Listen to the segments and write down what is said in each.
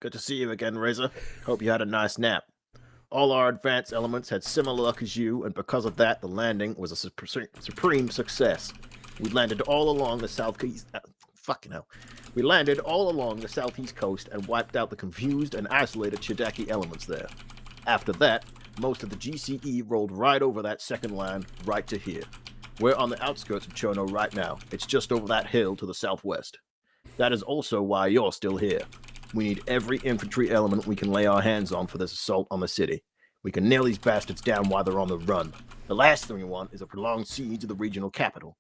Good to see you again, Razor. Hope you had a nice nap. All our advanced elements had similar luck as you, and because of that, the landing was a supreme success. We landed all along the southeast. Fucking hell. We landed all along the southeast coast and wiped out the confused and isolated Chidaki elements there. After that, most of the GCE rolled right over that second line, right to here. We're on the outskirts of Cherno right now. It's just over that hill to the southwest. That is also why you're still here. We need every infantry element we can lay our hands on for this assault on the city. We can nail these bastards down while they're on the run. The last thing we want is a prolonged siege of the regional capital.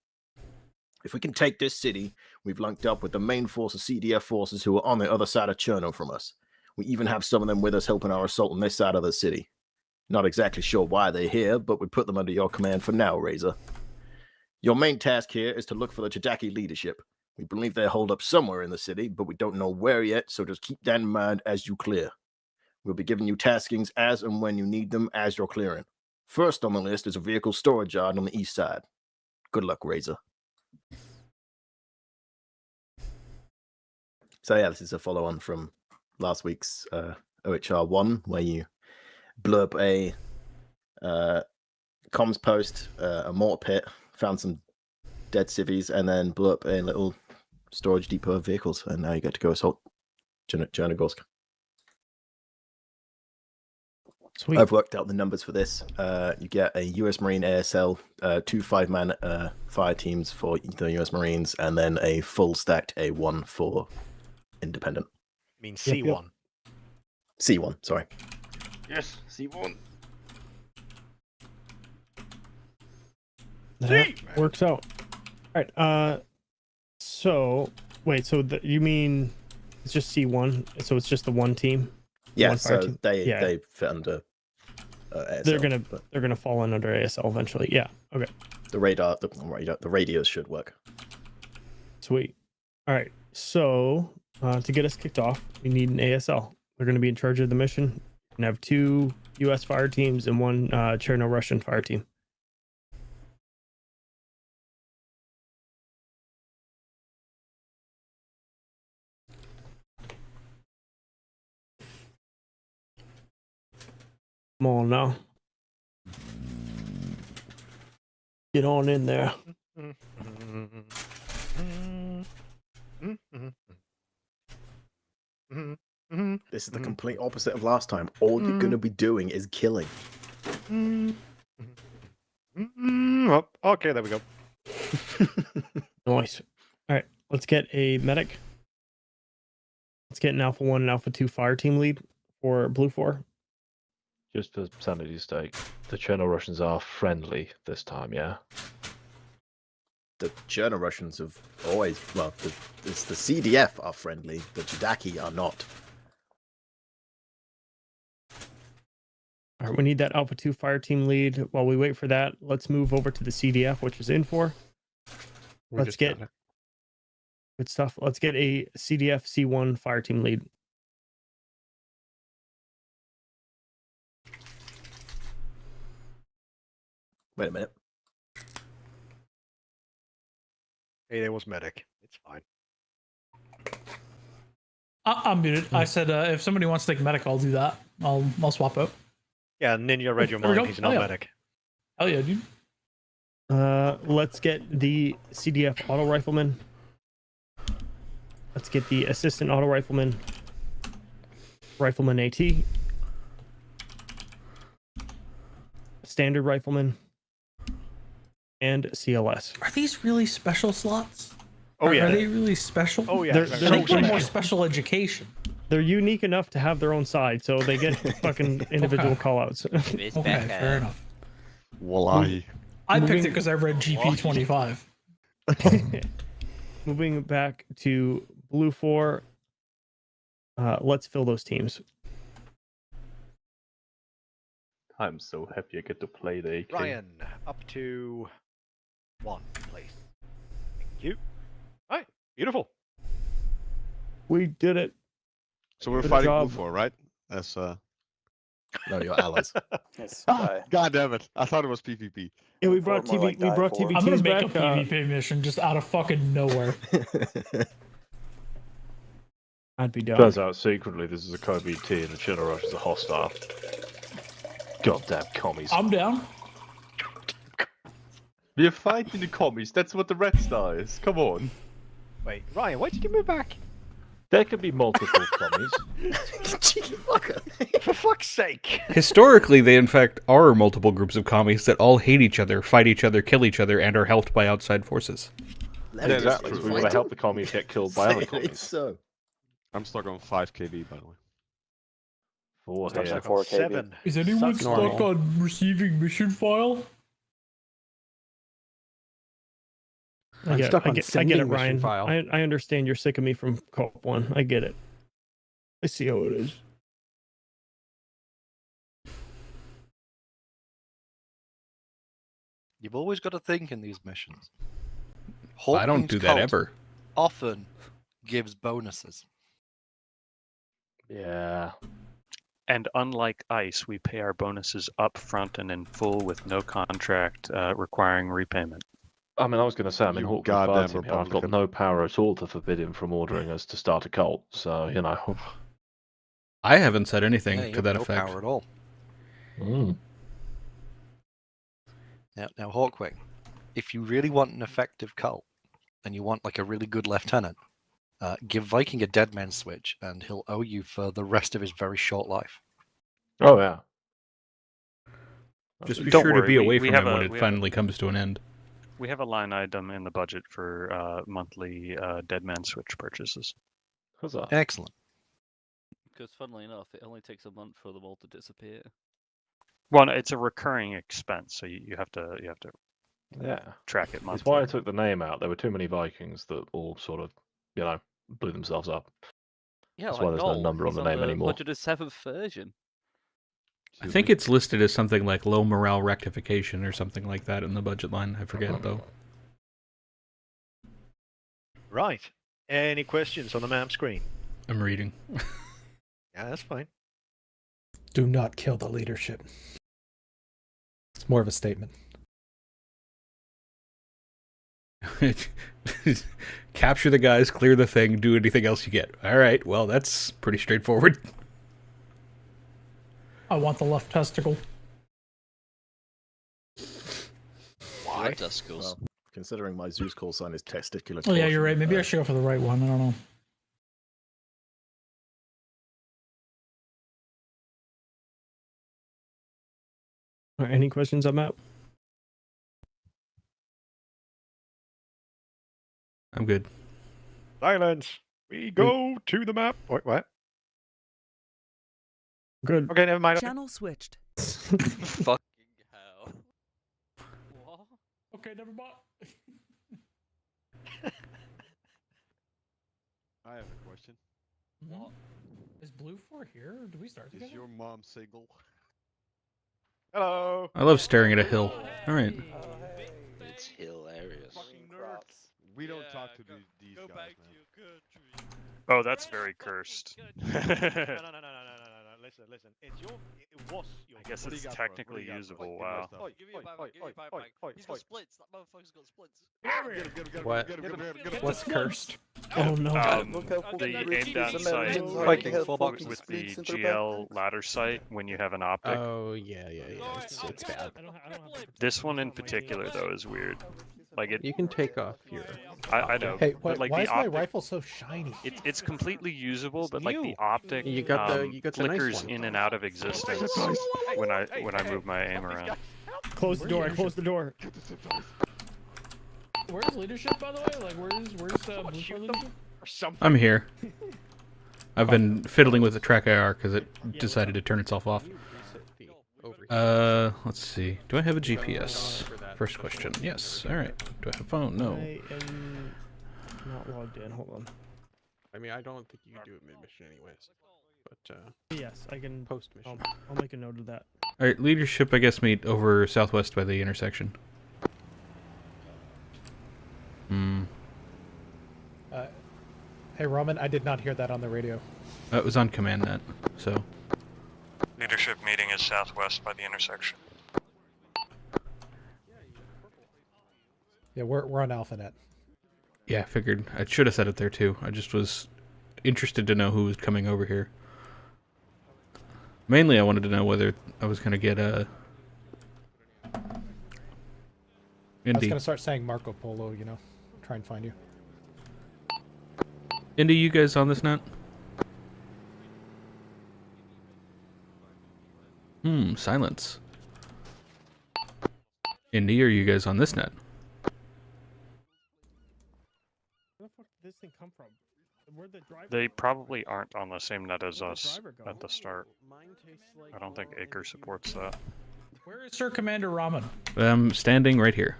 If we can take this city, we've linked up with the main force of CDF forces who are on the other side of Cherno from us. We even have some of them with us helping our assault on this side of the city. Not exactly sure why they're here, but we put them under your command for now, Razor. Your main task here is to look for the Chidaki leadership. We believe they're holed up somewhere in the city, but we don't know where yet, so just keep that in mind as you clear. We'll be giving you taskings as and when you need them as you're clearing. First on the list is a vehicle storage yard on the east side. Good luck, Razor. So yeah, this is a follow-on from last week's OHR 1, where you blew up a comms post, a mortar pit, found some dead civvies, and then blew up a little storage depot of vehicles, and now you get to go assault Chernarus. Sweet. I've worked out the numbers for this. You get a US Marine ASL, 2 5-man fire teams for the US Marines, and then a full stacked A1 for independent. I mean C1. Yep. C1, sorry. Yes, C1. That works out. All right. So wait. So you mean it's just C1? So it's just the one team? Yeah. One fire So team? they fit under ASL. They're gonna fall in under ASL eventually. Yeah. Okay. The radios should work. Sweet. All right. So to get us kicked off, we need an ASL. They're gonna be in charge of the mission and have 2 U.S. fire teams and 1 Cherno-Russian fire team. Come on now. Get on in there. This is the complete opposite of last time. All you're going to be doing is killing. Oh, okay, there we go. Nice. All right, let's get a medic. Let's get an Alpha 1 and Alpha 2 fire team lead for Blue 4. Just for sanity's sake, the Chernarus are friendly this time, yeah? The Chernarus have always, well, the CDF are friendly, the Chidaki are not. All right, we need that Alpha 2 fire team lead. While we wait for that, let's move over to the CDF, which is in 4. Let's get good stuff. Let's get a CDF C1 fire team lead. Wait a minute. Hey, there was medic. It's fine. I'm muted. I said if somebody wants to take medic, I'll do that. I'll swap out. Yeah, Ninja read your There we mind. go. He's not Oh, yeah. medic. Hell yeah, dude. Let's get the CDF auto rifleman. Let's get the assistant auto rifleman. Rifleman AT. Standard rifleman. And CLS. Are these really special slots? Oh, yeah. Are they really special? Oh, yeah. They're I think they're so more special education. They're unique enough to have their own side, so they get fucking individual callouts. It's Okay, back, fair enough. Wallahi. I picked it Moving- because I read GP25. Moving back to Blue 4. Let's fill those teams. I'm so happy I get to play the AK. Ryan, up to 1, please. Thank you. All right, beautiful. We did it. So we're Good fighting job. Blue 4, right? That's No, your allies. Yes, God damn it! I thought it was PvP. Yeah, we Before brought more TV. like we brought die for. I'm gonna TBTs make back. a PvP mission just out of fucking nowhere. I'd be done. Turns out secretly this is a co-BT and the Chernarus is a hostile. Goddamn commies. I'm down. You're fighting the commies, that's what the Red Star is. Come on. Wait, Ryan, why did you move back? There could be multiple commies. Cheeky fucker. For fuck's sake! Historically, they in fact are multiple groups of commies that all hate each other, fight each other, kill each other, and are helped by outside forces. That is Exactly, just we want to help the commies get killed by other It's commies. so. I'm stuck on 5 KV, by the way. For Stuck here. on 4 KB. 7. Is anyone Sucks stuck normal. on receiving mission file? I get, stuck I on get it, sending mission Ryan. file. I understand you're sick of me from Co-op 1. I get it. I see how it is. You've always got to think in these missions. I don't Hawking's do that cult ever. Often gives bonuses. Yeah. And unlike ICE, we pay our bonuses up front and in full with no contract requiring repayment. I mean, I was going to say, I'm in You Hawkins' goddamn party here. I've got Republican. no power at all to forbid him from ordering us to start a cult, so, you know. I haven't said anything Yeah, you to have that no effect. power at all. Mm. Now, Hawkwing, if you really want an effective cult and you want like a really good lieutenant, give Viking a dead man switch and he'll owe you for the rest of his very short life. Oh, yeah. Just be Don't sure to worry, be we- away we from have him a- when it we have- finally comes to an end. We have a line item in the budget for monthly Dead Man Switch purchases. Huzzah. Excellent. Because funnily enough, it only takes a month for them all to disappear. Well, no, it's a recurring expense, so you have to Yeah. track it That's monthly. why I took the name out. There were too many Vikings that all sort of, you know, blew themselves up. Yeah, That's like why there's no Noel, number on he's the name anymore. 107th version. I think it's listed as something like low morale rectification or something like that in the budget line. I forget though. Right. Any questions on the map screen? I'm reading. Yeah, that's fine. Do not kill the leadership. It's more of a statement. Capture the guys, clear the thing, do anything else you get. All right, well, that's pretty straightforward. I want the left testicle. Why? Well, considering my Zeus call sign is testicular. Oh yeah, you're right. Maybe I should. should go for the right one. I don't know. All right, any questions on map? I'm good. Silence. We go to the map. Wait, what? Good. Okay, never mind. Channel switched. Fucking hell. What? Okay, never mind. I have a question. What? Is Blue 4 here? Or do we start Is together? your mom single? Hello. I love staring at a hill. All right. It's hilarious. Fucking nerds. We don't talk to these guys, man. Oh, that's very cursed. No. Listen. It was your. I guess What do it's you got for us? What do technically you got for us? usable. Give me Wow. stuff. Oi, give me a bag, give me a bag. He's got Oi. splits. That motherfucker's got splits. Get him, What? get him. What's cursed? Oh no. The aim down sight Viking, full box. with the GL ladder sight when you have an optic. Oh yeah. It's bad. This one in particular though is weird. Like it, You can take off your. I know. Hey, but like why the is my optic, rifle so shiny? it's completely usable, but like new. the optic You got the nice flickers one. in and out of existence when I move my aim around. Close the door. I closed the door. Where's leadership, by the way? Like, where's Blue 4 leadership? Or something. I'm here. I've been fiddling with the track IR because it decided to turn itself off. Let's see. Do I have a GPS? First question. Yes. All right. Do I have a phone? No. I am not logged in. Hold on. I mean, I don't think you can do it mid-mission anyways. But Yes, I can. post-mission. I'll make a note of that. All right. Leadership, I guess, meet over southwest by the intersection. Hey Roman, I did not hear that on the radio. It was on command net, so. Leadership meeting is southwest by the intersection. Yeah, we're on AlphaNet. Yeah, I figured. I should have said it there too. I just was interested to know who was coming over here. Mainly, I wanted to know whether I was going to get a. I was Indy. gonna start saying Marco Polo, you know, try and find you. Indy, you guys on this net? Silence. Indy, are you guys on this net? Where the fuck did this thing come from? Where'd the driver They go? probably aren't on the same net as Where'd the us driver go? at the start. I don't think Acre supports that. Where is Sir Commander Ramen? I'm standing right here.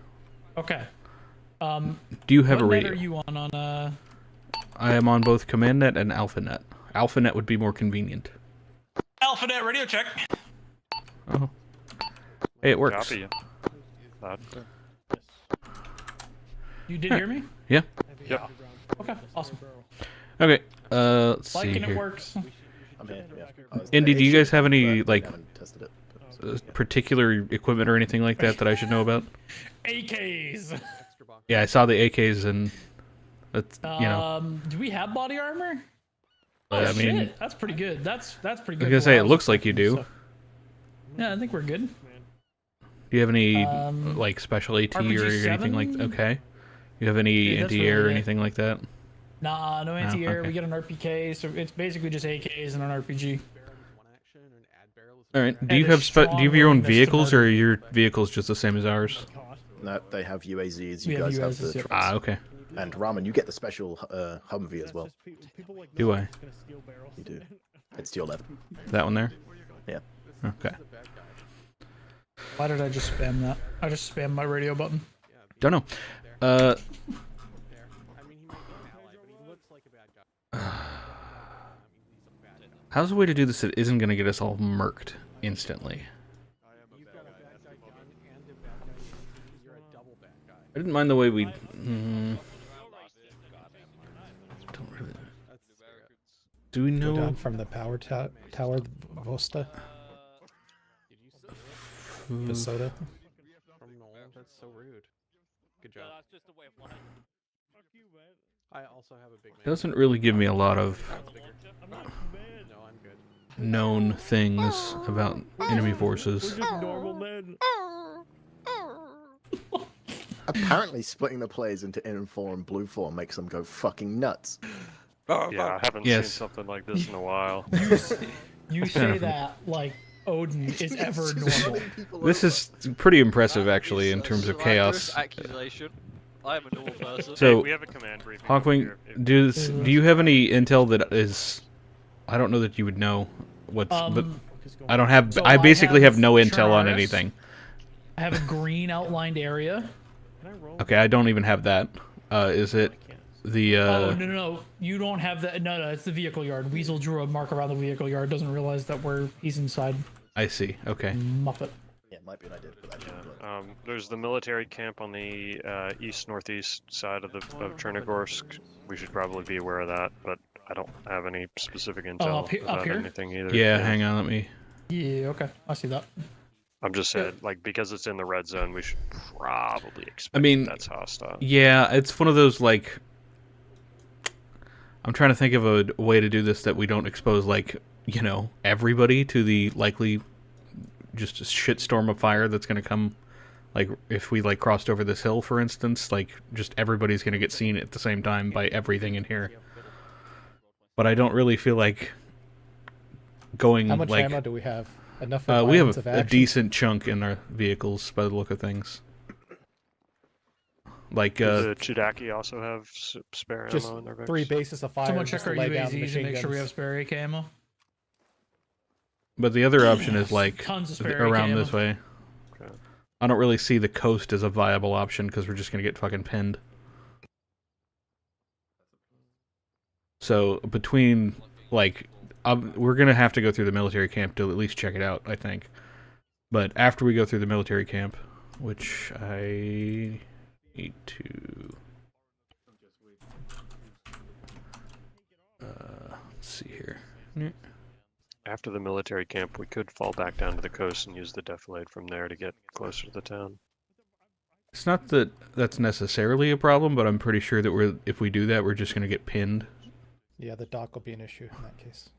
Okay. Do you have what a net radio? are you on? I am on both CommandNet and AlphaNet. AlphaNet would be more convenient. AlphaNet radio check. Oh. Hey, it works. Copy. You did hear me? Yeah. Yep. Okay, awesome. Okay. Let's see Liking it here. works. I'm here. Yeah. Indy, do you guys have any but like I haven't tested it. particular equipment or anything like that that I should know about? AKs. Yeah, I saw the AKs and that's you know. Do we have body armor? I mean, Shit, that's pretty good. That's pretty I good. was gonna for say what it I was looks like you expecting, do. so- Yeah, I think we're good. Do you have any Um, like special AT or RPG anything like? 7? Okay. You have any Yeah, that's anti-air or really it. anything like that? Nah, no anti-air. okay. We get an RPK, so it's basically just AKs and an RPG. All right. Do And you a have do you have your own strong willingness to vehicles, or are murder. your vehicles just the same as ours? No, they have UAZs. We You have guys have UAZs, the yep. trucks. Okay. And Ramen, you get the special Humvee as well. Do I? You do. It's to your left. That one there? Yeah. Okay. Why did I just spam that? I just spammed my radio button. Don't know. How's the way to do this that isn't going to get us all murked instantly? I didn't mind the way we. Don't really. Do we Go know? down from the power tower, Vosta, Visota. That's so rude. Good job. That's just a way of life. I also have a big man. Doesn't really give me a lot of No, I'm good. known things about enemy forces. We're just normal men. Apparently, splitting the players into in form and blue form makes them go fucking nuts. Yeah, I haven't Yes. seen something like this in a while. You say that like Odin is ever normal. This is pretty impressive, actually, in terms of chaos. Accusation. I am a normal person. So, Hey, we have a command briefing. Hawkwing, over here. do you have any intel that is? I don't know that you would know what's, but I don't have. so I I basically have have no intel on Chernarus. anything. I have a green outlined area. Okay, I don't even have that. Is it the? Oh no, you don't have that. No, it's the vehicle yard. Weasel drew a mark around the vehicle yard. Doesn't realize that he's inside. I see. Okay. Muppet. Yeah, it might be an idea, but I didn't do it. There's the military camp on the east-northeast side of Chernarus. We should probably be aware of that, but I don't have any specific intel up about here? anything either. Yeah, hang on. Let me. Yeah, okay, I see that. I'm just saying, like, because it's in the red zone, we should probably expect I mean, that's hostile. Yeah, it's one of those like. I'm trying to think of a way to do this that we don't expose, like, you know, everybody to the likely just a shitstorm of fire that's going to come. Like, if we, like, crossed over this hill, for instance, like, just everybody's going to get seen at the same time by everything in here. But I don't really feel like going, How much like... ammo do we have? Enough we have islands of a action? decent chunk in our vehicles, by the look of things. Like, Does the Chidaki also have spare Just ammo in their base? 3 bases of fire. Someone just check to our lay down the UAZs and machine make sure we guns. have spare AK ammo. but the other option is, like, Tons of spare around AK this ammo. way. I don't really see the coast as a viable option, because we're just going to get fucking pinned. So, between, like... we're going to have to go through the military camp to at least check it out, I think. But after we go through the military camp, which I need to... let's see here. After the military camp, we could fall back down to the coast and use the defilade from there to get closer to the town. It's not that that's necessarily a problem, but I'm pretty sure that if we do that, we're just going to get pinned. Yeah, the dock will be an issue in that case.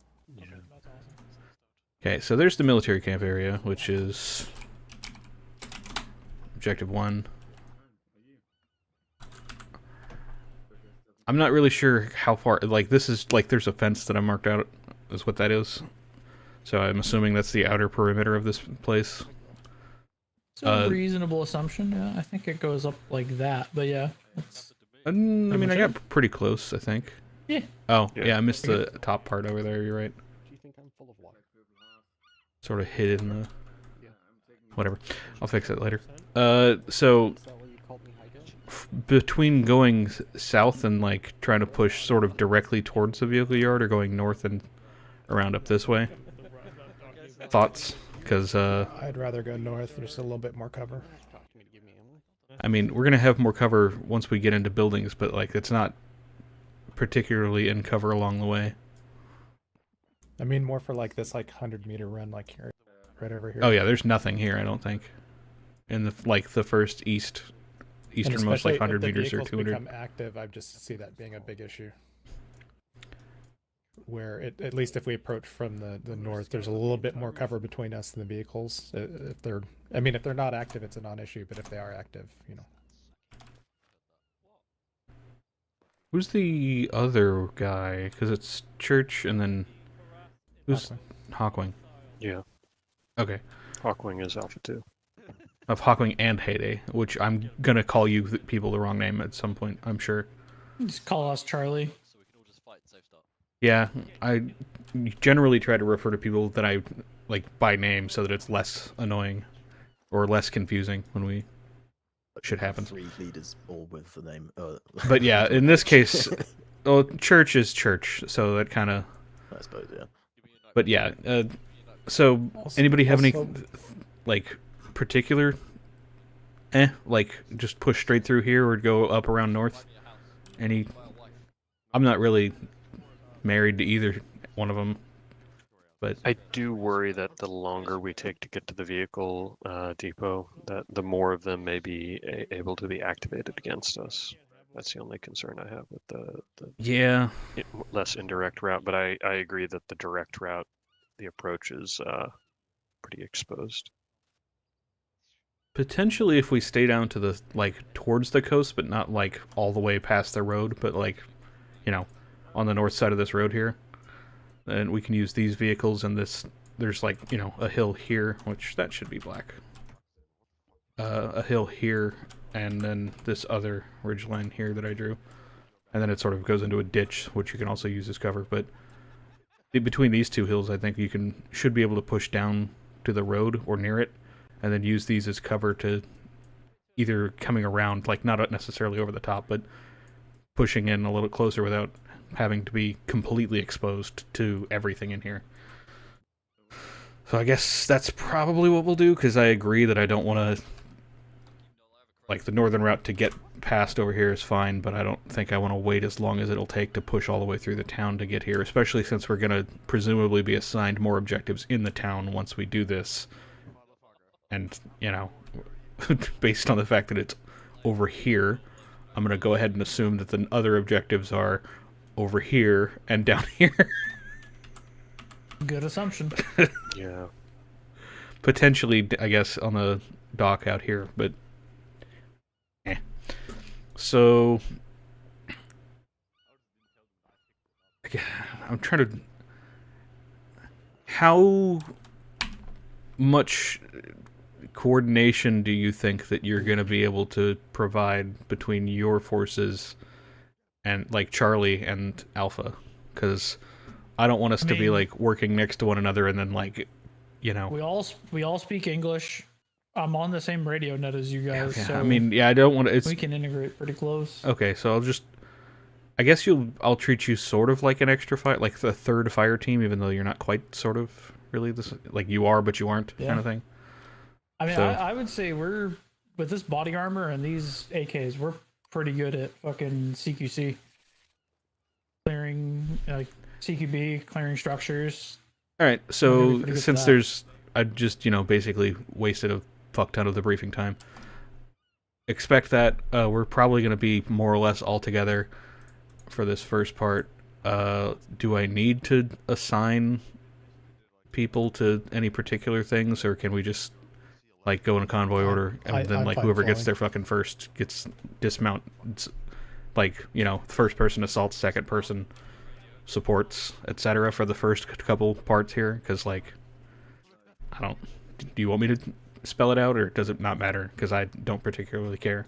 Okay, so there's the military camp area, which is objective 1. I'm not really sure how far, like, this is, like, there's a fence that I marked out, is what that is. So I'm assuming that's the outer perimeter of this place. It's a reasonable assumption. Yeah, I think it goes up like that. But yeah, I mean, I got pretty close, I think. Yeah. Oh, yeah, I missed the top part over there. You're right. Do you think I'm full of water? Sort of hid in the... Whatever. I'll fix it later. So... Between going south and, like, trying to push sort of directly towards the vehicle yard or going north and around up this way? Thoughts? Because, I'd rather go north. There's a little bit more cover. I mean, we're going to have more cover once we get into buildings, but, like, it's not particularly in cover along the way. I mean, more for, like, this, like, 100-meter run, like, here, right over here. Oh, yeah, there's nothing here, I don't think. In the, like, the first easternmost, like, 100 meters or 200. Become active, I just see that being a big issue. Where, at least if we approach from the north, there's a little bit more cover between us and the vehicles. If they're not active, it's a non-issue, but if they are active, you know. Who's the other guy? Because it's Church and then... Who's... Hawkwing. Yeah. Okay. Hawkwing is Alpha 2. Of Hawkwing and Heyday, which I'm gonna call you people the wrong name at some point, I'm sure. Just call us Charlie. Yeah, I generally try to refer to people that I like by name so that it's less annoying or less confusing when we shit happens. 3 leaders all with the name. But yeah, in this case, well, Church is Church, so that kind of. I suppose, yeah. But yeah, so anybody have any like particular? Like just push straight through here or go up around north? Any? I'm not really married to either one of them, but I do worry that the longer we take to get to the vehicle depot, that the more of them may be able to be activated against us. That's the only concern I have with the less indirect route. But I agree that the direct route, the approach is pretty exposed. Potentially, if we stay down to the like towards the coast, but not like all the way past the road, but like, you know, on the north side of this road here, then we can use these vehicles. And this, there's like, you know, a hill here, which that should be black. A hill here, and then this other ridgeline here that I drew, and then it sort of goes into a ditch, which you can also use as cover. But between these two hills, I think you should be able to push down to the road or near it, and then use these as cover to either coming around, like not necessarily over the top, but pushing in a little closer without having to be completely exposed to everything in here. So I guess that's probably what we'll do, because I agree that I don't want to... Like, the northern route to get past over here is fine, but I don't think I want to wait as long as it'll take to push all the way through the town to get here, especially since we're going to presumably be assigned more objectives in the town once we do this. And, you know, based on the fact that it's over here, I'm going to go ahead and assume that the other objectives are over here and down here. Good assumption. Yeah. Potentially, I guess, on the dock out here, but... So... I'm trying to... How much coordination do you think that you're going to be able to provide between your forces and, like, Charlie and Alpha? Because I don't want us to be, like, working next to one another and then, like, you know... We all speak English. I'm on the same radio net as you guys. Yeah, so I mean, yeah, I don't want to... we can integrate pretty close. Okay, so I'll just... I guess I'll treat you sort of like an extra fire, like the third fire team, even though you're not quite sort of really this, like you are, but you aren't, kind of thing. I mean, So- I would say we're, with this body armor and these AKs, we're pretty good at fucking CQC. Clearing, like, CQB, clearing structures. Alright, We're so pretty good since at that. there's... I just, you know, basically wasted a fuck ton of the briefing time. Expect that we're probably going to be more or less all together for this first part. Do I need to assign people to any particular things, or can we just like go in a convoy order and then I'm like fine whoever gets flowing. there fucking first gets dismount? Like, you know, first person assaults, second person supports, etc. for the first couple parts here, because like, I don't. Do you want me to spell it out, or does it not matter? Because I don't particularly care.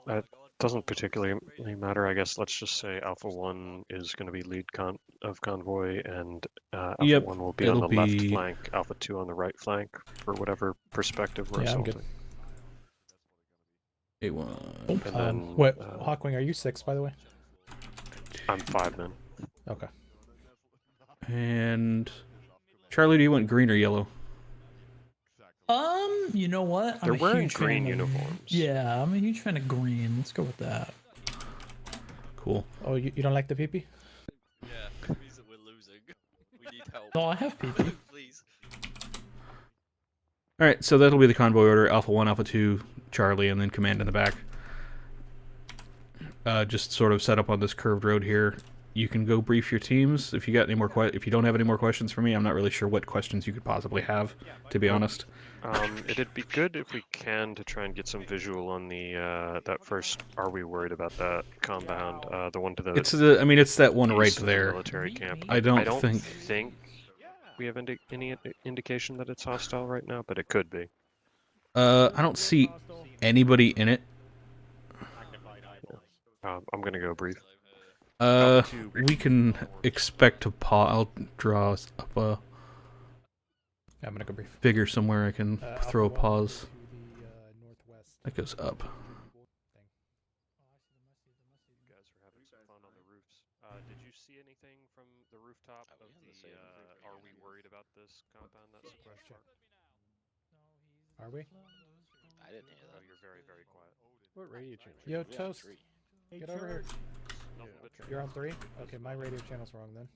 That doesn't particularly matter, I guess. Let's just say Alpha 1 is going to be lead of convoy, and Alpha 1 will be on the left flank, Alpha 2 on the right flank, for whatever perspective we're assaulting. A1. And then, what, Hawkwing, are you 6, by the way? I'm 5 then. Okay. And Charlie, do you want green or yellow? You know what? They're I'm a wearing huge green fan of- uniforms. Yeah, I'm a huge fan of green. Let's go with that. Cool. Oh, you don't like the PP? Yeah, it means that we're losing. We need help. Oh, I have PP. Please. All right, so that'll be the convoy order: Alpha 1, Alpha 2, Charlie, and then command in the back. Just sort of set up on this curved road here. You can go brief your teams if you got any more if you don't have any more questions for me. I'm not really sure what questions you could possibly have, to be honest. It'd be good if we can to try and get some visual on the that first. Are we worried about that compound? The one to the. It's the. I mean, it's that one right east of the there. Military camp. I don't think we have any indication that it's hostile right now, but it could be. I don't see anybody in it. I'm gonna go brief. We can expect to pause. I'll draw up a. I'm gonna go brief. Figure somewhere I can throw a pause. That goes up. You guys are having some fun on the roofs. Did you see anything from the rooftop of the? Are we worried about this compound? That's the question. Are we? I didn't hear Oh, that. you're very, very quiet. What radio channel? Yo, Toast. Get over here. Nothing but You're on 3? Okay, my radio channel's wrong then.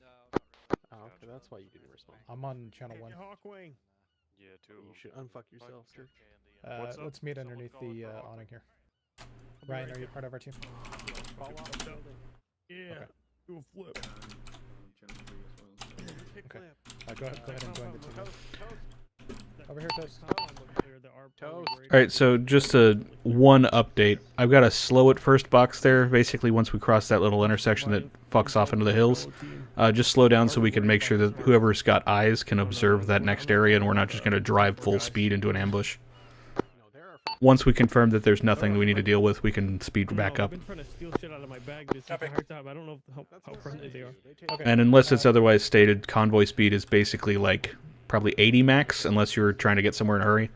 Oh, okay, that's why you didn't respond. I'm on channel 1. Hawkwing. Yeah, two of You them. should unfuck yourself, Church. What's up? Let's meet underneath the awning here. Ryan, are you part of our team? Yeah. Do a flip. Okay. Go ahead and join the team. Over here, Toast. Toast. All right, so just one update. I've got a slow at first box there. Basically, once we cross that little intersection that fucks off into the hills, just slow down so we can make sure that whoever's got eyes can observe that next area, and we're not just going to drive full speed into an ambush. Once we confirm that there's nothing we need to deal with, we can speed back up. I've been trying to steal shit out of my bag this entire time. I don't know how friendly they are. And unless it's otherwise stated, convoy speed is basically like probably 80 max, unless you're trying to get somewhere in a hurry.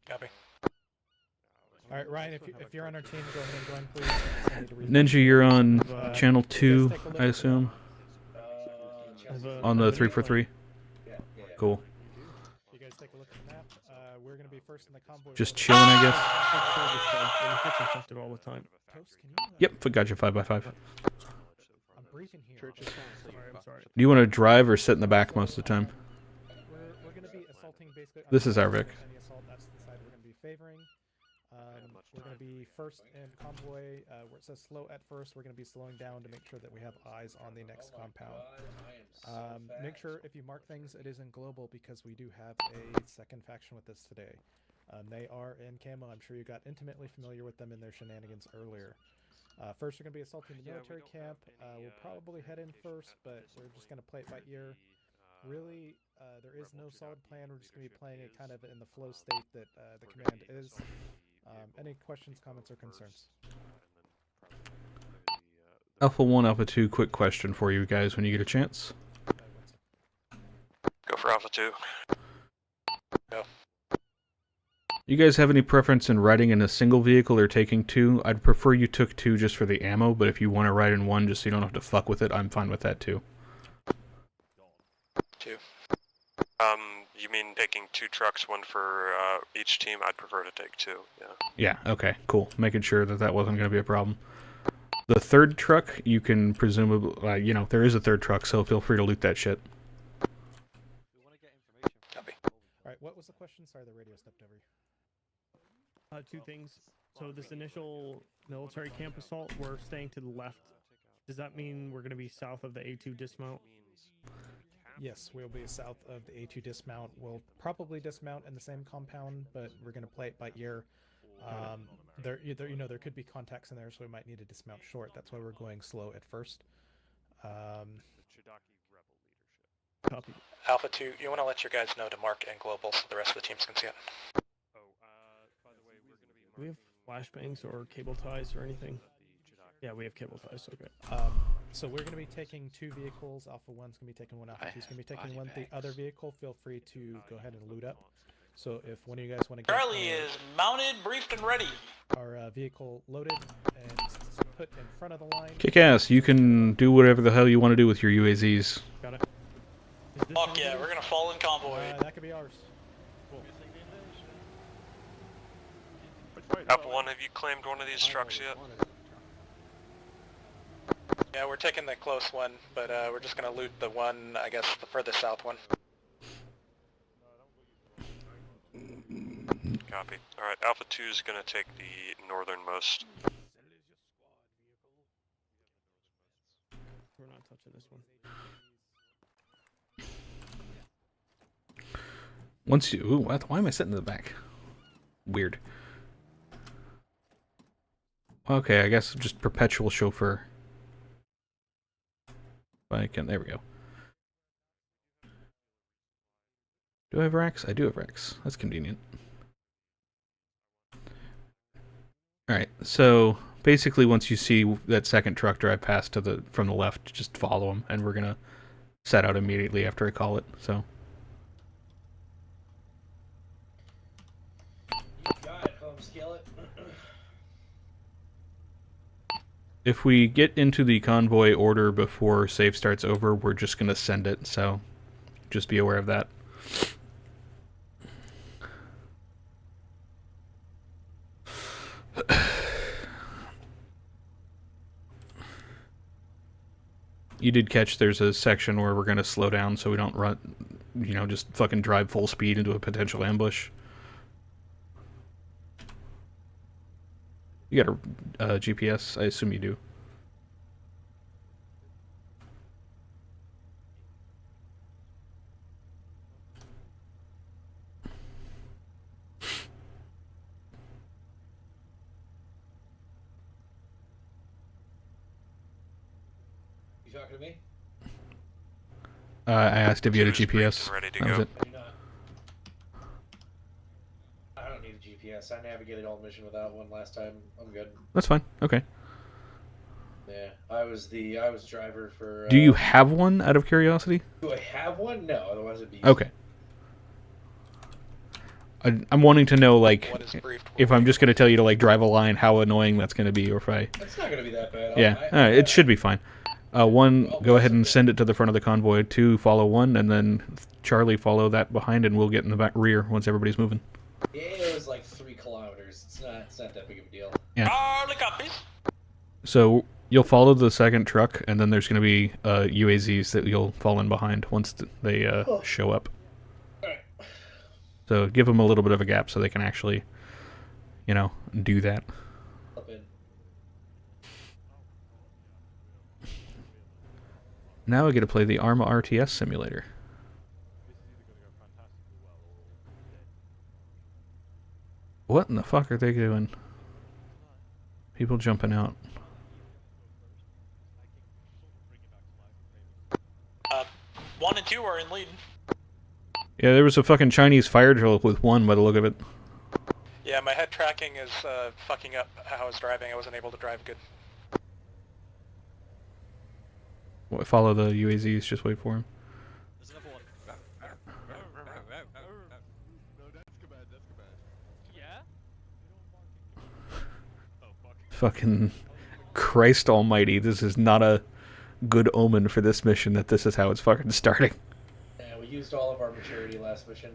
Copy. All right, Ryan, if you're on our team, go ahead and join, please. I need to read- Ninja, you're on channel 2, I assume? On the 343? Cool. You guys take a look at the map. We're going to be first in the convoy. Just chilling, I guess. It gets infected all the time. Toast, can you, Yep, got you 5x5. I'm briefing here. I'm sorry. Do you want to drive or sit in the back most of the time? We're going to be assaulting basically. This is our Vic. Any assault, that's the side we're going to be favoring. We're going to be first in convoy. Where it says slow at first, we're going to be slowing down to make sure that we have eyes on the next compound. Make sure if you mark things, it is in global because we do have a second faction with us today. They are in camo. I'm sure you got intimately familiar with them in their shenanigans earlier. First, we're going to be assaulting the military camp. We'll probably head in first, but we're just going to play it by ear. Really, there is no solid plan. We're just going to be playing it kind of in the flow state that the command is. Any questions, comments, or concerns? Alpha 1, Alpha 2, quick question for you guys when you get a chance. Go for Alpha 2. Go. You guys have any preference in riding in a single vehicle or taking 2? I'd prefer you took 2 just for the ammo, but if you want to ride in 1 just so you don't have to fuck with it, I'm fine with that too. 2. You mean taking 2 trucks, one for each team? I'd prefer to take 2. Yeah. Yeah, okay, cool. Making sure that that wasn't going to be a problem. The third truck, you can presumably, you know, there is a third truck, so feel free to loot that shit. Copy. All right, what was the question? Sorry, the radio stepped over you. 2 things. So this initial military camp assault, we're staying to the left. Does that mean we're going to be south of the A2 dismount? Yes, we'll be south of the A2 dismount. We'll probably dismount in the same compound, but we're going to play it by ear. There could be contacts in there, so we might need to dismount short. That's why we're going slow at first. Copy. Alpha 2, you want to let your guys know to mark and global so the rest of the teams can see it. Do we have flashbangs or cable ties or anything? Yeah, we have cable ties. Okay. So we're going to be taking 2 vehicles. Alpha 1's going to be taking 1. Alpha 2's going to be taking 1. The other vehicle, feel free to go ahead and loot up. So if one of you guys want to get Charlie is mounted, briefed, and ready. our vehicle loaded and put in front of the line. Kick ass. You can do whatever the hell you want to do with your UAZs. Got it. Fuck yeah, we're going to fall in convoy. That could be ours. Cool. Alpha 1, have you claimed one of these trucks yet? Yeah, we're taking the close one, but we're just going to loot the one, I guess, the furthest south one. Copy. Alright, Alpha 2 is going to take the northernmost. We're not touching this one. Once you... Ooh, what? Why am I sitting in the back? Weird. Okay, I guess just perpetual chauffeur. There we go. Do I have racks? I do have racks. That's convenient. Alright, so basically once you see that second truck drive past from the left, just follow him, and we're gonna set out immediately after I call it, so... Got it, home skillet. If we get into the convoy order before safe starts over, we're just going to send it, so just be aware of that. You did catch there's a section where we're going to slow down so we don't run, just fucking drive full speed into a potential ambush. You got a GPS? I assume you do. You talking to me? I asked if you had a GPS. Ready to That was go. it. I do not. I don't need a GPS. I navigated all the mission without one last time. I'm good. That's fine. Okay. Yeah, I was driver for. Do you have one, out of curiosity? Do I have one? No, otherwise it'd be. Okay. I'm wanting to know, like, if I'm just going to tell you to, like, drive a line, how annoying that's going to be, or if I... It's not going to be that bad. Yeah, it should be fine. One, go ahead and send it to the front of the convoy. 2, follow 1, and then Charlie follow that behind, and we'll get in the back rear once everybody's moving. Yeah, it was like 3 kilometers. It's not that big of a deal. Yeah. Charlie copies. So you'll follow the second truck, and then there's going to be UAZs that you'll fall in behind once they show up. So give them a little bit of a gap so they can actually, do that. Now I get to play the Arma RTS simulator. What in the fuck are they doing? People jumping out. 1 and 2 are in lead. Yeah, there was a fucking Chinese fire drill with 1 by the look of it. Yeah, my head tracking is fucking up how I was driving. I wasn't able to drive good. Follow the UAZs, just wait for him. There's another one. No, that's command, that's command. Yeah? Fucking Christ almighty, this is not a good omen for this mission that this is how it's fucking starting. Yeah, we used all of our maturity last mission.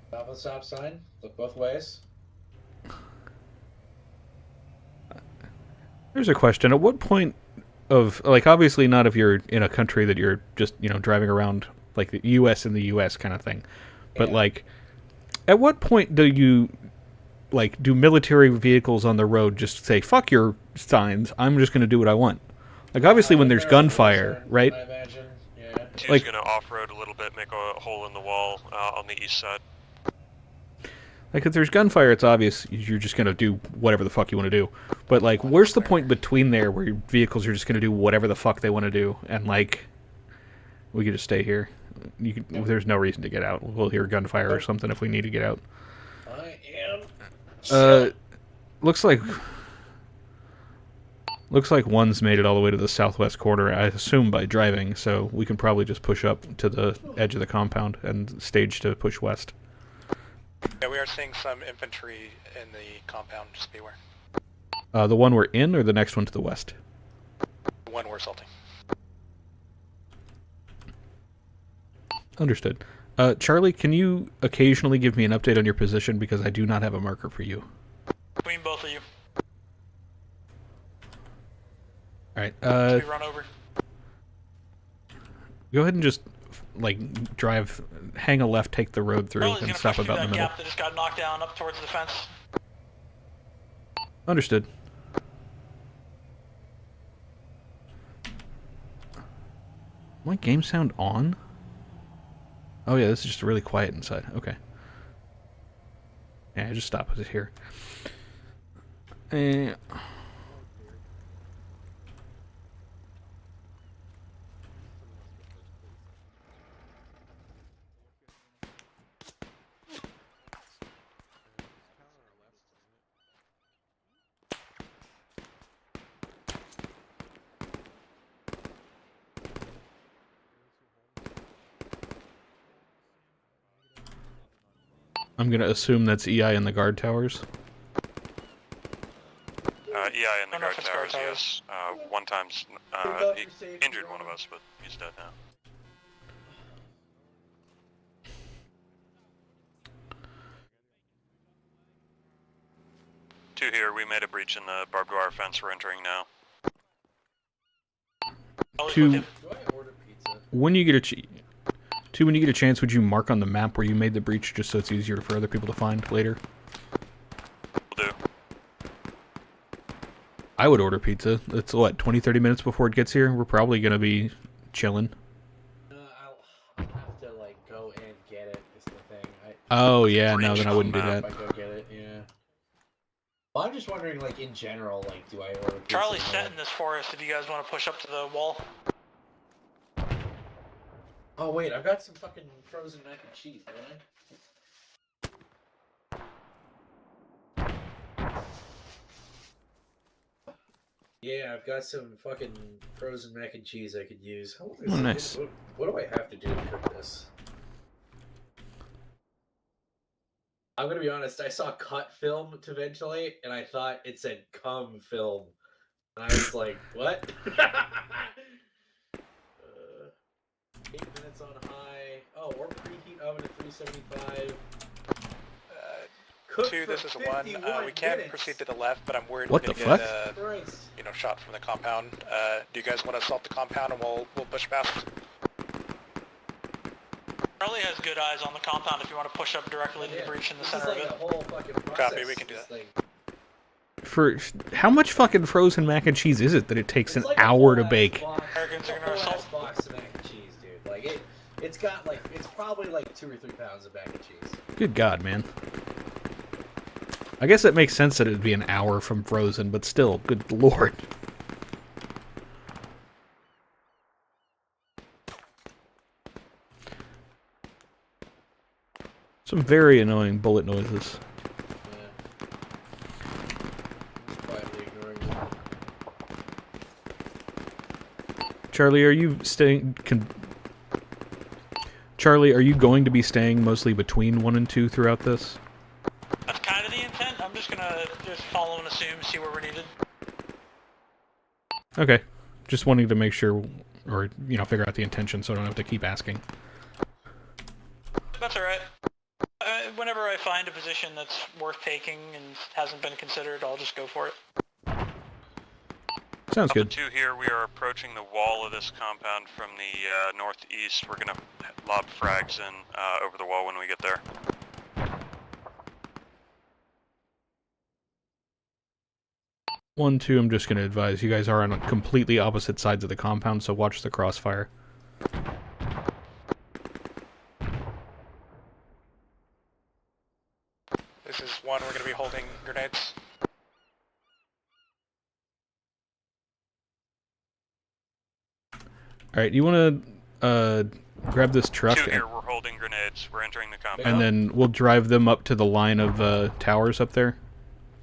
Stop the stop sign. Look both ways. There's a question. At what point of like obviously not if you're in a country that you're just driving around like the U.S. in the U.S. kind of thing, but like at what point do you like do military vehicles on the road just say fuck your signs, I'm just going to do what I want? Like obviously when there's gunfire, right? I imagine. Yeah. He's Like- gonna off-road a little bit, make a hole in the wall on the east side. Like if there's gunfire, it's obvious you're just gonna do whatever the fuck you want to do. But like, where's the point between there where your vehicles are just gonna do whatever the fuck they want to do, and like, we could just stay here. There's no reason to get out. We'll hear gunfire or something if we need to get out. I am. Looks like one's made it all the way to the southwest corner. I assume by driving, so we can probably just push up to the edge of the compound and stage to push west. Yeah, we are seeing some infantry in the compound, just beware. The one we're in, or the next one to the west? The one we're assaulting. Understood. Charlie, can you occasionally give me an update on your position, because I do not have a marker for you. Between both of you. Alright, We run over. go ahead and just, like, drive, hang a left, take the road through, and stop about in the middle. Gap that just got knocked down up towards the fence. Understood. My game sound on? Oh yeah, this is just really quiet inside. Okay. Yeah, just stop it here. I'm gonna assume that's EI in the guard towers. EI in the guard towers, yes. One time's he injured one of us, but he's dead now. Two here, we made a breach in the barbed wire fence, we're entering now. Two, when you get a chance, would you mark on the map where you made the breach just so it's easier for other people to find later? Will do. I would order pizza. It's what, 20-30 minutes before it gets here? We're probably gonna be chilling. I'll have to like go and get it. Is the thing. Oh yeah, no, then I wouldn't do that. I go get it. Yeah. Well, I'm just wondering, like in general, like, do I order pizza? Charlie's setting this for us if you guys want to push up to the wall. Oh wait, I've got some fucking frozen mac and cheese, don't I? Yeah, I've got some fucking frozen mac and cheese I could use. How long is Oh, nice. What do I have to do to cook this? I'm gonna be honest, I saw cut film to ventilate, and I thought it said cum film. And I was like, what? 8 minutes on high. Oh, or preheat oven at 375. Two, this is a one. We can proceed to the left, but I'm worried What we're the gonna fuck? get, shot from the compound. Do you guys want to assault the compound and we'll push past? Charlie has good eyes on the compound if you want to push up directly to the breach in the center of it. Whole fucking Copy, we can do that. For how much fucking frozen mac and cheese is it that it takes an hour to bake? Americans are gonna assault. Box of mac and cheese, dude. Like it's got like it's probably like 2 or 3 pounds of mac and cheese. Good God, man. I guess it makes sense that it'd be an hour from frozen, but still, good lord. Some very annoying bullet noises. Quietly ignoring them. Charlie, are you staying? Charlie, are you going to be staying mostly between 1 and 2 throughout this? That's kind of the intent. I'm just gonna follow and assume, see where we're needed. Okay, just wanting to make sure, or figure out the intention, so I don't have to keep asking. That's all right. Whenever I find a position that's worth taking and hasn't been considered, I'll just go for it. Sounds good. 2 here, we are approaching the wall of this compound from the northeast. We're going to lob frags in over the wall when we get there. One, two, I'm just going to advise you guys are on completely opposite sides of the compound, so watch the crossfire. This is 1, we're going to be holding grenades. Alright, you want to grab this truck? 2 here, we're holding grenades. We're entering the compound. And then we'll drive them up to the line of towers up there.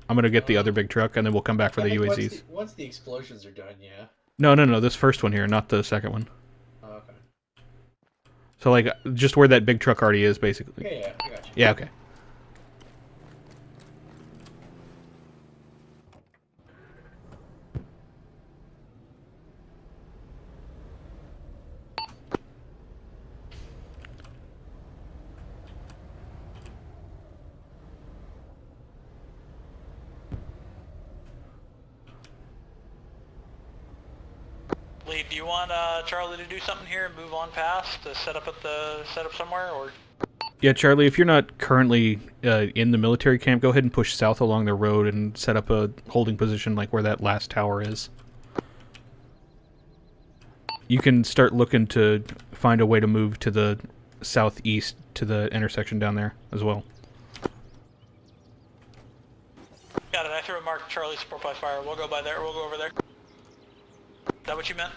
I'm going to get the other big truck, and then we'll come back for the UAZs. Once the explosions are done, yeah. No, this first one here, not the second one. Oh, okay. So, like, just where that big truck already is, basically. Yeah, I got you. Yeah, okay. Lee, do you want Charlie to do something here and move on past to set up somewhere, or? Yeah, Charlie, if you're not currently in the military camp, go ahead and push south along the road and set up a holding position like where that last tower is. You can start looking to find a way to move to the southeast to the intersection down there as well. Got it, I threw a mark Charlie support by fire. We'll go by there, we'll go over there. Is that what you meant?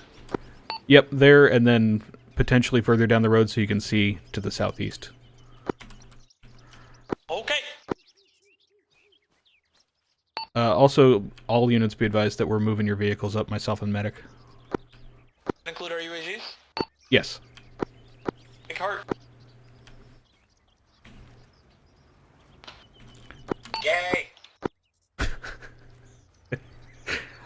Yep, there, and then potentially further down the road so you can see to the southeast. Okay. Also, all units be advised that we're moving your vehicles up, myself and medic. Include our UAGs? Yes. Big heart. Yay!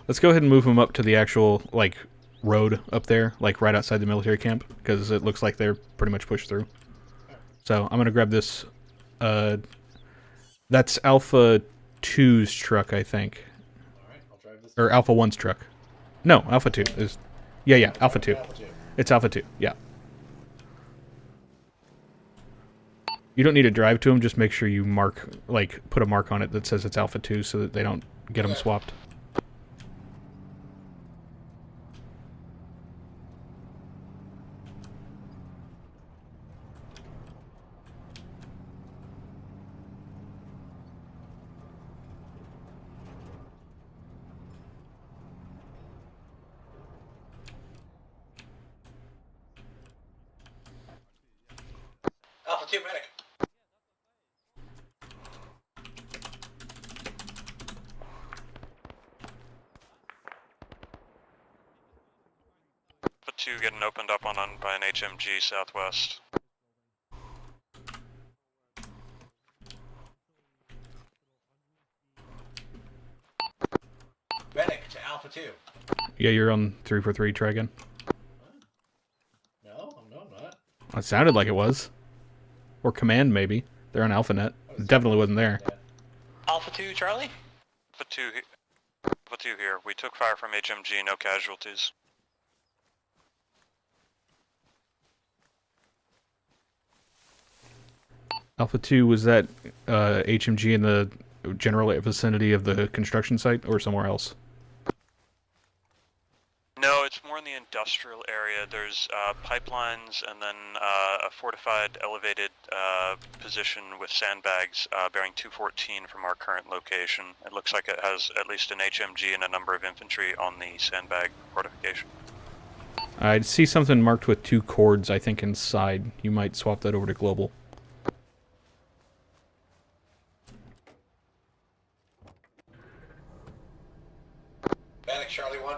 Let's go ahead and move them up to the actual, like, road up there, like right outside the military camp, because it looks like they're pretty much pushed through. So I'm going to grab this, that's Alpha 2's truck, I think. Alright, I'll drive this. Or Alpha 1's truck. No, Alpha 2 is... Yeah, Alpha 2. Alpha 2. It's Alpha 2, yeah. You don't need to drive to them, just make sure you mark, like, put a mark on it that says it's Alpha 2 so that they don't get them swapped. Alpha 2 medic. Alpha 2 getting opened up on by an HMG southwest. Medic to Alpha 2. Yeah, you're on 343, try again. No, I'm not. It sounded like it was. Or Command, maybe. They're on AlphaNet. It definitely wasn't there. Alpha 2 Charlie? Alpha 2 here. We took fire from HMG, no casualties. Alpha 2, was that HMG in the general vicinity of the construction site or somewhere else? No, it's more in the industrial area. There's pipelines and then a fortified elevated position with sandbags bearing 214 from our current location. It looks like it has at least an HMG and a number of infantry on the sandbag fortification. I see something marked with 2 cords, I think, inside. You might swap that over to global. Medic Charlie 1.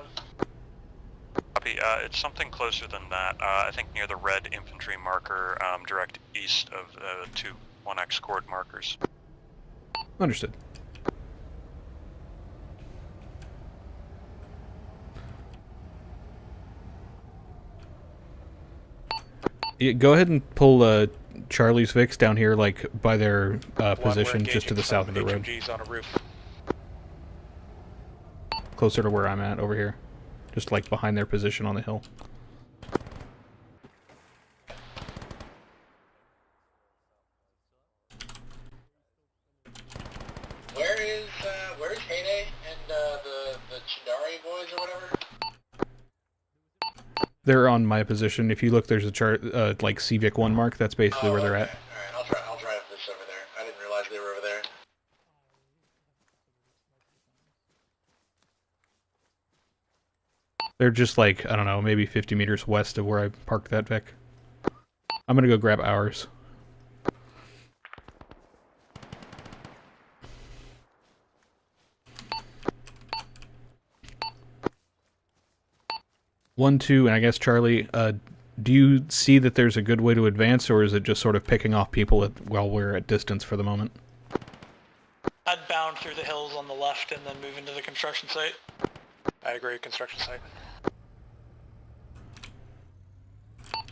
Copy. It's something closer than that. I think near the red infantry marker, direct east of the 2 1X cord markers. Understood. Yeah, go ahead and pull Charlie's Vix down here, like by their position, just to the south of the road. HMGs on a roof. Closer to where I'm at over here. just like behind their position on the hill. Where's Heyday and the Chernarus boys or whatever? They're on my position. If you look, there's a chart like CVIC 1 mark. That's basically where they're at. Alright, I'll drive this over there. I didn't realize they were over there. They're just like, I don't know, maybe 50 meters west of where I parked that Vic. I'm gonna go grab ours. One, two, and I guess Charlie, do you see that there's a good way to advance, or is it just sort of picking off people while we're at distance for the moment? I'd bound through the hills on the left and then move into the construction site. I agree, construction site.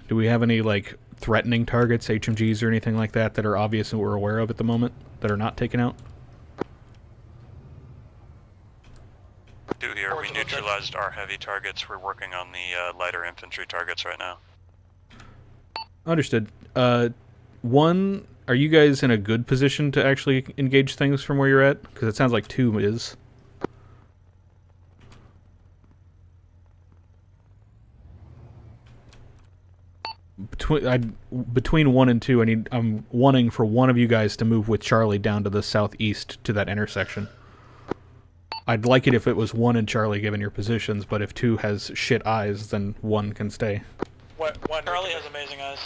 Do we have any, like, threatening targets, HMGs or anything like that, that are obvious and we're aware of at the moment, that are not taken out? Here, we neutralized our heavy targets. We're working on the lighter infantry targets right now. Understood. One, are you guys in a good position to actually engage things from where you're at? Because it sounds like 2 is. Between 1 and 2, I'm wanting for one of you guys to move with Charlie down to the southeast to that intersection. I'd like it if it was 1 and Charlie given your positions, but if 2 has shit eyes, then 1 can stay. Charlie has amazing eyes.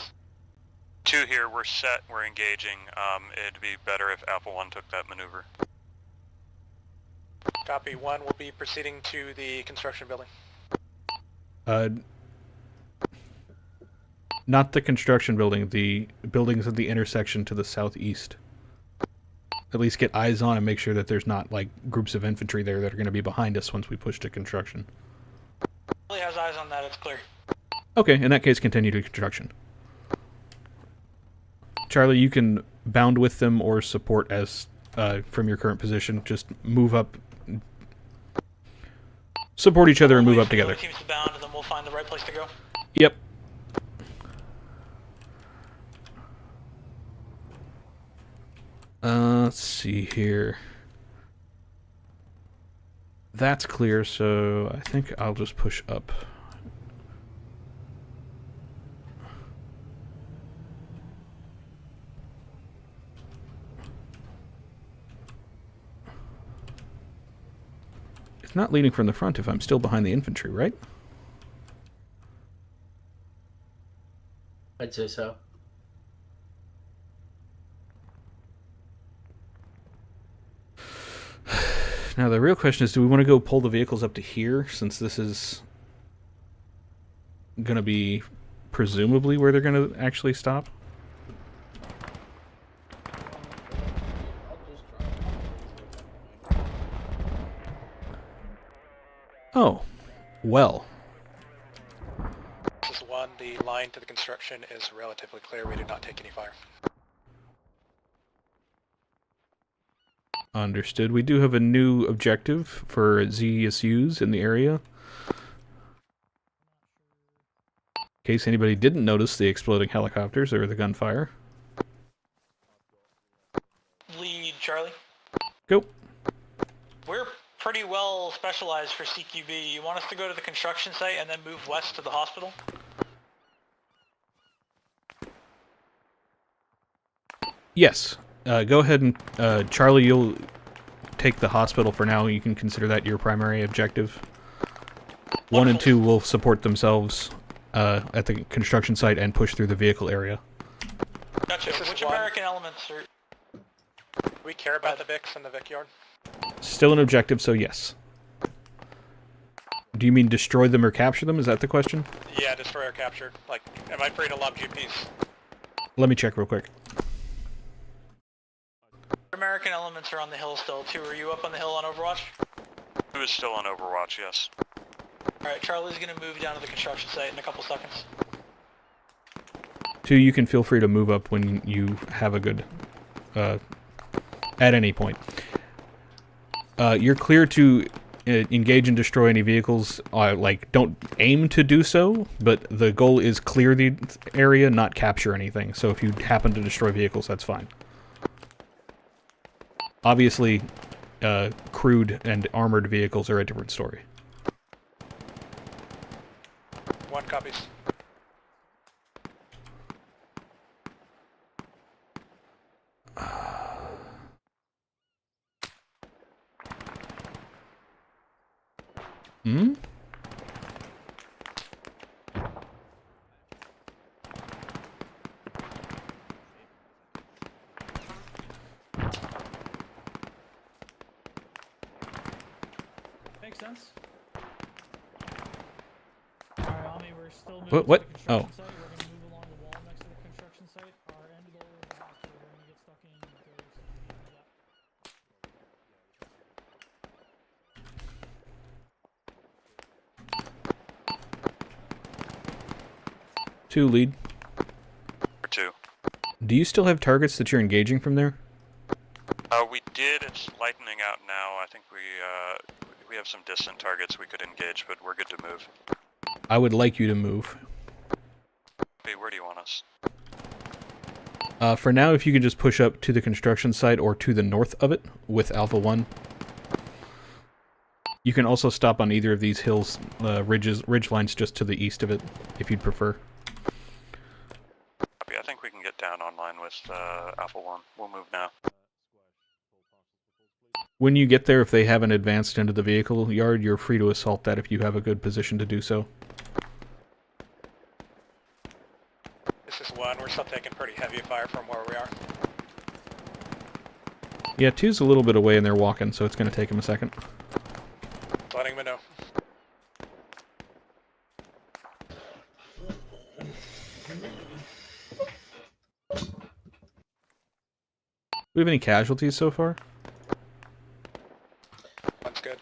2 here, we're set, we're engaging. It'd be better if Alpha 1 took that maneuver. Copy. 1 will be proceeding to the construction building. Not the construction building, the buildings at the intersection to the southeast. At least get eyes on and make sure that there's not, like, groups of infantry there that are going to be behind us once we push to construction. Charlie has eyes on that, it's clear. Okay, in that case, continue to construction. Charlie, you can bound with them or support as from your current position. Just move up. Support each other and move up together. Teams to bound, and then we'll find the right place to go. Yep. Let's see here. That's clear, so I think I'll just push up. It's not leading from the front if I'm still behind the infantry, right? I'd say so. Now the real question is, do we want to go pull the vehicles up to here, since this is going to be presumably where they're going to actually stop? Oh, well. This is 1, the line to the construction is relatively clear. We did not take any fire. Understood. We do have a new objective for ZSUs in the area. In case anybody didn't notice the exploding helicopters or the gunfire. Lead, Charlie. Go. We're pretty well specialized for CQB. You want us to go to the construction site and then move west to the hospital? Yes. Go ahead and, Charlie, you'll take the hospital for now. You can consider that your primary objective. Wonderful. 1 and 2 will support themselves at the construction site and push through the vehicle area. Gotcha. Which American elements are... We care about the VICs and the VIC yard? Still an objective, so yes. Do you mean destroy them or capture them? Is that the question? Yeah, destroy or capture. Like, am I free to lob GPs? Let me check real quick. American elements are on the hill still. 2, are you up on the hill on Overwatch? 2 is still on Overwatch, yes. Alright, Charlie's gonna move down to the construction site in a couple seconds. 2, you can feel free to move up when you have a good... at any point. You're clear to engage and destroy any vehicles. Like, don't aim to do so, but the goal is clear the area, not capture anything. So if you happen to destroy vehicles, that's fine. Obviously, crewed and armored vehicles are a different story. 1 copies. Hmm? Makes sense. Alright, Ami, we're still moving What? to the Oh. construction site. We're gonna move along the wall next to the construction site. Our end goal is the hospital. We're gonna get stuck in and go see that. 2 lead. 2. Do you still have targets that you're engaging from there? We did. It's lightening out now. I think we have some distant targets we could engage, but we're good to move. I would like you to move. Hey, where do you want us? For now, if you could just push up to the construction site or to the north of it with Alpha 1. You can also stop on either of these hills, ridge lines just to the east of it, if you'd prefer. I think we can get down online with Alpha 1. We'll move now. When you get there, if they haven't advanced into the vehicle yard, you're free to assault that if you have a good position to do so. This is 1. We're still taking pretty heavy fire from where we are. Yeah, 2's a little bit away and they're walking, so it's going to take them a second. Letting me know. Do we have any casualties so far? One's good.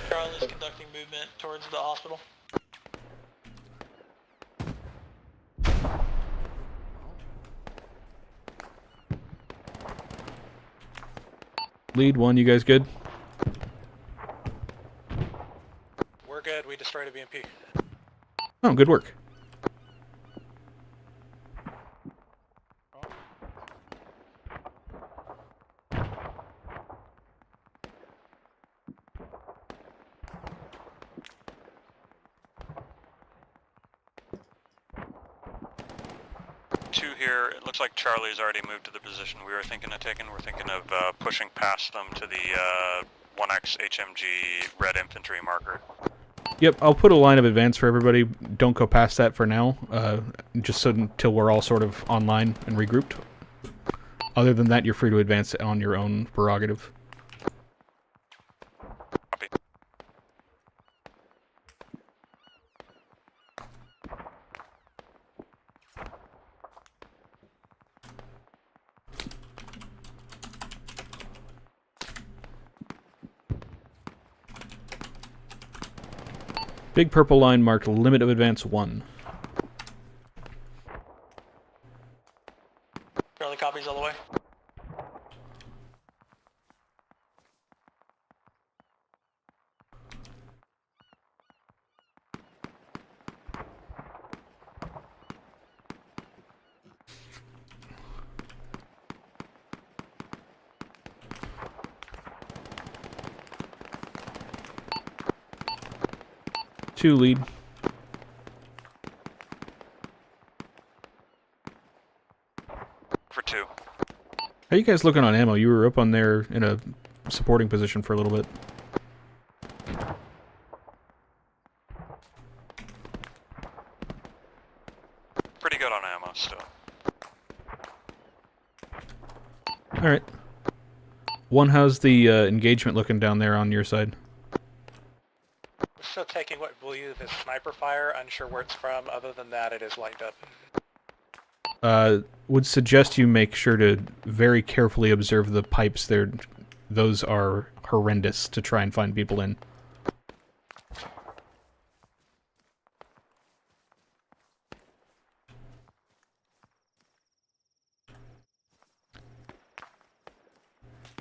Charlie's conducting movement towards the hospital. Lead 1, you guys good? We're good. We destroyed a BMP. Oh, good work. Here, it looks like Charlie's already moved to the position we were thinking of taking. We're thinking of pushing past them to the 1X HMG red infantry marker. Yep, I'll put a line of advance for everybody. Don't go past that for now, just so until we're all sort of online and regrouped. Other than that, you're free to advance on your own prerogative. Copy. Big purple line marked limit of advance 1. Charlie copies all the way. Two lead. For 2. How you guys looking on ammo? You were up on there in a supporting position for a little bit. Pretty good on ammo still. Alright. 1, how's the engagement looking down there on your side? We're still taking what we believe is sniper fire. Unsure where it's from. Other than that, it is lined up. Would suggest you make sure to very carefully observe the pipes there. Those are horrendous to try and find people in.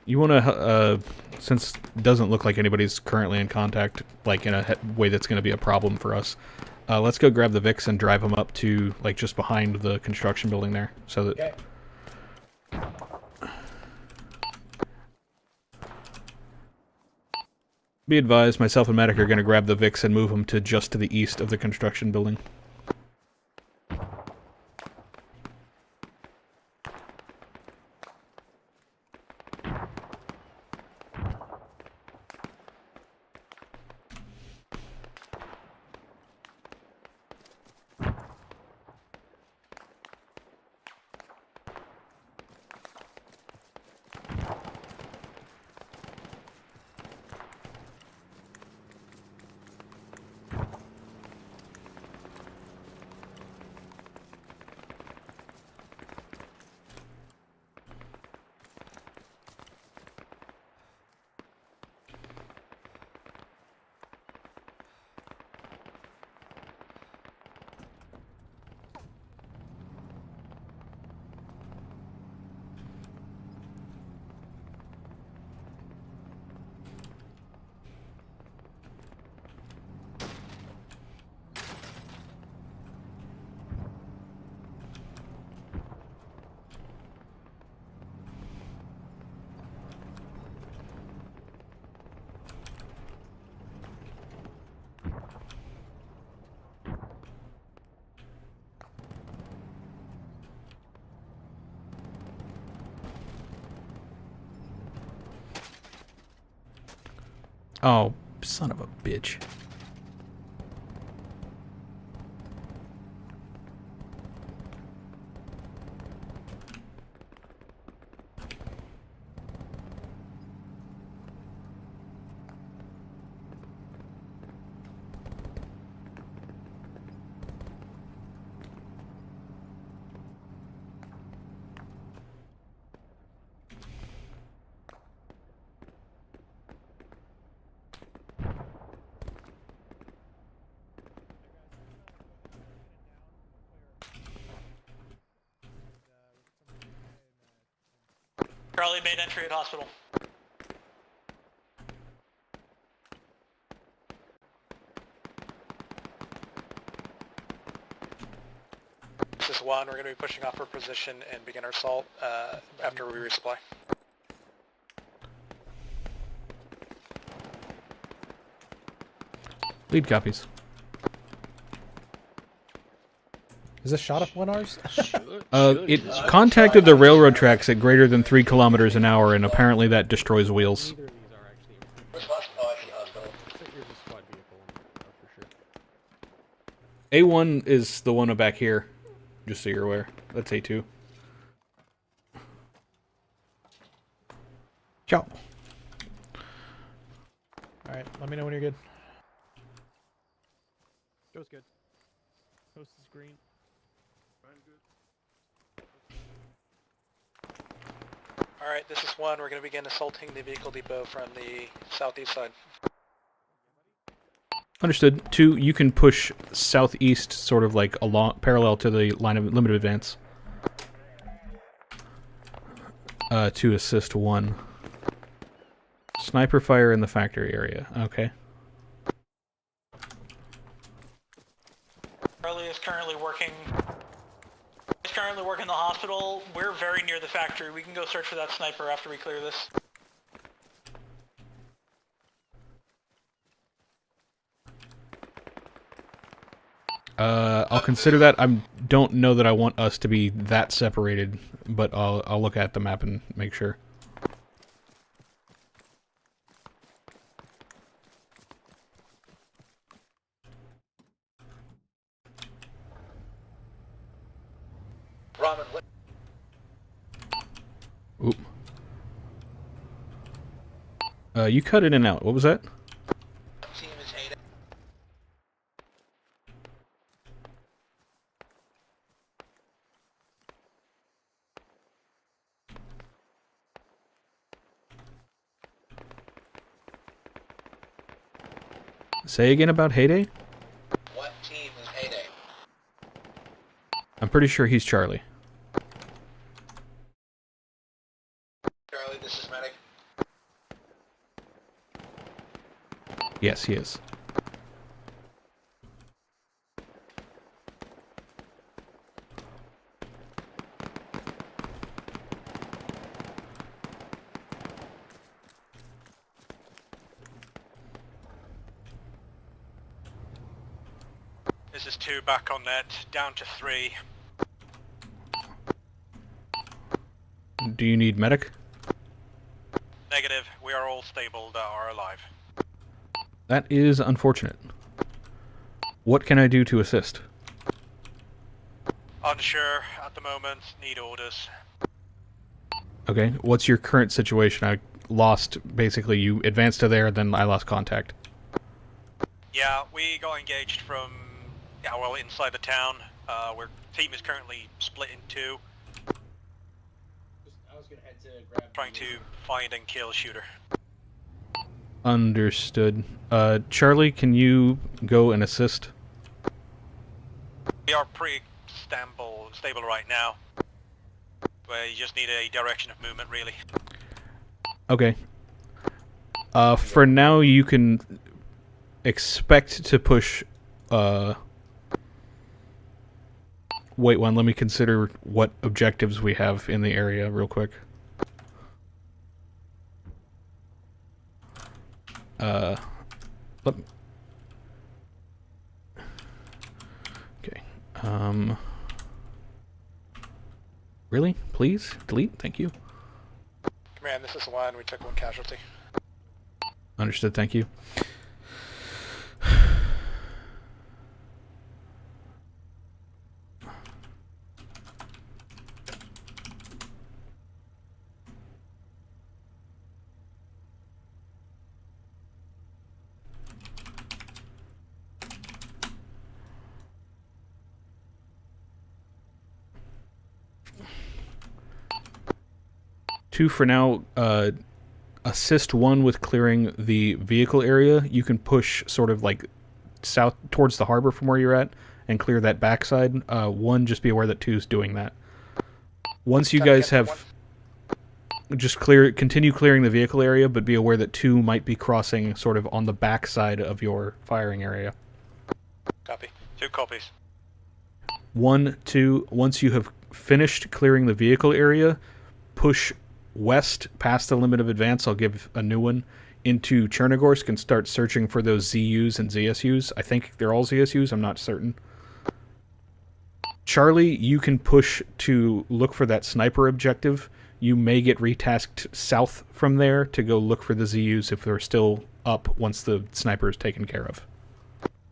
You want to, since it doesn't look like anybody's currently in contact, like in a way that's going to be a problem for us, let's go grab the Vix and drive them up to, like, just behind the construction building there, so that... Okay. Be advised, myself and Medic are going to grab the Vix and move them to just to the east of the construction building. Oh, son of a bitch. Charlie made entry at hospital. This is 1, we're going to be pushing off our position and begin our assault after we resupply. Lead copies. Is this shot up 1 ours? It contacted the railroad tracks at greater than 3 kilometers an hour, and apparently that destroys wheels. A1 is the one back here, just so you're aware. That's A2. Ciao. Alright, let me know when you're good. Goes good. Coast is green. Alright, this is 1, we're going to begin assaulting the vehicle depot from the southeast side. Understood. 2, you can push southeast, sort of like along parallel to the line of limited advance. To assist 1. Sniper fire in the factory area. Okay. Charlie is currently working. He's currently working the hospital. We're very near the factory. We can go search for that sniper after we clear this. I'll consider that. I don't know that I want us to be that separated, but I'll look at the map and make sure. Oop. You cut in and out. What was that? Say again about Heyday? What team is Heyday? I'm pretty sure he's Charlie. Charlie, this is Medic. Yes, he is. This is 2 back on net, down to 3. Do you need medic? Negative, we are all stable that are alive. That is unfortunate. What can I do to assist? Unsure at the moment, need orders. Okay, what's your current situation? I lost, basically, you advanced to there, then I lost contact. Yeah, we got engaged from, inside the town. Our team is currently split in 2. I was gonna head to grab. Trying to find and kill shooter. Understood. Charlie, can you go and assist? We are pretty stable right now. We just need a direction of movement, really. Okay. For now, you can expect to push, Wait one, let me consider what objectives we have in the area real quick. Okay. Really? Please? Delete? Thank you. Command, this is the line. We took 1 casualty. Understood, thank you. Two for now. Assist 1 with clearing the vehicle area. You can push sort of like south towards the harbor from where you're at and clear that backside. 1, just be aware that 2's doing that. Once you guys have just continue clearing the vehicle area, but be aware that 2 might be crossing sort of on the backside of your firing area. Copy. 2 copies. 1, 2, once you have finished clearing the vehicle area, push west past the limit of advance. I'll give a new one into Chernarus and start searching for those ZUs and ZSUs. I think they're all ZSUs, I'm not certain. Charlie, you can push to look for that sniper objective. You may get retasked south from there to go look for the ZUs if they're still up once the sniper is taken care of.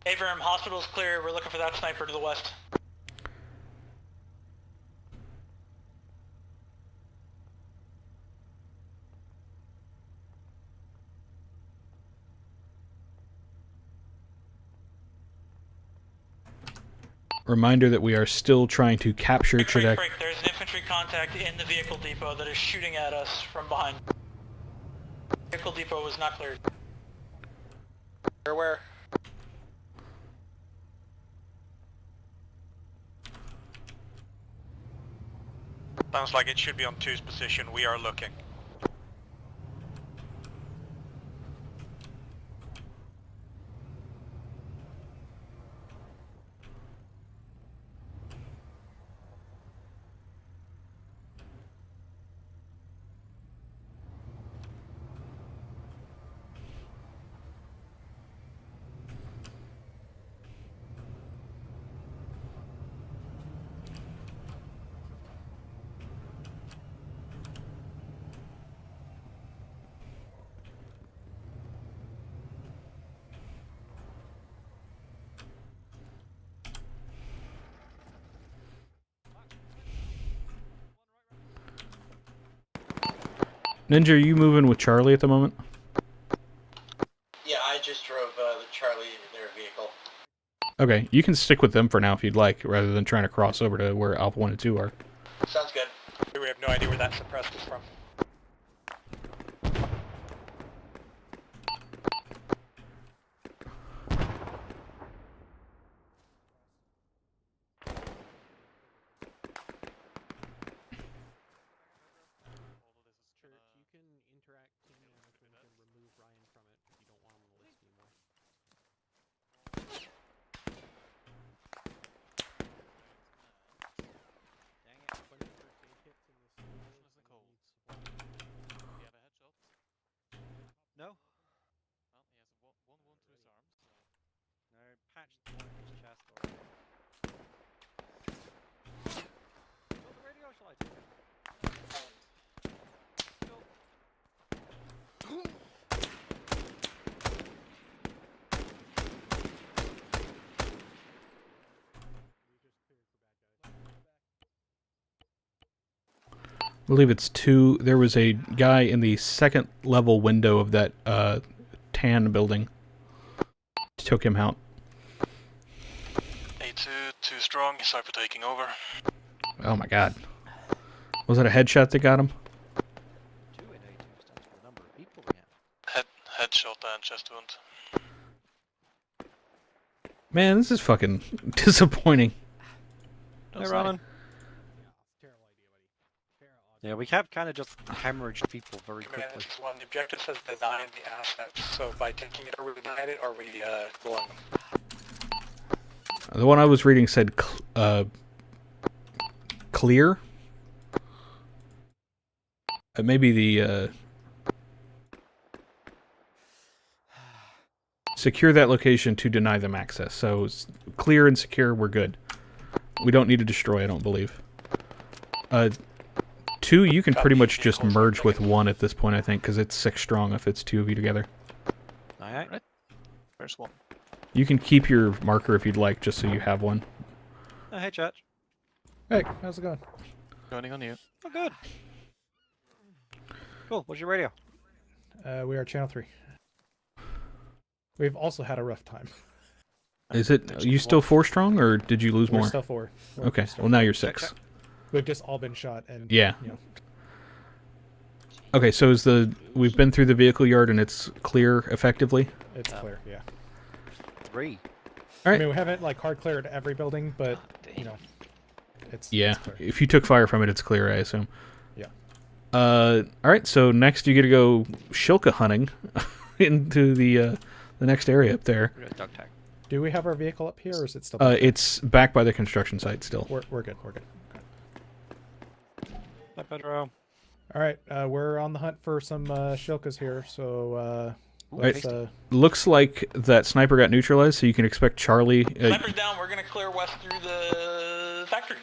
Avram, hospital's clear. We're looking for that sniper to the west. Reminder that we are still trying to capture Break. Chirdak. There's an infantry contact in the vehicle depot that is shooting at us from behind. Vehicle depot was not cleared. Where? Sounds like it should be on 2's position. We are looking. Ninja, are you moving with Charlie at the moment? Yeah, I just drove the Charlie into their vehicle. Okay, you can stick with them for now if you'd like, rather than trying to cross over to where Alpha 1 and 2 are. Sounds good. We have no idea where that suppressed is from. Church, you can interact Tim and remove Ryan from it if you don't want him on the list anymore. believe it's 2. There was a guy in the second level window of that tan building. Took him out. A2, 2 strong. Cypher taking over. Oh my god. Was that a headshot that got him? Headshot and chest wound. Man, this is fucking disappointing. Hey, Ronan. Yeah, we have kind of just hemorrhaged people very quickly. The objective says denying the assets, so by taking it, are we denying it, or are we blowing them? The one I was reading said clear. Maybe the secure that location to deny them access. So it's clear and secure, we're good. We don't need to destroy, I don't believe. 2, you can pretty much just merge with 1 at this point, I think, because it's 6 strong if it's 2 of you together. Alright. There's 1. You can keep your marker if you'd like, just so you have one. Oh, hey, chat. Hey, how's it going? Joining on you. Oh, good. Cool. What's your radio? We are channel 3. We've also had a rough time. Is it, are you still 4 strong, or did you lose We're more? still 4. Okay, well now you're 6. We've just all been shot, and Yeah. You know. Okay, so we've been through the vehicle yard and it's clear effectively? It's clear, yeah. 3. All right. I mean, we haven't like hard cleared every building, but you know, it's Yeah, it's clear. if you took fire from it, it's clear, I assume. Yeah. All right, so next you get to go Shilka hunting into the next area up there. Dog tag. Do we have our vehicle up here, or is it still? It's back by the construction site still. We're good. We're good. Hi, Pedro. All right, we're on the hunt for some Shilkas here, so Right. let's. Looks like that sniper got neutralized, so you can expect Charlie. Sniper's down. We're gonna clear west through the factory.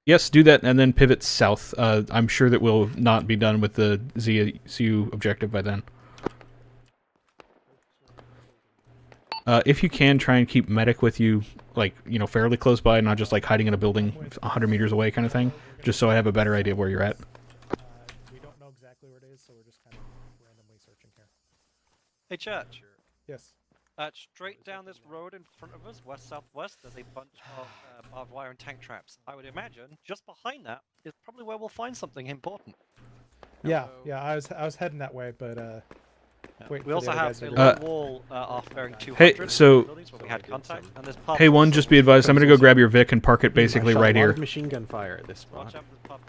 Yes, do that and then pivot south. I'm sure that we'll not be done with the ZSU objective by then. If you can, try and keep medic with you, like, you know, fairly close by, not just like hiding in a building 100 meters away kind of thing, just so I have a better idea of where you're at. We don't know exactly where it is, so we're just kind of randomly searching here. Hey, chat. Yes. Straight down this road in front of us, west-southwest, there's a bunch of barbed wire and tank traps. I would imagine just behind that is probably where we'll find something important. Yeah, I was heading that way, but wait. We also have a low wall off bearing 200. Hey, so buildings where we had contact, and there's hey, one, just be advised, I'm gonna go grab your Vic and park it basically right here. Machine gun fire at this spot. Watch out for the pub.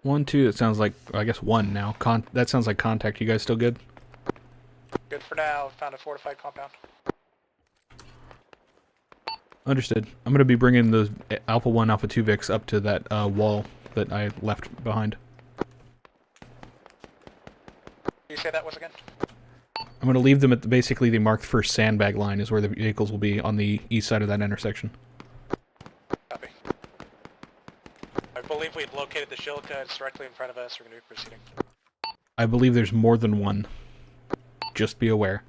One, two, that sounds like, I guess 1 now. That sounds like contact. You guys still good? Good for now. Found a fortified compound. Understood. I'm gonna be bringing the Alpha 1, Alpha 2 Vics up to that wall that I left behind. You say that was again? I'm gonna leave them at basically the marked first sandbag line is where the vehicles will be on the east side of that intersection. Copy. I believe we've located the Shilka. It's directly in front of us. We're going to be proceeding. I believe there's more than one. Just be aware.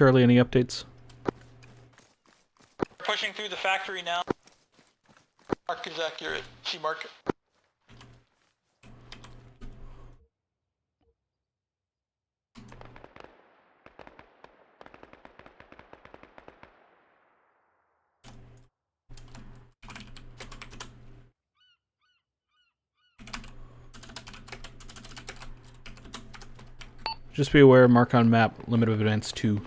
Charlie, any updates? We're pushing through the factory now. Mark is accurate. See mark. Just be aware, mark on map, limit of advance 2.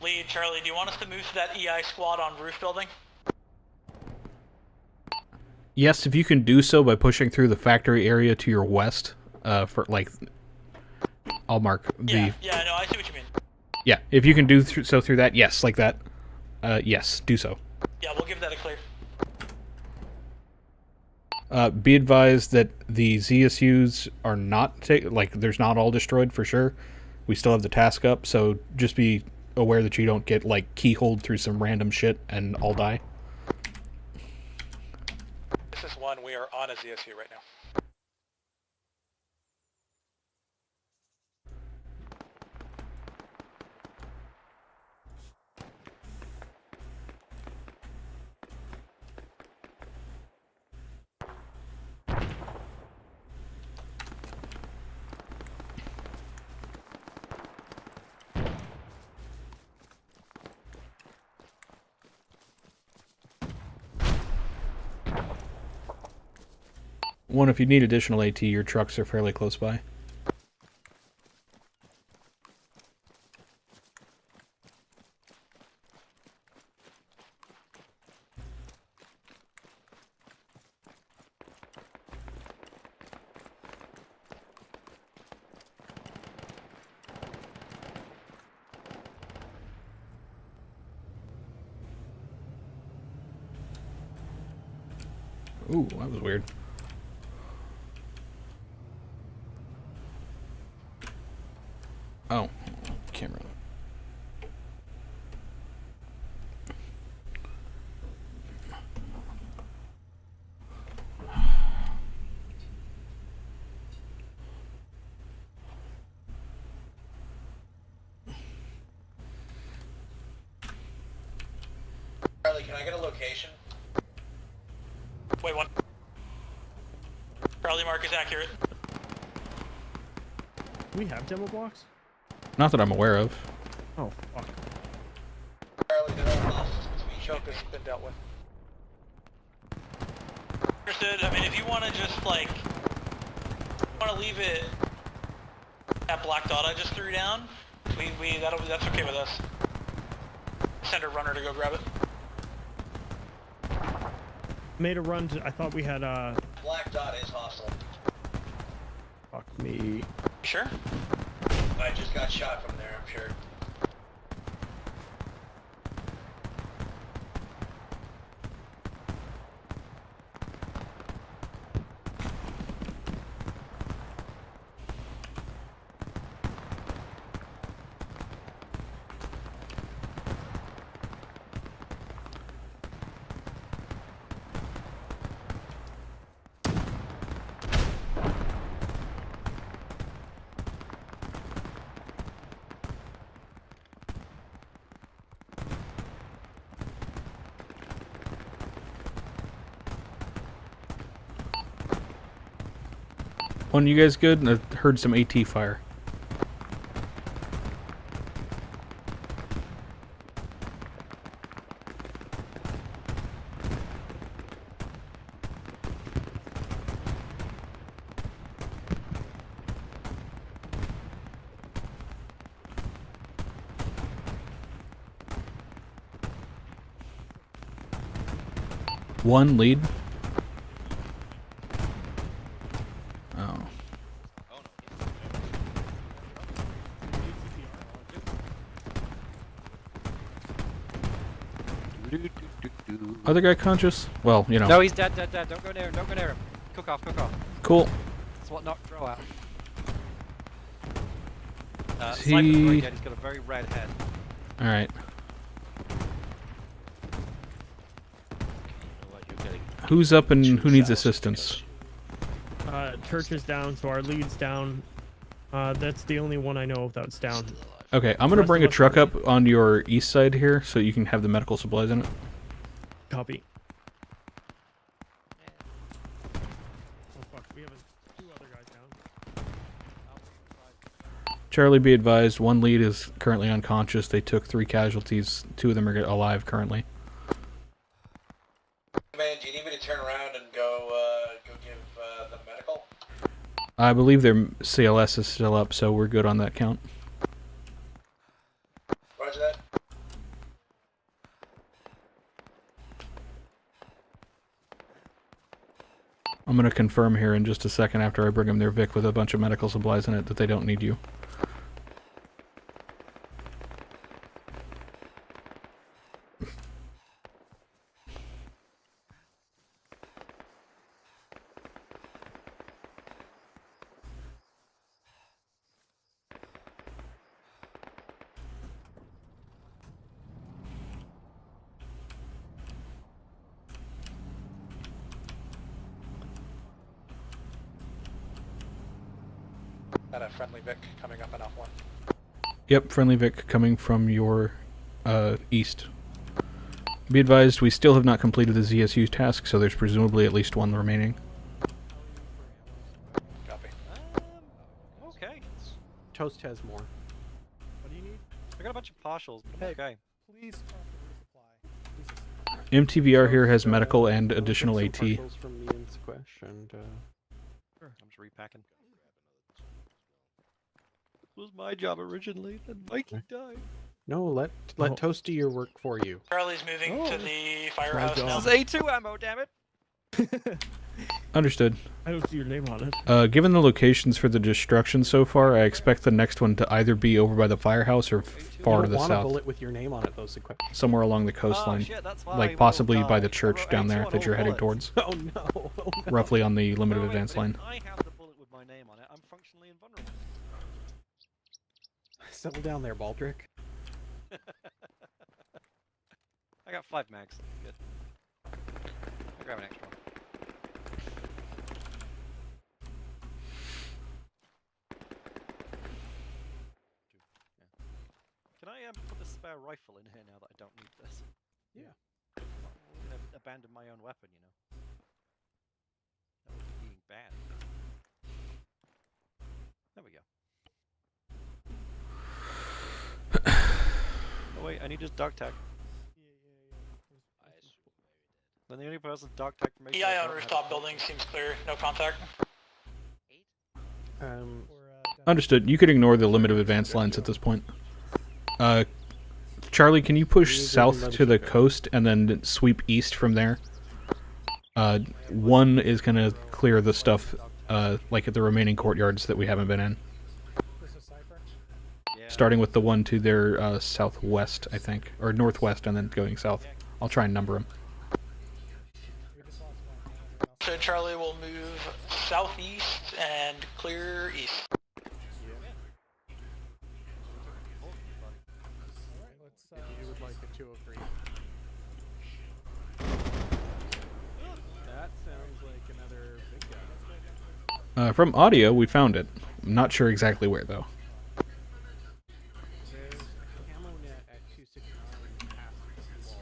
Lee, Charlie, do you want us to move to that EI squad on roof building? Yes, if you can do so by pushing through the factory area to your west, for like, I'll mark the... Yeah, no, I see what you mean. Yeah, if you can do so through that, yes, like that, yes, do so. Yeah, we'll give that a clear. Be advised that the ZSUs are not, there's not all destroyed for sure. We still have the task up, so just be aware that you don't get, like, keyholed through some random shit and all die. This is one, we are on a ZSU right now. One, if you need additional AT, your trucks are fairly close by. Ooh, that was weird. Oh, camera. Charlie, can I get a location? Wait, one. Charlie mark is accurate. Do we have demo blocks? Not that I'm aware of. Oh, fuck. Charlie, Choke has been dealt with. Understood. I mean, if you want to just, like, want to leave it that black dot I just threw down, that's okay with us. Send a runner to go grab it. Made a run to, I thought we had, Black dot is hostile. fuck me. Sure? I just got shot from there, I'm sure. One, you guys good? I heard some AT fire. One lead. Oh. Other guy conscious? Well, you know. No, he's dead. Don't go near him. Don't go near him. Cook off. Cool. That's what knocked Drow out. Is Cypher's he- very dead. He's got a very red head. Alright. Who's up and who needs assistance? Church is down, so our lead's down. That's the only one I know of that's down. Okay, I'm gonna bring a truck up on your east side here so you can have the medical supplies in it. Copy. Oh fuck, we have two other guys down. Charlie, be advised, one lead is currently unconscious. They took 3 casualties. 2 of them are alive currently. Man, do you need me to turn around and go give the medical? I believe their CLS is still up, so we're good on that count. Roger that. I'm going to confirm here in just a second after I bring them their Vic with a bunch of medical supplies in it that they don't need you. Got a friendly Vic coming up in off one. Yep, friendly Vic coming from your east. Be advised, we still have not completed the ZSU task, so there's presumably at least one remaining. Copy. Okay. Toast has more. What do you need? I got a bunch of partials, but I'm okay. Please MTVR here has medical and additional AT. From me and Squish, and I'm just repacking. This was my job originally, then Mikey died. no, let Toast do your work for you. Charlie's moving to the firehouse now. This is A2 ammo, damn it! Understood. I don't see your name on it. Given the locations for the destruction so far, I expect the next one to either be over by the firehouse or far to the want a south. bullet with your name on it, though, Squish. Somewhere along the coastline. shit, that's why like we possibly all by the died. church down there that you're heading towards. Oh no! Oh, no. Roughly on the limited advance line. I have the bullet with my name on it. I'm functionally invulnerable. Settle down there, Baldric. I got 5 mags. Good. I'll grab an extra one. Can I put the spare rifle in here now that I don't need this? Yeah. I'm gonna abandon my own weapon, you know. That was being bad. There we go. Oh wait, I need his dog tag. Then the only person dog tag for me. EI on rooftop building seems clear. No contact. Understood. You could ignore the limited advance lines at this point. Charlie, can you push south to the coast and then sweep east from there? One is going to clear the stuff, like at the remaining courtyards that we haven't been in. Starting with the one to their southwest, I think. Or northwest and then going south. I'll try and number them. So Charlie will move southeast and clear east. You would like a 203. That sounds like another big guy. From audio, we found it. I'm not sure exactly where, though. There's a camo net at 269 past the wall.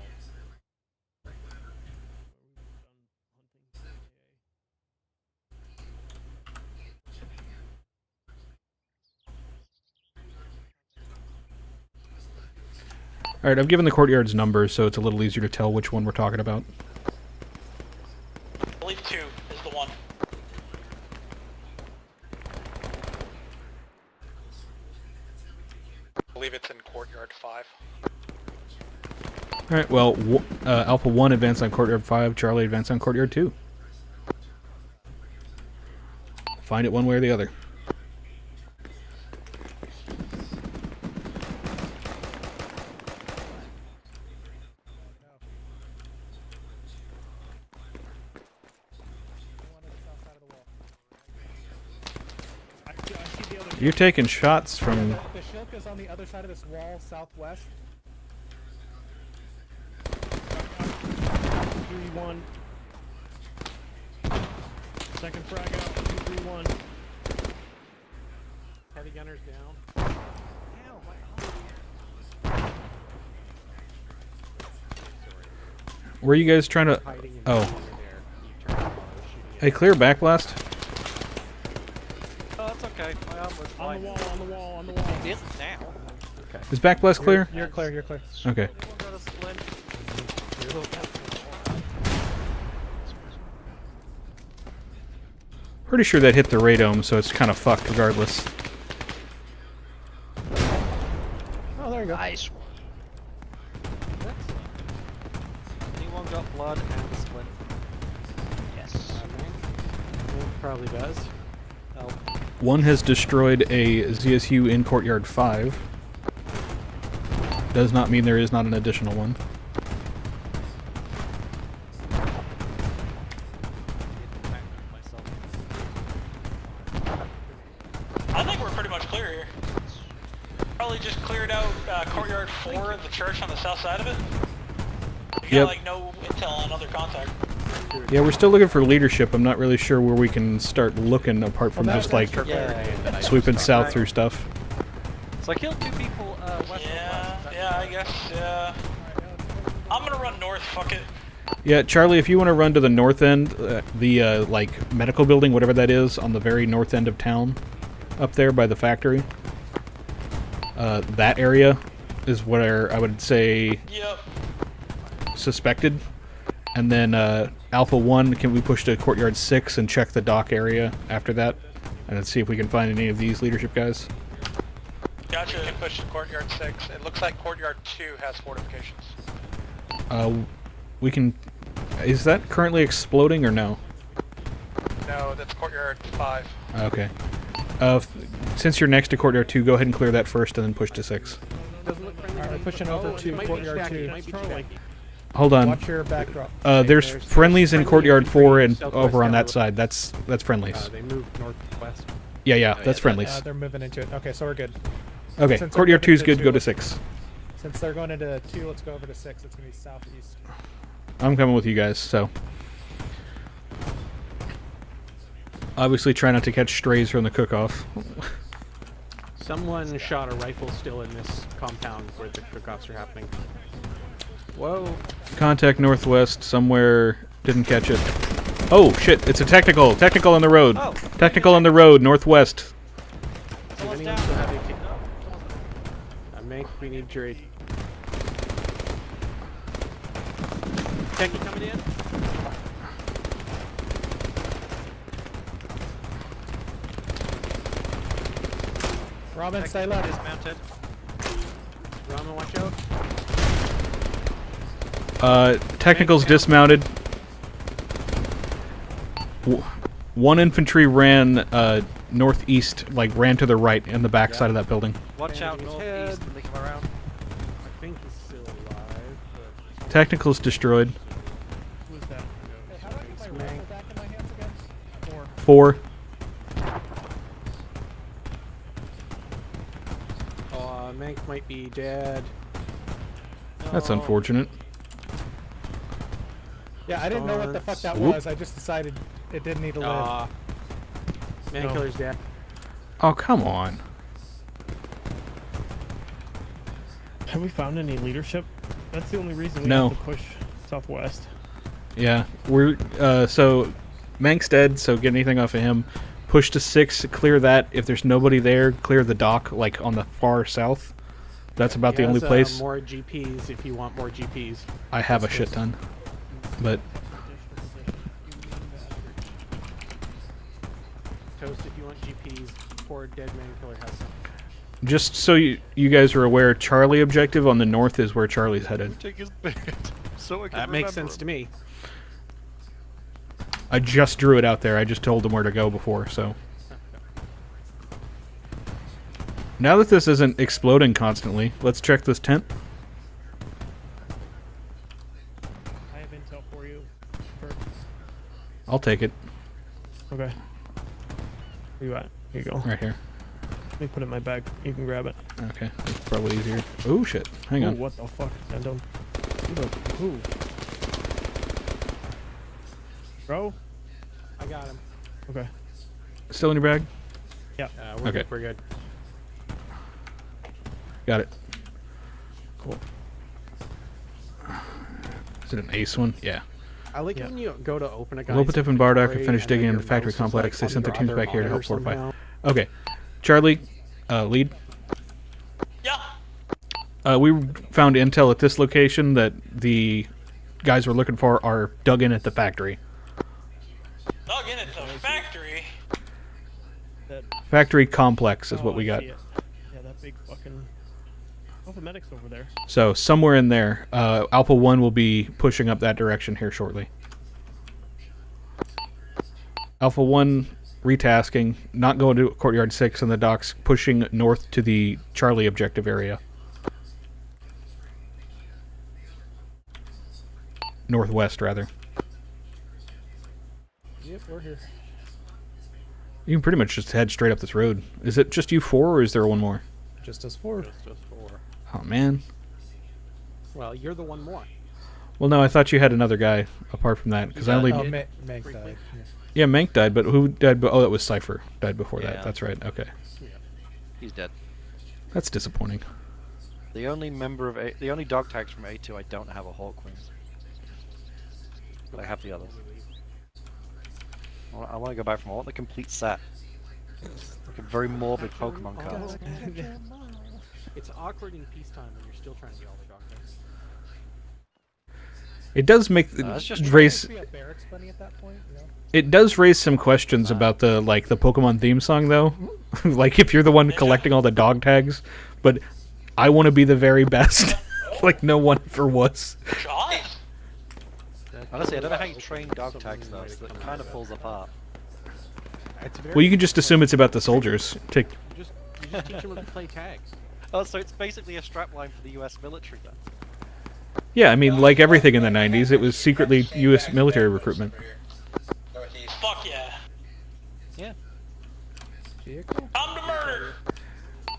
Alright, I've given the courtyards numbers, so it's a little easier to tell which one we're talking about. I believe 2 is the one. I believe it's in courtyard 5. Alright, well, Alpha 1 advanced on courtyard 5, Charlie advanced on courtyard 2. Find it one way or the other. You're taking shots from... The Shilk is on the other side of this wall, southwest. 3-1. Second frag out. 2-3-1. Heavy gunners down. Were you guys trying to... Oh. Hey, clear backblast. Oh, that's okay. My arm was On the wall, on the wall, on the wall. It is now. Okay. Is backblast clear? You're clear, you're clear. Okay. Pretty sure that hit the radome, so it's kind of fucked regardless. Oh, there you go. Nice. Anyone got blood and splint? Yes. Probably does. Oh. One has destroyed a ZSU in courtyard 5. Does not mean there is not an additional one. I think we're pretty much clear here. Probably just cleared out courtyard 4, the church on the south side of it. You got like no intel on other contact. Yeah, we're still looking for leadership. I'm not really sure where we can start looking apart from just like sweeping south through stuff. So I killed 2 people west Yeah, I guess, yeah. I'm gonna run north, fuck it. Yeah, Charlie, if you want to run to the north end, the like medical building, whatever that is, on the very north end of town, up there by the factory. That area is where I would say suspected. And then Alpha 1, can we push to Courtyard 6 and check the dock area after that? And then see if we can find any of these leadership guys. Gotcha. You can push to courtyard 6. It looks like courtyard 2 has fortifications. We can... Is that currently exploding or no? No, that's courtyard 5. Okay. Since you're next to Courtyard 2, go ahead and clear that first and then push to 6. Alright, we're pushing over to courtyard 2. Hold on. Watch your backdrop. There's friendlies in Courtyard 4 and over on that side. That's friendlies. They moved northwest. Yeah, that's friendlies. They're moving into it. Okay, so we're good. Okay, Since Courtyard they're 2 is moving good. into Go to 2, 6. Since they're going into 2, let's go over to 6. It's going to be southeast. I'm coming with you guys, so... Obviously try not to catch strays from the cook-off. Someone shot a rifle still in this compound where the cook-offs are happening. Whoa. Contact northwest somewhere. Didn't catch it. Oh, shit. It's a technical. Technical on the road. Oh. Technical on the road, northwest. Anyone still have a kick? Mank, we need jury. Techie coming in? Robin, stay left. Dismounted. Ramen, watch out. Technical's dismounted. One infantry ran northeast, like ran to the right in the back side of that building. Watch out northeast when they come around. I think he's still alive. But... Technical's destroyed. Who's that? Hey, how do I get my rifle back in my hands again? 4. Mank might be dead. That's unfortunate. Yeah, I didn't know what the fuck that was. I just decided it didn't need to live. Mankiller's dead. Oh, come on. Have we found any leadership? That's the only reason we No. have to push southwest. Yeah, we're so Mank's dead, so get anything off of him. Push to 6, clear that. If there's nobody there, clear the dock, like on the far south. That's about He the only has, place. More GPs if you want more GPs. I have a shit ton, but Toast if you want GPs. Poor Dead Man Killer has some. just so you guys are aware, Charlie objective on the north is where Charlie's headed. Take his bed so I can That makes remember sense him. to me. I just drew it out there. I just told him where to go before, so. Now that this isn't exploding constantly, let's check this tent. I have intel for you. I'll take it. Okay. Where you at? Here you go. Right here. Let me put it in my bag. You can grab it. Okay, that's probably easier. Oh shit! Hang on. Ooh, what the fuck? I don't. Ooh. Bro. I got him. Okay. Still in your bag? Yeah. We're Okay. good. We're good. Got it. Cool. Is it an ace one? Yeah. I like when you go to open a guy's Lopatif and Bardock have inventory finished and digging then in the your factory mouse is, complex. They like, sent their on teams your back here to other help fortify. somehow. Okay. Charlie, lead. Yeah. We found intel at this location that the guys we're looking for are dug in at the factory. Dug in at the factory. Factory complex is what we I got. see it. Yeah, that big fucking. Alpha Medic's over there. So somewhere in there, Alpha 1 will be pushing up that direction here shortly. Alpha 1 retasking, not going to Courtyard 6 and the docks, pushing north to the Charlie objective area. Northwest, rather. Yep, we're here. You can pretty much just head straight up this road. Is it just you four, or is there one more? Just us four. Just 4. Oh, man. Well, you're the one more. Well, no, I thought you had another guy apart from that, because I only... Oh, Mank died. Yeah, Mank died, but who died? Oh, that was Cypher. Died before Yeah. that. That's right. Okay. He's dead. That's disappointing. The only member of the only dog tags from A2 I don't have are Hawk Wings. But I have the others. I want to go back from. I want the complete set. Like a very morbid Pokemon cards. It's awkward in peacetime when you're still trying to get all the dog tags. It does make raise. It does raise some questions about the Pokemon theme song, though. Like, if you're the one collecting all the dog tags, but I want to be the very best, like no one ever was. Honestly, I don't know how you train dog tags though, so it kind of falls apart. Well, you can just assume it's about the soldiers. You just teach them to play tags. Oh, so it's basically a strapline for the U.S. military then. Yeah, I mean, like everything in the 90s, it was secretly U.S. military recruitment. Fuck yeah. Yeah. Come to murder.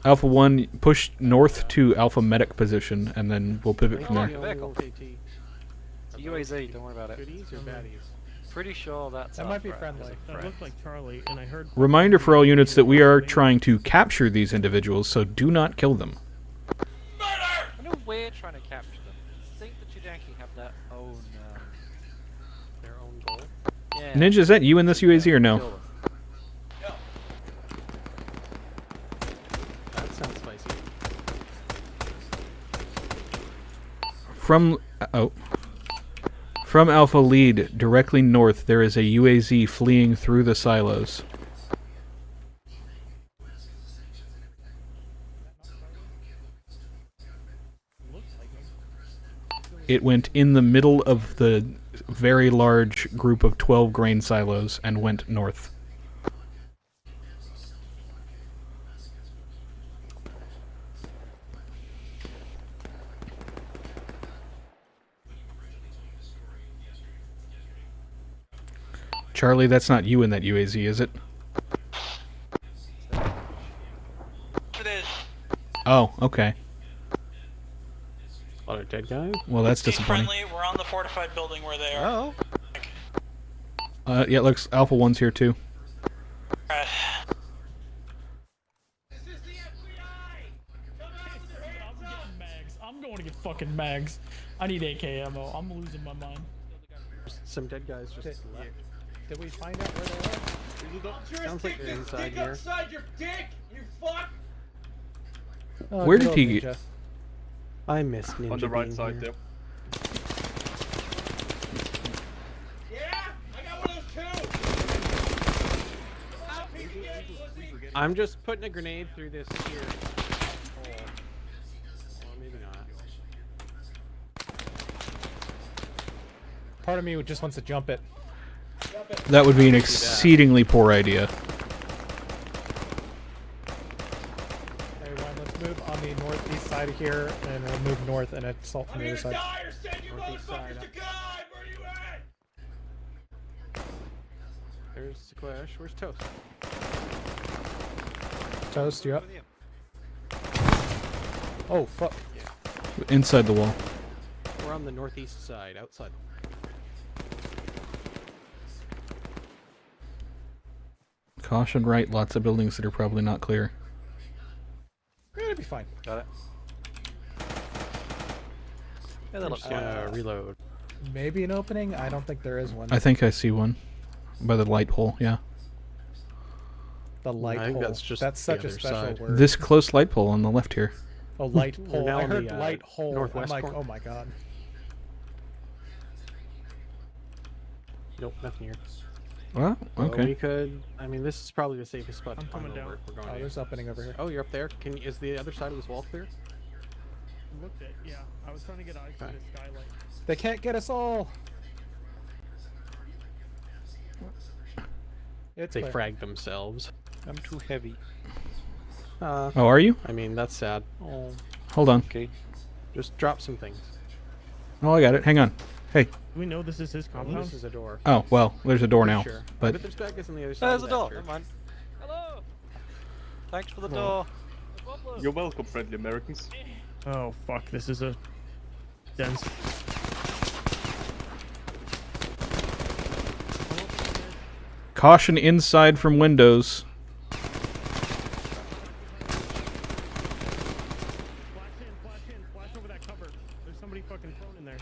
Alpha 1, push north to Alpha Medic position, and then we'll pivot from there. UAZ, don't worry about it. Goodies or baddies? Pretty sure that's That our might be friend. friendly. That looked like Charlie, and I heard. Reminder for all units that we are trying to capture these individuals, so do not kill them. I know we're trying to capture them. I think the Chidanki have their own goal. Yeah. Ninja, is that you in this UAZ or no? That sounds spicy. From Alpha Lead, directly north, there is a UAZ fleeing through the silos. It went in the middle of the very large group of 12 grain silos and went north. Charlie, that's not you in that UAZ, is it? It is. Oh, okay. A lot of dead guys? Well, that's He's disappointing. friendly. We're on the fortified building where they are. Oh. Yeah, it looks Alpha 1's here too. Alright. I'm going to get fucking mags. I need AK ammo. I'm losing my mind. Some dead guys just left. Did we find out where they are? Sounds like they're inside here. Outside your dick, you fuck! Oh, Where good did old he Ninja. I miss Ninja On the right being side here. there. I'm just putting a grenade through this here hole. Well, maybe not. Part of me just wants to jump it. That would be an exceedingly poor idea. Okay, Ryan, let's move on the northeast side of here, and we'll move north and assault from the other side. Northeast side up. There's Clash. Where's Toast? Toast, you up? Oh, fuck. Inside the wall. We're on the northeast side, outside. Caution right, lots of buildings that are probably not clear. It'll be fine. Got it. Yeah, that looks reload. Maybe an opening? I don't think there is one. I think I see one. By the light pole, yeah. The light I think pole. that's just That's the such a other special side. word. This close light pole on the left here. A light We're pole. now I on heard the, light hole. I'm northwest like, corner. oh my god. Nope, nothing here. Well, Well, okay. we could. I mean, this is probably the safest spot to coming find down. over. We're going Oh, in. there's opening over here. Oh, you're up there. Can is the other side of this wall clear? Looked at, yeah. I was trying to get eyes to Okay. the skylight. They can't get us all. It's They clear. fragged themselves. I'm too heavy. Oh, are you? I mean, that's sad. Oh. Hold on. Okay. Just drop some things. Oh, I got it. Hang on. Hey. Do we know this is his Oh, compound? this is a door. Oh, well, there's a door now. Sure. But There's back is on the other side. There's of a that door. church. Never mind. Hello. Thanks for the Whoa. door. You're welcome, friendly Americans. Oh, fuck. This is a dense. caution inside from windows. Flash over that cover. There's somebody fucking prone in there.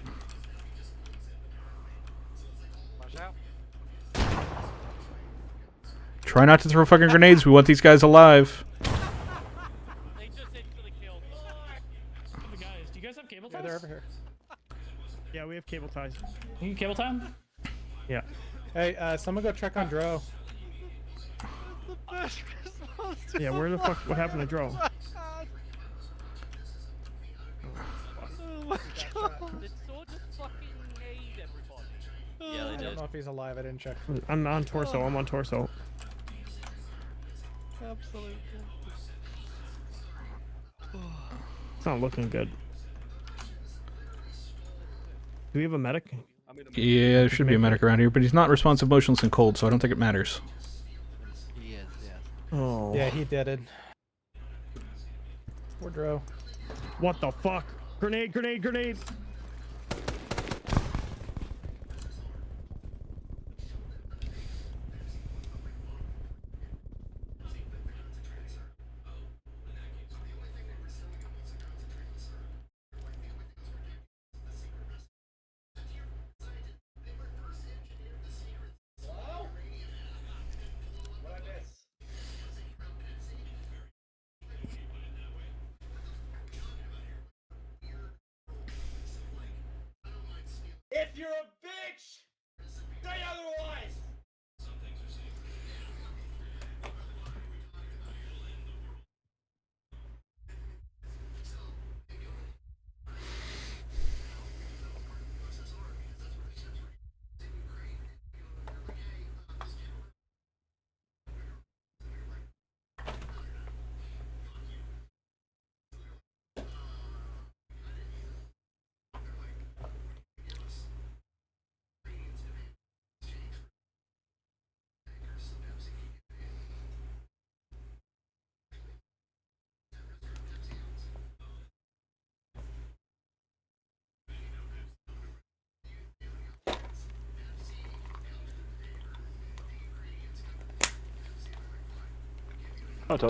Watch out. Try not to throw fucking grenades. We want these guys alive. They just instantly killed. The guys, do you guys have cable ties? Yeah, they're over here. Yeah, we have cable ties. You cable time? Yeah. Hey, someone go check on Dro. Yeah, where the fuck? What happened to Dro? Did Sword just fucking nade everybody? Yeah, they I did. don't know if he's alive. I didn't check. I'm on torso. I'm on torso. Absolutely. It's not looking good. Do we have a medic? Yeah, there should be a medic around here, but he's not responsive, motionless, and cold, so I don't think it matters. He is, yeah. Oh. Yeah, he did it. Poor Dro. What the fuck? Grenade! Grenade! Grenade! If you're a bitch, say otherwise.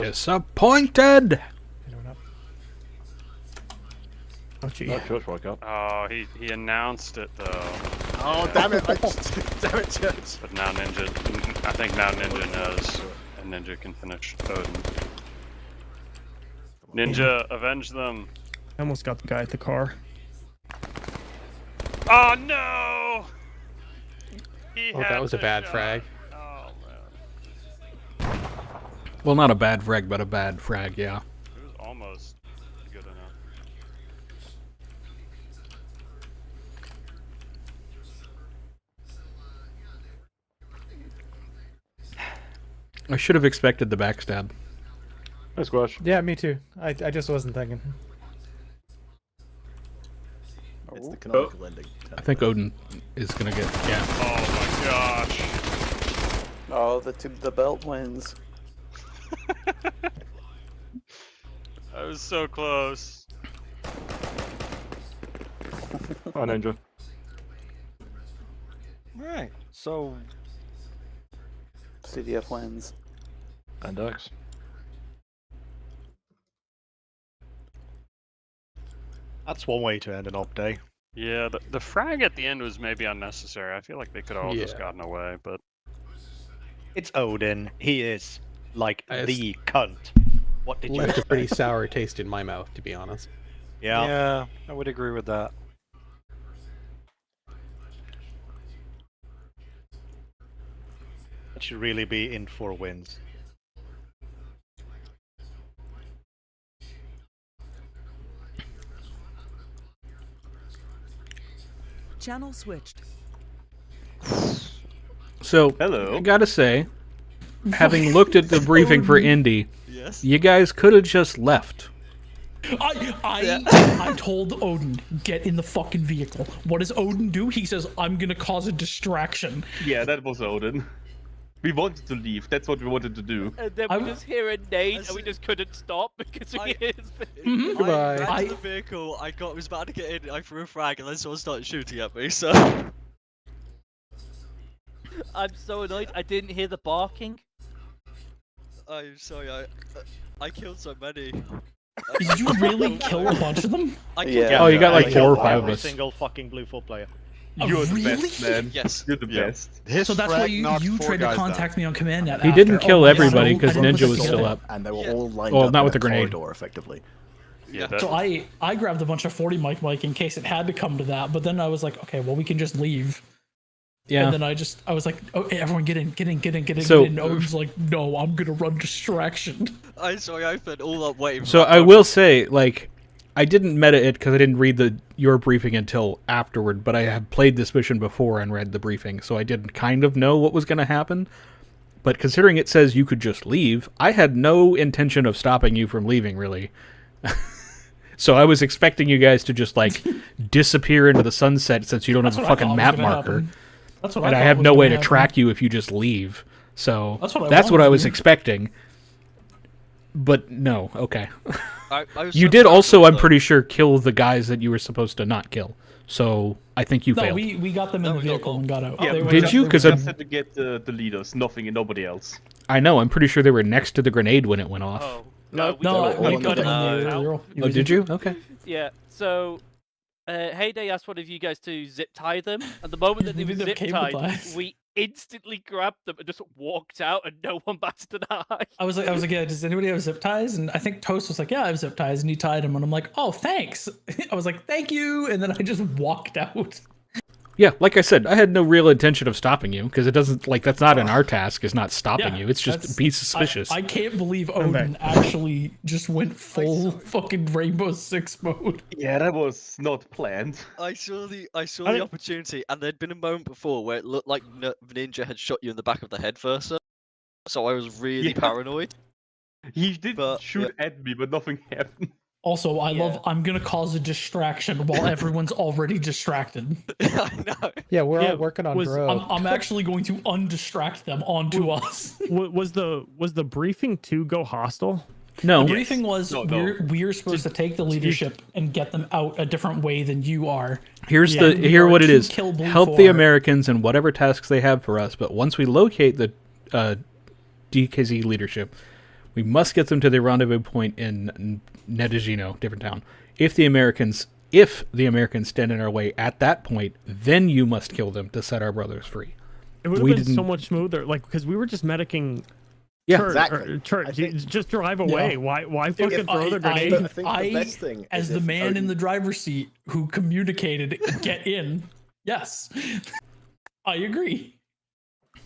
Disappointed! Oh, gee. Oh, Church woke up. Oh, he announced it though. Oh, damn it! Damn it, Church. But now Ninja, I think now Ninja knows, and Ninja can finish Odin. Ninja, avenge them. I almost got the guy at the car. Oh no! Oh, that was a bad frag. Oh man. Well, not a bad frag, but a bad frag, yeah. It was almost good enough. I should have expected the backstab. Nice squash. Yeah, me too. I just wasn't thinking. It's the canonical ending. I think Odin is gonna get, yeah. Oh my gosh. Oh, the belt wins. I was so close. Oh, Ninja. Right. So CDF wins. And X. That's one way to end an op day. Yeah, the frag at the end was maybe unnecessary. I feel like they could have all just Yeah. gotten away, but It's Odin. He is like I the cunt. What did you Left a pretty expect? sour taste in my mouth, to be honest. Yeah. yeah, I would agree with that. That should really be in 4 wins. Channel switched. So, I gotta say, having looked at the briefing for Indy, Yes. you guys could have just left. I told Odin, get in the fucking vehicle. What does Odin do? He says, I'm gonna cause a distraction. Yeah, that was Odin. We wanted to leave. That's what we wanted to do. And then we just hear a nade, and we just couldn't stop because we hear his Goodbye. I ran to the vehicle, was about to get in, I threw a frag, and then someone started shooting at me, so... I'm so annoyed, I didn't hear the barking. I'm sorry, I killed so many. Did you really kill a bunch of them? I killed Yeah. Oh, you got like I 4 or killed 5 of every us. single fucking Blue 4 player. You're the really? best, man. Yes. You're the best. So that's why you tried to contact me on command net. He didn't kill my everybody God. because I didn't Ninja put was the still together. up. And they were all lined Well, up not in with a the grenade. corridor, effectively. yeah, So I grabbed a bunch of 40 mic in case it had to come to that, but then I was like, okay, well we can just leave. Yeah. And then I was like, oh, everyone get in. So- And Odin's like, no, I'm gonna run distraction. I'm sorry, I spent all that waiting for So that I time. will say, like, I didn't meta it because I didn't read your briefing until afterward, but I have played this mission before and read the briefing, so I did kind of know what was going to happen. But considering it says you could just leave, I had no intention of stopping you from leaving, really. So I was expecting you guys to just, like, disappear into the sunset since you don't have a That's what I fucking thought was map gonna marker. happen. That's what And I thought have was no gonna way to happen. track you if you just leave. So That's what I that's what wanted I to was do. expecting. But no, okay. I was You so did proud also, of I'm them. pretty sure, kill the guys that you were supposed to not kill. So I think you No, failed. we got them in the vehicle and got out. Yeah, They were- Did you? they Because were- just had to get the leaders, nothing and nobody else. I know. I'm pretty sure they were next to the grenade when it went off. Oh. No, we got we them got them in in the the earlier. Oh, did you? Okay. Yeah, so Heyday asked one of you guys to zip tie them, and the moment that they were We did zip cable tied, ties. we instantly grabbed them and just walked out, and no one batted an eye. I was like, yeah, does anybody have zip ties? And I think Toast was like, yeah, I have zip ties, and he tied them, and I'm like, oh, thanks. I was like, thank you, and then I just walked out. Yeah, like I said, I had no real intention of stopping you because it doesn't like that's not in our task. Is not stopping Yeah, you. It's just that's- be suspicious. I can't believe Odin actually just went full fucking Rainbow Six mode. Yeah, that was not planned. I saw the opportunity, and there'd been a moment before where it looked like Ninja had shot you in the back of the head first, so I was really Yeah. paranoid. He did shoot at me, but nothing happened. Also, I love I'm gonna cause a distraction while everyone's already distracted. Yeah, we're all working on Bro. I'm actually going to undistract them onto us. Was the briefing to go hostile? No. The briefing was No, no. we're supposed to take the leadership and get them out a different way than you are. Here's Yeah, we here are what it to is. kill Blue Help the 4. Americans in whatever tasks they have for us. But once we locate the DKZ leadership, we must get them to the rendezvous point in Nedegino, different town. If the Americans stand in our way at that point, then you must kill them to set our brothers free. It would have We been so didn't- much smoother, like because we were just medicing Yeah, exactly. Just drive away. Yeah. Why fucking throw the grenade? I think the best thing as is the if man in Odin- the driver's seat who communicated, get in. Yes, I agree.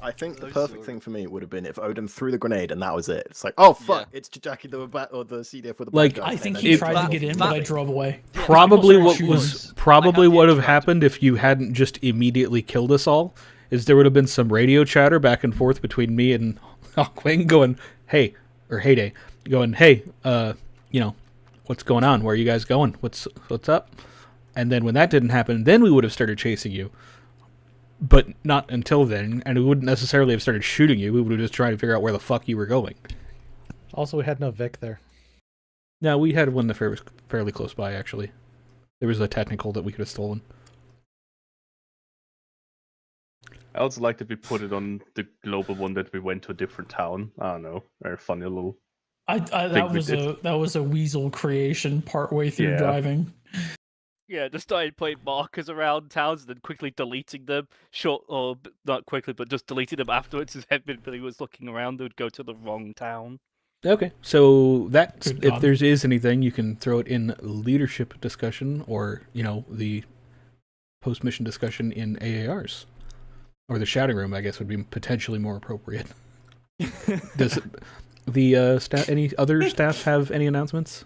I think the perfect thing for me would have been if Odin threw the grenade and that was it. It's like, oh fuck, it's Jackie the or the CDF with the Like, bad guys. I think and he then tried to get in, but I drove away. Probably People what started was shooting. probably would have happened if you hadn't just immediately killed us all is there would have been some radio chatter back and forth between me and Hawkwing going, hey, or Heyday, going, hey, you know, what's going on? Where are you guys going? What's up? And then when that didn't happen, then we would have started chasing you. But not until then, and we wouldn't necessarily have started shooting you. We would have just tried to figure out where the fuck you were going. Also, we had no Vic there. No, we had one that was fairly close by, actually. There was a technical that we could have stolen. I also like that we put it on the global one that we went to a different town. I don't know, very funny little. That was a weasel creation partway through driving. Yeah, just started putting markers around towns and then quickly deleting them. Not quickly, but just deleting them afterwards as everybody was looking around, they would go to the wrong town. Okay, so that's Good if God. there is anything, you can throw it in leadership discussion or, you know, the post-mission discussion in AARs. Or the shouting room, I guess, would be potentially more appropriate. Does the staff, any other staff have any announcements?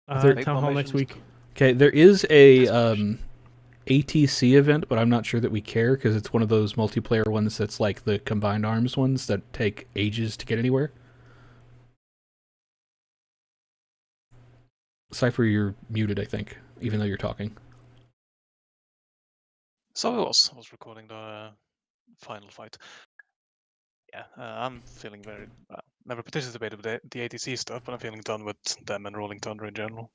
Town hall next week. Okay, there is a ATC event, but I'm not sure that we care because it's one of those multiplayer ones that's like the combined arms ones that take ages to get anywhere. Cypher, you're muted, I think, even though you're talking. So I was recording the final fight. Yeah, I'm feeling very. Never participated with the ATC stuff, but I'm feeling done with them and Rolling Thunder in general.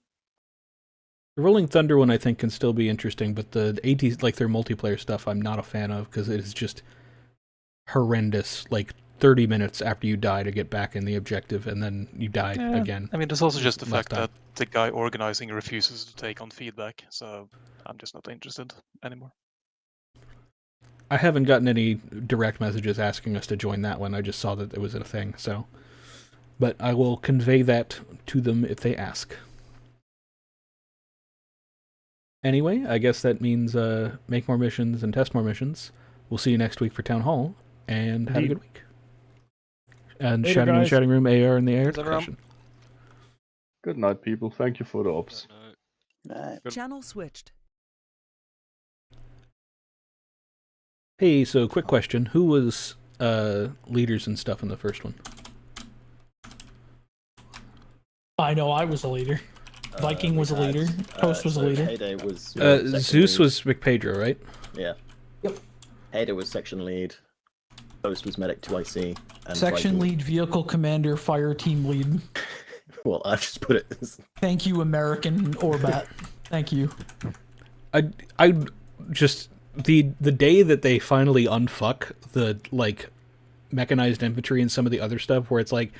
The Rolling Thunder one I think can still be interesting, but the AT, like their multiplayer stuff, I'm not a fan of because it is just horrendous. Like 30 minutes after you die to get back in the objective, and then you die again. I mean, there's also just the Last fact time. that the guy organizing refuses to take on feedback, so I'm just not interested anymore. I haven't gotten any direct messages asking us to join that one. I just saw that it was a thing, so. But I will convey that to them if they ask. Anyway, I guess that means make more missions and test more missions. We'll see you next week for Town Hall, and have a good week. And Later, shouting in the guys. shouting room, AR in the air Thanks, everyone. discussion. Good night, people. Thank you for the ops. Channel switched. Hey, so quick question. Who was leaders and stuff in the first one? I know I was a leader. Viking was a leader. Toast was a leader. Heyday was Zeus lead. was McPedro, right? Yeah. Yep. Heyday was section lead. Toast was medic 2IC. And Section Viking- lead, vehicle commander, fire team lead. Well, I just put it as... Thank you, American Orbat. Thank you. I just the day that they finally unfuck the like mechanized infantry and some of the other stuff where it's like,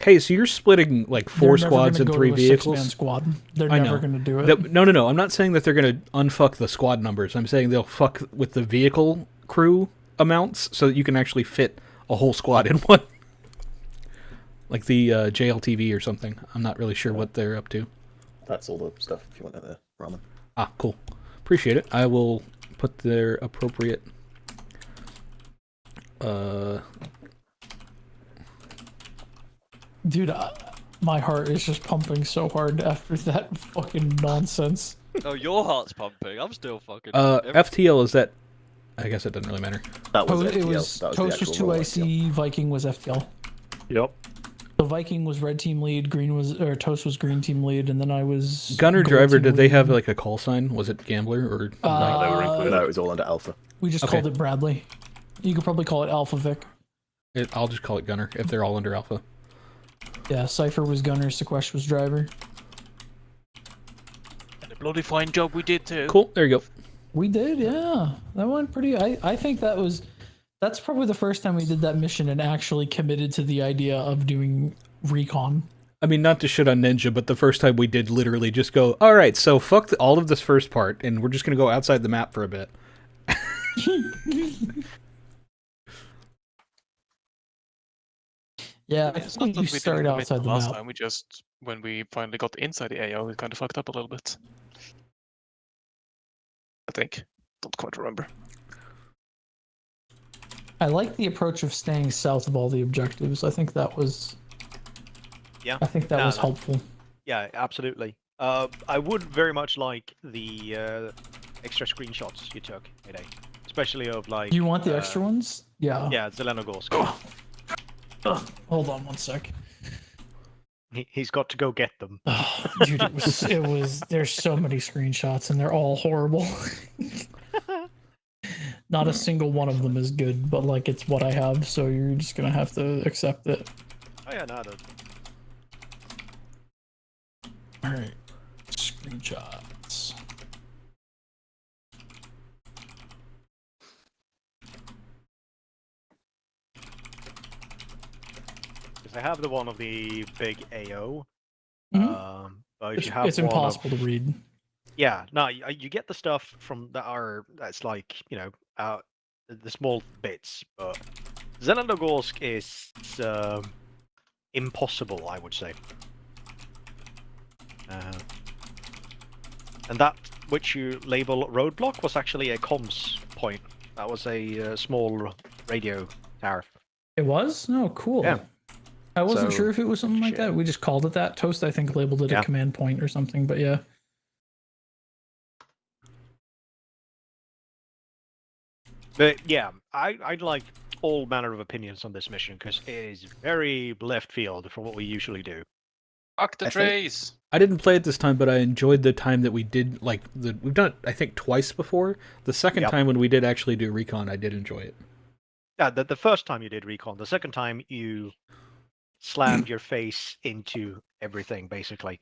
hey, so you're splitting like four They're never squads gonna and go three to a vehicles. six-man squad. They're I never know. going to do it. No. I'm not saying that they're going to unfuck the squad numbers. I'm saying they'll fuck with the vehicle crew amounts so that you can actually fit a whole squad in one. Like the JLTV or something. I'm not really sure what they're up to. That's all the stuff if you want that, Ramen. Ah, cool. Appreciate it. I will put their appropriate Dude, my heart is just pumping so hard after that fucking nonsense. Oh, your heart's pumping. I'm still fucking. FTL is that? I guess it doesn't really matter. That was It FTL. was That was Toast the was actual role 2IC, Viking was FTL. Yep. So Viking was red team lead, Toast was green team lead, and then I was Gunner gold driver, team did they lead. have like a call sign? Was it Gambler or? No, they were included. No, it was all under Alpha. We just Okay. called it Bradley. You could probably call it Alpha Vic. I'll just call it Gunner if they're all under Alpha. Yeah, Cypher was gunner, Sequesh was driver. And a bloody fine job we did too. Cool. There you go. We did, yeah. That went pretty. I think that's probably the first time we did that mission and actually committed to the idea of doing recon. I mean, not to shit on Ninja, but the first time we did literally just go, all right, so fuck all of this first part, and we're just gonna go outside the map for a bit. Yeah, I It's think not you that we start didn't commit outside the last map. time. We just, when we finally got inside the AO, we kind of fucked up a little bit. I think. Don't quite remember. I like the approach of staying south of all the objectives. I think that was. Yeah. I think that was helpful. Yeah, absolutely. I would very much like the extra screenshots you took today, especially of like. You want the extra ones? Yeah. Yeah, Zelenogorsk. Hold on one sec. He's got to go get them. Dude, it was. There's so many screenshots and they're all horrible. Not a single one of them is good, but like it's what I have, so you're just gonna have to accept it. Oh yeah, no. All right, screenshots. Because I have the one of the big AO. But if It's, you have it's one impossible to read. Yeah, no, you get the stuff from that's like the small bits, but Zelenogorsk is impossible, I would say. And that which you label roadblock was actually a comms point. That was a small radio tower. It was? Oh, cool. Yeah. I wasn't So- sure if it was something like that. We just called it that. Toast, I think, labeled it Yeah. a command point or something, but yeah. But yeah, I'd like all manner of opinions on this mission because it is very left field from what we usually do. Fuck the trees! I didn't play it this time, but I enjoyed the time that we did. Like we've done it, I think, twice before. The second Yep. time when we did actually do recon, I did enjoy it. Yeah, the first time you did recon, the second time you slammed your face into everything, basically.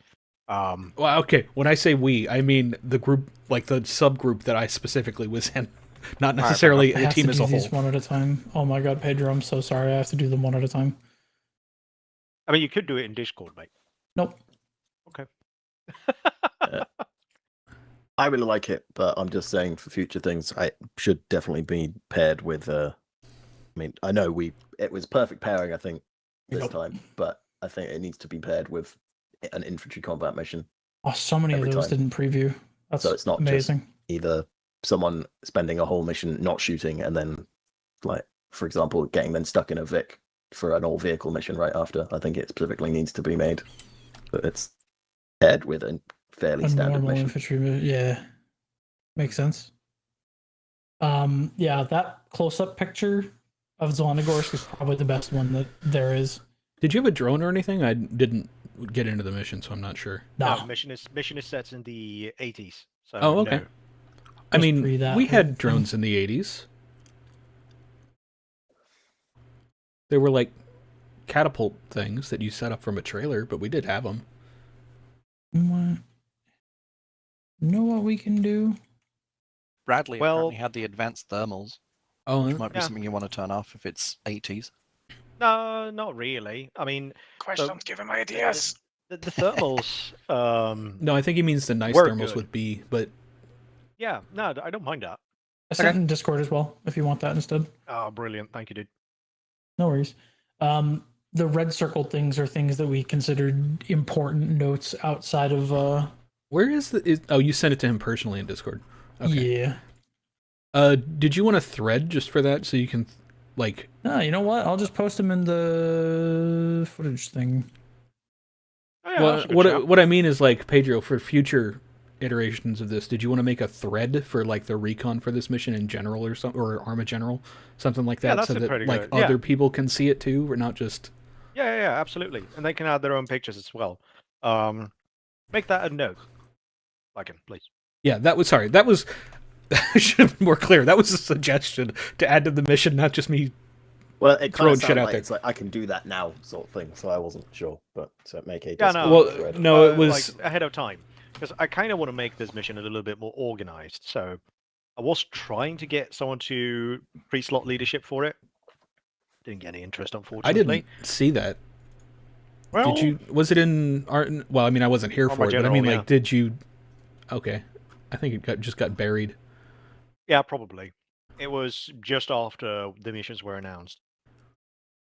Well, okay. When I say we, I mean the group, like the subgroup that I specifically was in, not necessarily I the have team to as do a whole. these one at a time. Oh my god, Pedro, I'm so sorry. I have to do them one at a time. I mean, you could do it in Discord, mate. Nope. Okay. I really like it, but I'm just saying for future things, I should definitely be paired with. I mean, I know it was perfect pairing, I think, this time, but I think it needs to be paired with an infantry combat mission. Oh, so many of Every those time. didn't preview. That's So it's not amazing. just either someone spending a whole mission not shooting and then, like, for example, getting then stuck in a Vic for an all vehicle mission right after. I think it specifically needs to be made that it's paired with a fairly A standard normal mission. infantry yeah. Makes sense. Yeah, that close-up picture of Zelenogorsk is probably the best one that there is. Did you have a drone or anything? I didn't get into the mission, so I'm not sure. No, mission is set in the 80s. So Oh, okay. no. I mean, pre that we with- had drones in the 80s. They were like catapult things that you set up from a trailer, but we did have them. What? Know what we can do? Bradley Well- apparently had the advanced thermals. Oh, Which might be Yeah. something you want to turn off if it's 80s. No, not really. I mean, Questions, give him ideas. The thermals. No, I think he means the nice We're thermals good. with B, but Yeah, no, I don't mind that. I sent it in Discord as well, if you want that instead. Oh, brilliant! Thank you, dude. No worries. The red circle things are things that we considered important notes outside of where is the? Oh, you sent it to him personally in Discord. Okay. Yeah. Did you want a thread just for that so you can, like? No, you know what? I'll just post them in the footage thing. Oh, yeah, Well, that's a good shout. what I mean is like Pedro, for future iterations of this, did you want to make a thread for like the recon for this mission in general or something, or Arma General, something like Yeah, that, that's so a that pretty like good- yeah. other people can see it too, or not just. Yeah, absolutely. And they can add their own pictures as well. Make that a note. Lycan, please. Yeah, that was sorry. That was I should have been more clear. That was a suggestion to add to the mission, not just me. Well, it kind throwing of shit sounded out like there. it's like I can do that now, sort of thing. So I wasn't sure, but so make a Yeah, Discord no. thread. no, it was- like, ahead of time because I kind of want to make this mission a little bit more organized. So I was trying to get someone to pre-slot leadership for it. Didn't get any interest, I unfortunately. didn't see that. Well, Did you? Was it in art? Well, I mean, I wasn't here Arma for it, but I General, mean, yeah. like, did you? Okay, I think it just got buried. Yeah, probably. It was just after the missions were announced.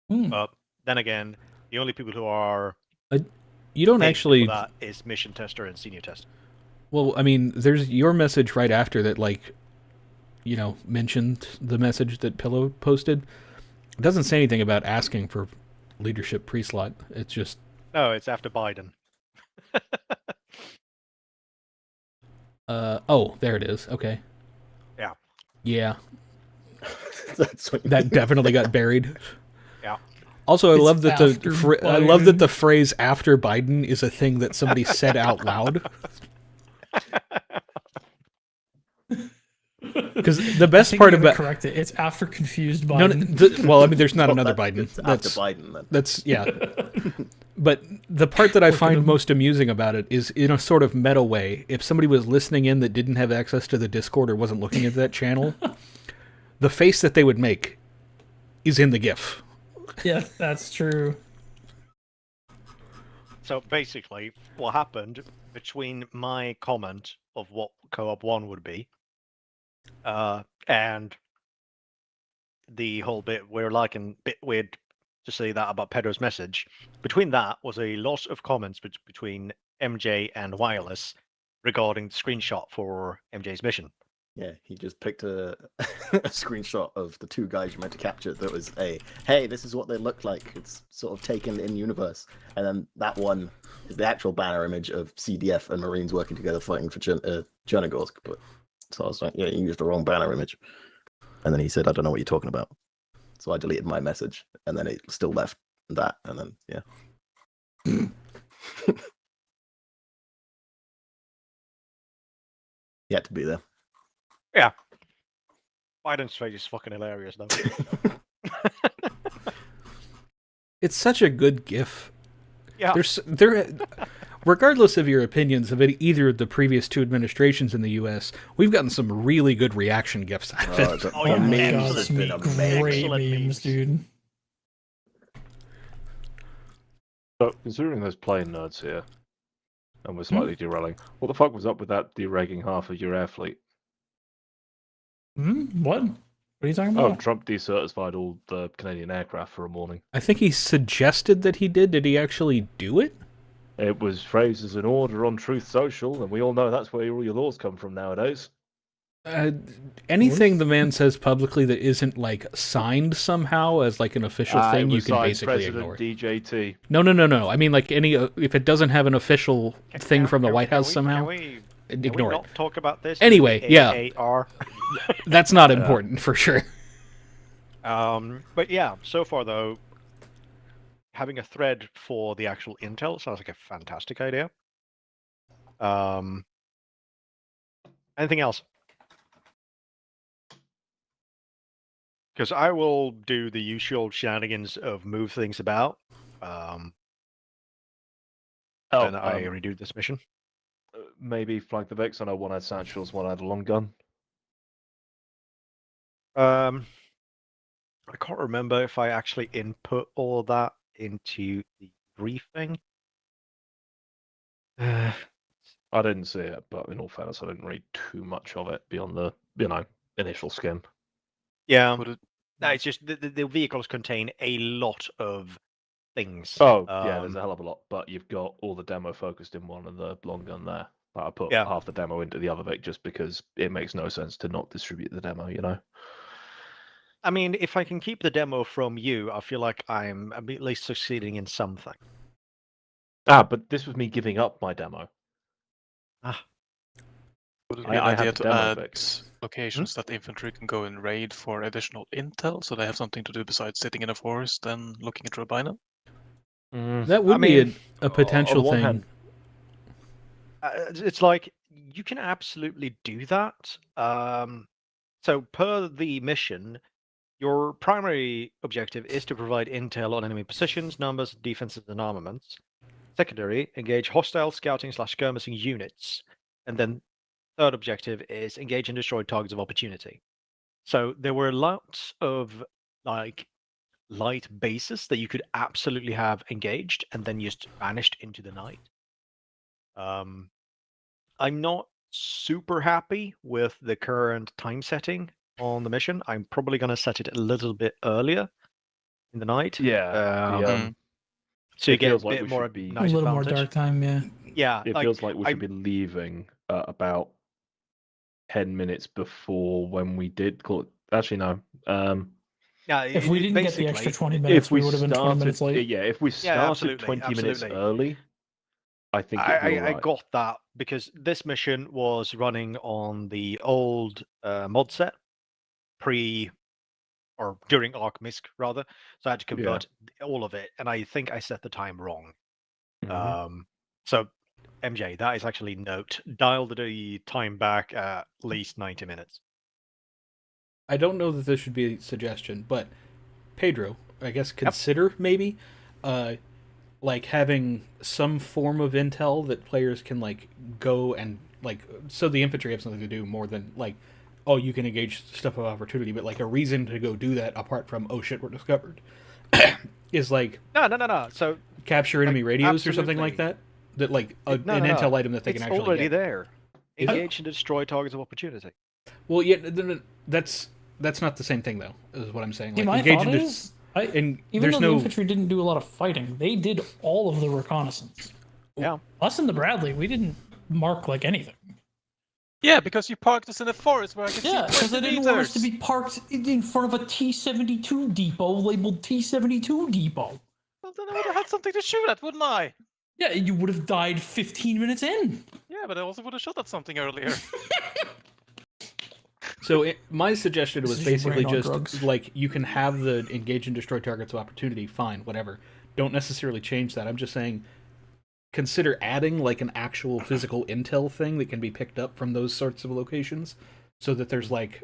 Hmm. But then again, The only people who are You don't paid actually. for that is mission tester and senior tester. Well, I mean, there's your message right after that, like, you know, mentioned the message that Pillow posted. It doesn't say anything about asking for leadership pre-slot. It's just... No, it's after Biden. Oh, there it is. Okay. Yeah. Yeah. That's what That definitely got buried. Yeah. Also, I It's love that after I love that Biden. the phrase "after Biden" is a thing that somebody said out loud. Because the I best think part you gotta about correct it. It's after confused no, Biden. well, I mean, there's not Well, another that- Biden. it's That's after Biden, then. That's yeah. But the part that I Look at find him. most amusing about it is, in a sort of meta way, if somebody was listening in that didn't have access to the Discord or wasn't looking at that channel, the face that they would make is in the GIF. Yeah, that's true. So basically, what happened between my comment of what co-op 1 would be, and the whole bit where Lycan bit weird to say that about Pedro's message, between that was a lot of comments between MJ and Wireless regarding the screenshot for MJ's mission. Yeah, he just picked a, a screenshot of the two guys you meant to capture that was hey, this is what they look like. It's sort of taken in universe. And then that one is the actual banner image of CDF and Marines working together fighting for Chernarus. But so I was like, yeah, you used the wrong banner image. And then he said, I don't know what you're talking about. So I deleted my message, and then it still left that, and then yeah. He had to be there. Yeah. Biden's face is fucking hilarious, though. It's such a good GIF. Yeah. Regardless of your opinions of either of the previous two administrations in the U.S., we've gotten some really good reaction GIFs out of it. Oh, yeah, God, there's some been great excellent memes, dude. So, considering there's plane nerds here, and we're slightly derailing, what the fuck was up with that deragging half of your air fleet? What? What are you talking Oh, about? Trump decertified all the Canadian aircraft for a morning. I think he suggested that he did. Did he actually do it? It was phrased as an order on Truth Social, and we all know that's where all your laws come from nowadays. Anything the man says publicly that isn't like signed somehow as like an official thing, it you was can signed basically President ignore. DJT. No. I mean, like any if it doesn't have an official thing from the White House somehow, Can ignore we it. not talk about this? Anyway, yeah, AAR? that's not important for sure. But yeah, so far though, having a thread for the actual intel sounds like a fantastic idea. Anything else? Because I will do the usual shenanigans of move things about. When I redo this mission. Maybe flag the Vex. I know one had satchels, one had a long gun. I can't remember if I actually input all of that into the briefing. I didn't see it, but in all fairness, I didn't read too much of it beyond the initial skim. Yeah, no, it's just the vehicles contain a lot of things. Oh, yeah, there's a hell of a lot, but you've got all the demo focused in one and the long gun there. But I put half the demo into the other Vic just because it makes no sense to not distribute the demo, you know? I mean, if I can keep the demo from you, I feel like I'm at least succeeding in something. But this was me giving up my demo. Would it be an idea to add locations that infantry can go and raid for additional intel, so they have something to do besides sitting in a forest and looking at Rubina? That would be a potential thing. It's like you can absolutely do that. So per the mission, your primary objective is to provide intel on enemy positions, numbers, defenses, and armaments. Secondary, engage hostile scouting/skirmishing units, and then third objective is engage and destroy targets of opportunity. So there were lots of like light bases that you could absolutely have engaged and then just vanished into the night. I'm not super happy with the current time setting on the mission. I'm probably going to set it a little bit earlier in the night. Yeah. So you it get a feels like bit we more should be A night little more advantage. dark time, yeah. Yeah, It like, feels like we should be leaving about 10 minutes before when we did call it. Actually, no. Yeah, If we didn't get the extra basically, 20 minutes, we would have been 20 minutes started, late. yeah, if we Yeah, started absolutely, 20 minutes absolutely. early, I think it'd be all I right. got that because this mission was running on the old mod set, or during Archmisk rather. So I had to convert all of it, and I think I set the time wrong. So MJ, that is actually note. Dial the time back at least 90 minutes. I don't know that this should be a suggestion, but Pedro, I guess consider maybe like having some form of intel that players can like go and like, so the infantry have something to do more than like, oh, you can engage stuff of opportunity, but like a reason to go do that apart from, oh shit, we're discovered, is like no. So capture enemy radios or something like absolutely. that like an No. intel item that they It's can actually already get. there. Is it? Engage and destroy targets of opportunity. Well, yeah, that's not the same thing though, is what I'm saying. See, Like, my engage thought and is, even there's though no the infantry didn't do a lot of fighting, they did all of the reconnaissance. Yeah. Us in the Bradley, we didn't mark like anything. Yeah, because you parked us in a forest where I could Yeah, see because 20 they didn't meters. want us to be parked in front of a T-72 depot labeled T-72 depot. Well, then I would have had something to shoot at, wouldn't I? Yeah, you would have died 15 minutes in. Yeah, but I also would have shot at something earlier. So my suggestion was This is your basically brain on just drugs. like, you can have the engage and destroy targets of opportunity, fine, whatever. Don't necessarily change that. I'm just saying, consider adding like an actual physical intel thing that can be picked up from those sorts of locations, so that there's like,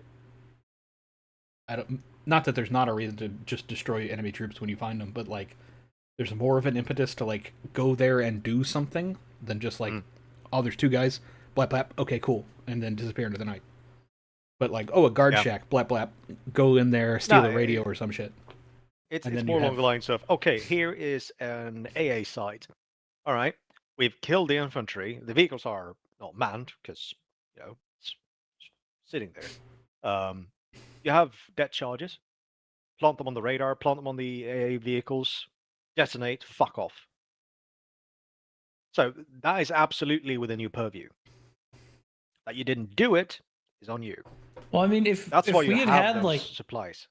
not that there's not a reason to just destroy enemy troops when you find them, but like there's more of an impetus to like go there and do something than just like, oh, there's two guys, blap blap, okay, cool, and then disappear into the night. But like, oh, a guard shack, blap blap, go in there, steal a radio or some shit. It's And then more you along have- the lines of, okay, here is an AA site. All right, we've killed the infantry. The vehicles are not manned because, it's sitting there. You have dead charges. Plant them on the radar. Plant them on the AA vehicles. Detonate. Fuck off. So that is absolutely within your purview. That you didn't do it is on you. Well, I mean, That's if why you we have had those like supplies.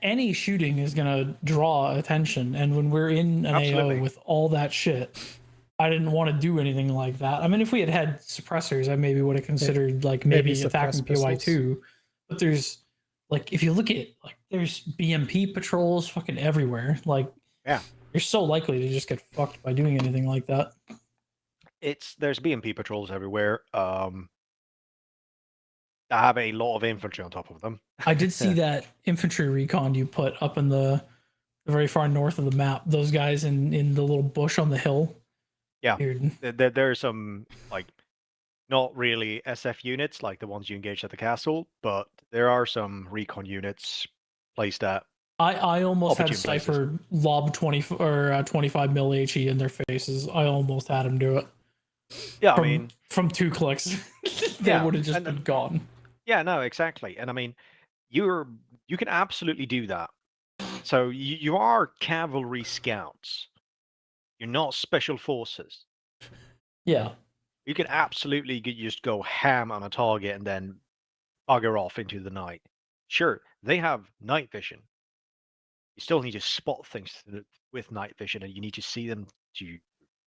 any shooting is gonna draw attention, and when we're in an Absolutely. AO with all that shit, I didn't want to do anything like that. I mean, if we had had suppressors, I maybe would have considered like maybe attacking PY2. But there's like, if you look at like, there's BMP patrols fucking everywhere. Like, yeah, you're so likely to just get fucked by doing anything like that. There's BMP patrols everywhere. I have a lot of infantry on top of them. I did see that infantry recon you put up in the very far north of the map. Those guys in the little bush on the hill. Yeah, Weird. there are some like not really SF units like the ones you engaged at the castle, but there are some recon units placed at. I almost had opportune places. Cypher lob 20 or 25 mil HE in their faces. I almost had him do it. Yeah, from, I mean, from 2 clicks, they Yeah, would have just and- been gone. Yeah, no, exactly. And I mean, you can absolutely do that. So you are cavalry scouts. You're not special forces. Yeah. You can absolutely just go ham on a target and then bugger off into the night. Sure, they have night vision. You still need to spot things with night vision, and you need to see them to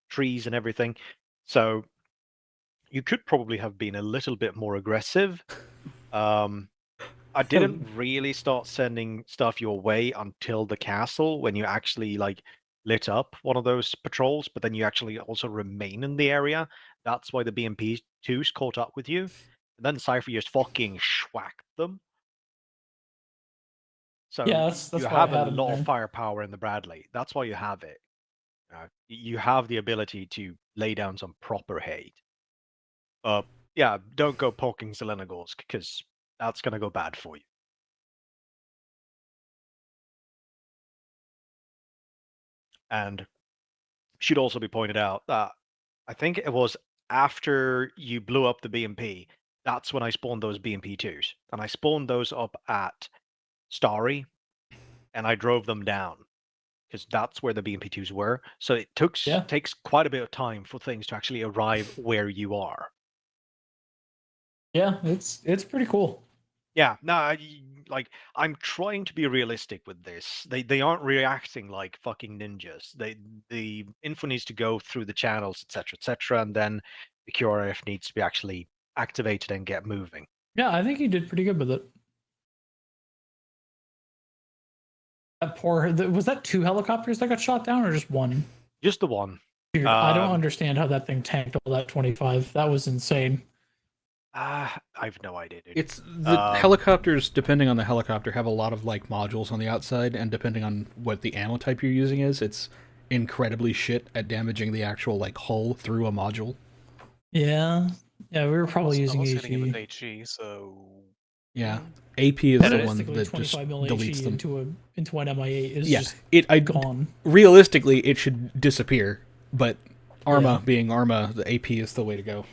trees and everything. So you could probably have been a little bit more aggressive. I didn't really start sending stuff your way until the castle, when you actually like lit up one of those patrols, but then you actually also remain in the area. That's why the BMP2s caught up with you. And then Cypher just fucking schwacked them. So Yeah, that's you why I have a had 'em lot there. of firepower in the Bradley. That's why you have it. You have the ability to lay down some proper hate. Yeah, don't go poking Zelenogorsk, because that's going to go bad for you. And should also be pointed out that I think it was after you blew up the BMP, that's when I spawned those BMP2s. And I spawned those up at Starry, and I drove them down. because that's where the BMP2s were. So it takes quite a bit of time for things to actually arrive where you are. Yeah, it's pretty cool. Yeah, no, I'm trying to be realistic with this. They aren't reacting like fucking ninjas. The info needs to go through the channels, etc., and then the QRF needs to be actually activated and get moving. Yeah, I think he did pretty good with it. Was that 2 helicopters that got shot down or just 1? Just the 1. Dude, I don't understand how that thing tanked all that 25. That was insane. I've no idea, dude. It's the helicopters, depending on the helicopter, have a lot of like modules on the outside, and depending on what the ammo type you're using is, it's incredibly shit at damaging the actual like hull through a module. Yeah, we were probably using hitting it with HE. HE, so Yeah, AP is the one that just 25 mil deletes HE them. into an MI8 is Yeah, just gone. Realistically, it should disappear, but Arma being Arma, the AP is the way to go.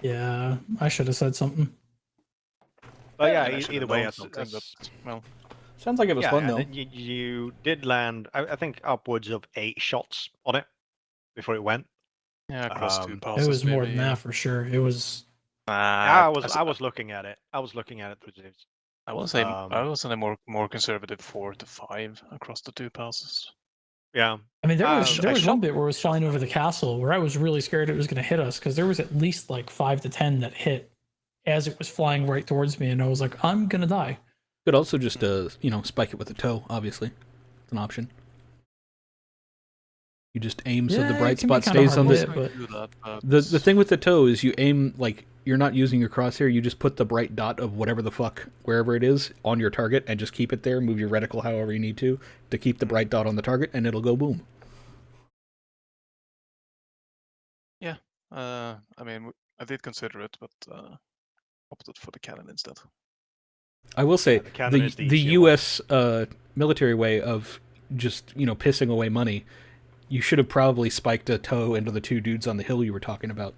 Yeah, I should have said something. But yeah, I should either have way, known something, but, well, sounds like it was fun and though. then you did land, I think, upwards of 8 shots on it before it went. Yeah, across 2 passes. It was more maybe, than that for sure. It was. I was looking at it. I was looking at it through Zeus. I was in a more conservative 4 to 5 across the 2 passes. Yeah. I mean, there was one bit where it was flying over the castle where I was really scared it was going to hit us because there was at least like 5 to 10 that hit as it was flying right towards me, and I was like, I'm gonna die. Could also just spike it with a tow. Obviously, it's an option. You just aim so the bright spot stays on the thing with the tow is you aim like you're not using your crosshair. You just put the bright dot of whatever the fuck wherever it is on your target and just keep it there. Move your reticle however you need to keep the bright dot on the target, and it'll go boom. Yeah, I mean, I did consider it, but opted for the cannon instead. I will say the U.S. Military way of just pissing away money. You should have probably spiked a tow into the 2 dudes on the hill you were talking about.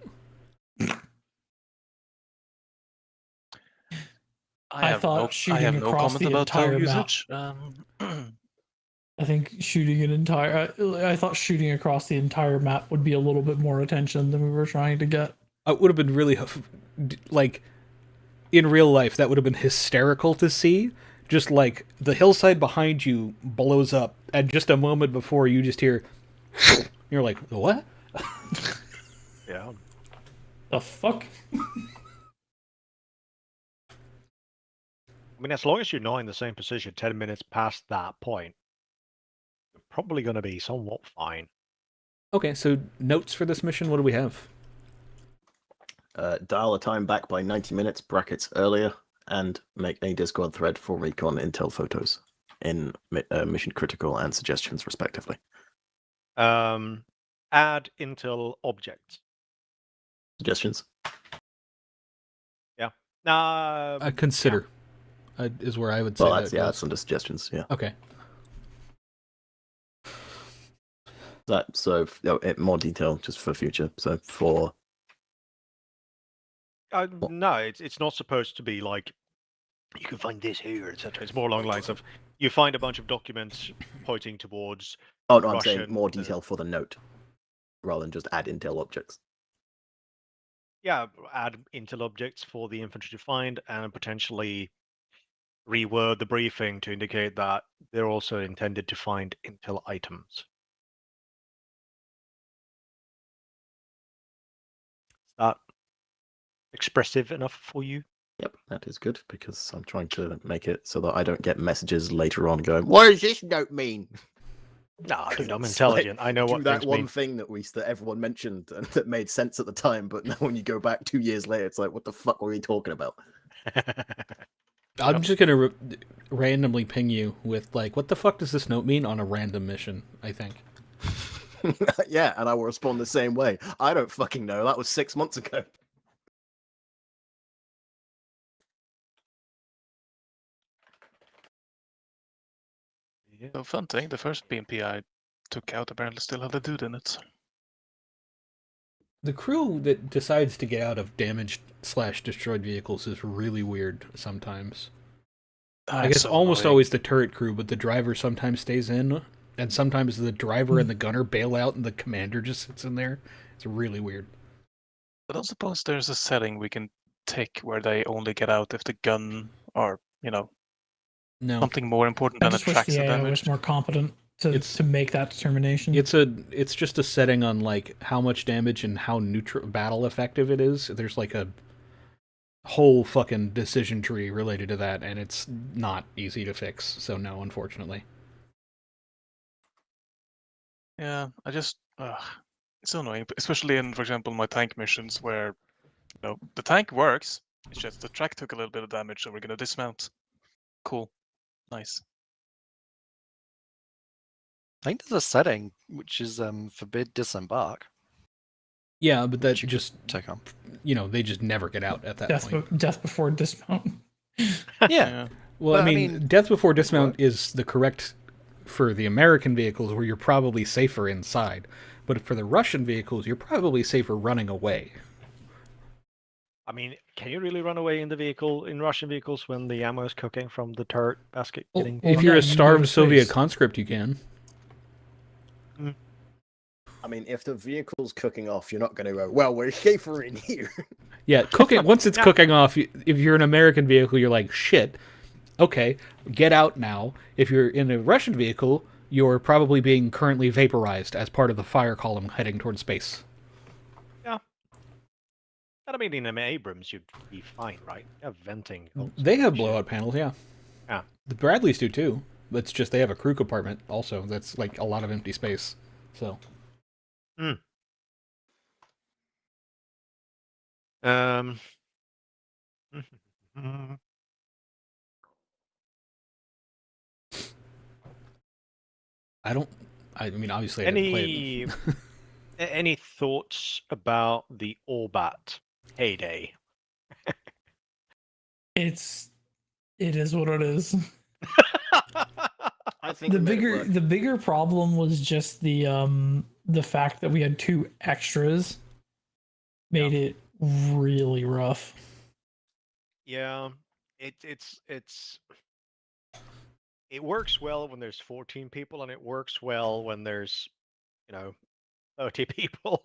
I thought shooting across the entire map. I think I thought shooting across the entire map would be a little bit more attention than we were trying to get. It would have been really, like, in real life, that would have been hysterical to see. Just like the hillside behind you blows up, and just a moment before you just hear, you're like, what? Yeah. The fuck? I mean, as long as you're not in the same position 10 minutes past that point, you're probably going to be somewhat fine. Okay, so notes for this mission, what do we have? Dial the time back by 90 minutes, brackets earlier, and make a Discord thread for recon intel photos in mission critical and suggestions, respectively. Add intel objects. Suggestions? Yeah. Consider is where I would say well, that's under suggestions, yeah. Okay. So more detail just for future. So for no, it's not supposed to be like you can find this here, etc. It's more along the lines of you find a bunch of documents pointing towards. Oh no, I'm saying more detail for the note, rather than just add intel objects. Yeah, add intel objects for the infantry to find, and potentially reword the briefing to indicate that they're also intended to find intel items. Is that expressive enough for you? Yep, that is good, because I'm trying to make it so that I don't get messages later on going, what does this note mean? No, dude, I'm intelligent. I know what that things one mean. thing that everyone mentioned and that made sense at the time, but now when you go back 2 years later, it's like, what the fuck were we talking about? I'm just gonna randomly ping you with like, what the fuck does this note mean on a random mission, I think. Yeah, and I will respond the same way. I don't fucking know. That was 6 months ago. So fun thing, the first BMP I took out apparently still had a dude in it. The crew that decides to get out of damaged/destroyed vehicles is really weird sometimes. I guess almost always the turret crew, but the driver sometimes stays in. And sometimes the driver and the gunner bail out and the commander just sits in there. It's really weird. I don't suppose there's a setting we can tick where they only get out if the gun or, No. something more important I than just wish attracts the the AI damage. was more competent to make that determination. It's just a setting on like how much damage and how neutral battle effective it is. There's like a whole fucking decision tree related to that, and it's not easy to fix. So no, unfortunately. Yeah, I just it's so annoying, especially in, for example, my tank missions where the tank works. It's just the track took a little bit of damage, so we're gonna dismount. Cool, nice. I think there's a setting which is forbid disembark. Yeah, but that just take on. They just never get out at that point. Death before dismount. Yeah. Well, But, I mean, death before dismount is the correct for the American vehicles, where you're probably safer inside. But for the Russian vehicles, you're probably safer running away. I mean, can you really run away in Russian vehicles when the ammo is cooking from the turret basket getting... If you're a starved Soviet conscript, you can. I mean, if the vehicle's cooking off, you're not going to go, well, we're safer in here. Yeah, cooking. Once it's cooking off, if you're an American vehicle, you're like, shit, okay, get out now. If you're in a Russian vehicle, you're probably being currently vaporized as part of the fire column heading towards space. Yeah. I mean, in an Abrams, you'd be fine, right? You have venting. They have blowout panels, yeah. Yeah. The Bradleys do too. It's just they have a crew compartment also. That's like a lot of empty space. So. I mean, obviously, I didn't play it. Any thoughts about the Orbat heyday? It is what it is. I think the bigger problem was just the fact that we had 2 extras made it really rough. Yeah, it works well when there's 14 people, and it works well when there's 30 people.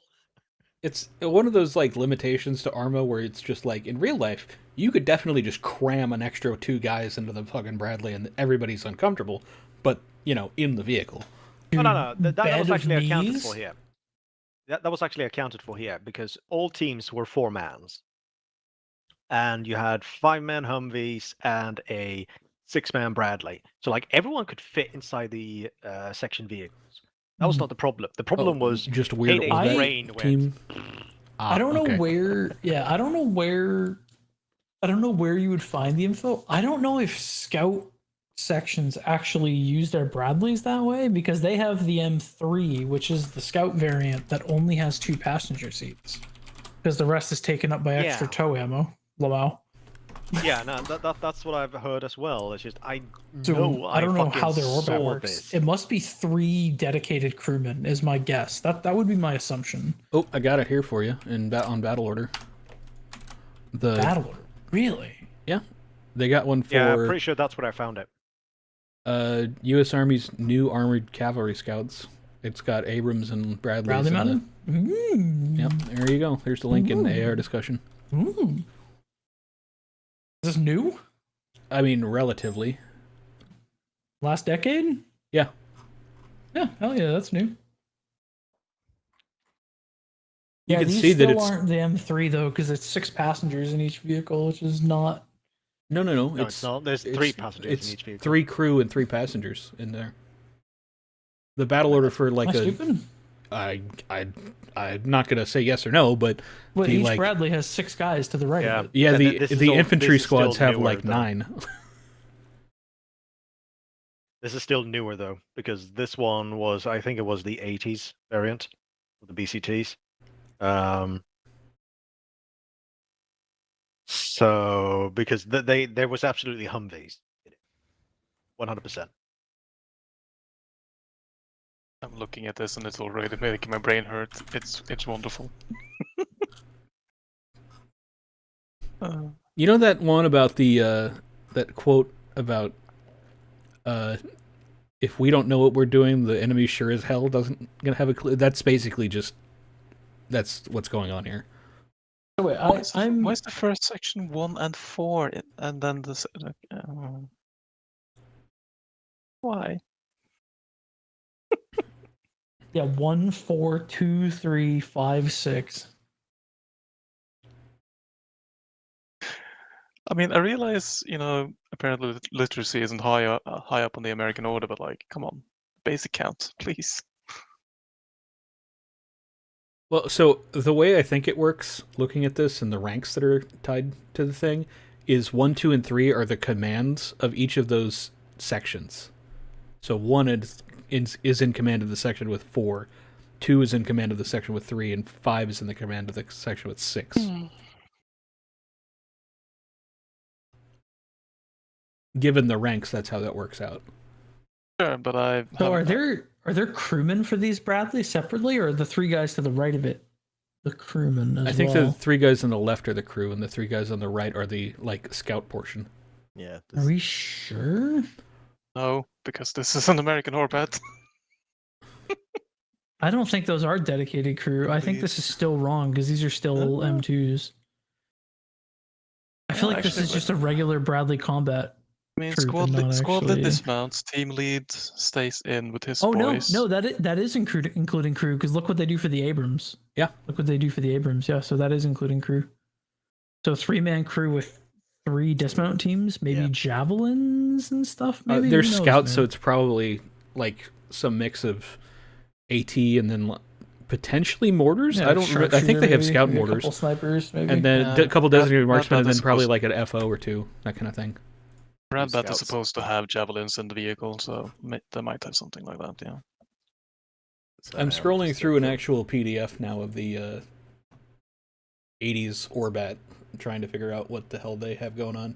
It's one of those like limitations to Arma where it's just like in real life you could definitely just cram an extra 2 guys into the fucking Bradley and everybody's uncomfortable, but in the vehicle. No. That was actually accounted for here. That was actually accounted for here because all teams were 4-mans, and you had 5-man Humvees and a 6-man Bradley. So like everyone could fit inside the section vehicles. That was not the problem. The problem was just weird rain team. I don't know where. Yeah, I don't know where you would find the info. I don't know if scout sections actually use their Bradleys that way, because they have the M3, which is the scout variant that only has 2 passenger seats, because the rest is taken up by extra tow ammo. Lamau. Yeah, no, that's what I've heard as well. It's just I don't know how their Orbat works. This. It must be 3 dedicated crewmen, is my guess. That would be my assumption. Oh, I got it here for you on battle order. The battle order, really? Yeah, they got one for. Yeah, I'm pretty sure that's what I found it. U.S. Army's new armored cavalry scouts. It's got Abrams and Bradleys. Bradley Mountain. Yep, there you go. There's the link in the AR discussion. Is this new? I mean, relatively. Last decade? Yeah. Yeah, hell yeah, that's new. You can these see that still it's aren't the M3 though, because it's 6 passengers in each vehicle, which is not. No. It's not. There's 3 passengers in each vehicle. 3 crew and 3 passengers in there. The battle order for like stupid? I'm not gonna say yes or no, but each Bradley has 6 guys to the right. Yeah, of it. Yeah, the infantry squads have like 9. This is still newer though, because this one was, I think it was the 80s variant of the BCTs. So because there was absolutely Humvees, 100%. I'm looking at this and it's already making my brain hurt. It's wonderful. You know that one about the that quote about if we don't know what we're doing, the enemy sure as hell doesn't gonna have a clue. That's basically just that's what's going on here. So wait, why is the first section 1 and 4, and then the why? Yeah, 1, 4, 2, 3, 5, 6. I mean, I realize, apparently literacy isn't high up on the American order, but like, come on, basic count, please. Well, so the way I think it works, looking at this and the ranks that are tied to the thing, is 1, 2, and 3 are the commands of each of those sections. So 1 is in command of the section with 4, 2 is in command of the section with 3, and 5 is in the command of the section with 6. Given the ranks, that's how that works out. Sure, but So are there crewmen for these Bradley separately, or are the 3 guys to the right of it the crewmen as I think well? the 3 guys on the left are the crew, and the 3 guys on the right are the scout portion. Yeah. Are we sure? No, because this is an American orbit. I don't think those are dedicated crew. I think this is still wrong because these are still M2s. I feel like this is just a regular Bradley combat. I mean, troop squad and not lead actually- dismounts, team lead stays in with his Oh boys. no, that is including crew because look what they do for the Abrams. Yeah, look what they do for the Abrams. Yeah, so that is including crew. So 3-man crew with 3 dismount teams, maybe javelins and stuff. Maybe They're Who knows, scouts, man? so it's probably like some mix of AT and then potentially mortars. Yeah, I don't. I think they have maybe, scout maybe a mortars, couple snipers, maybe. and then Yeah, a couple designated marksmen, and that then is probably supposed- like an FO or 2, that kind of thing. Rambat is Scouts. supposed to have javelins in the vehicle, so they might have something like that, yeah. I'm scrolling through an actual PDF now of the 80s Orbat, trying to figure out what the hell they have going on.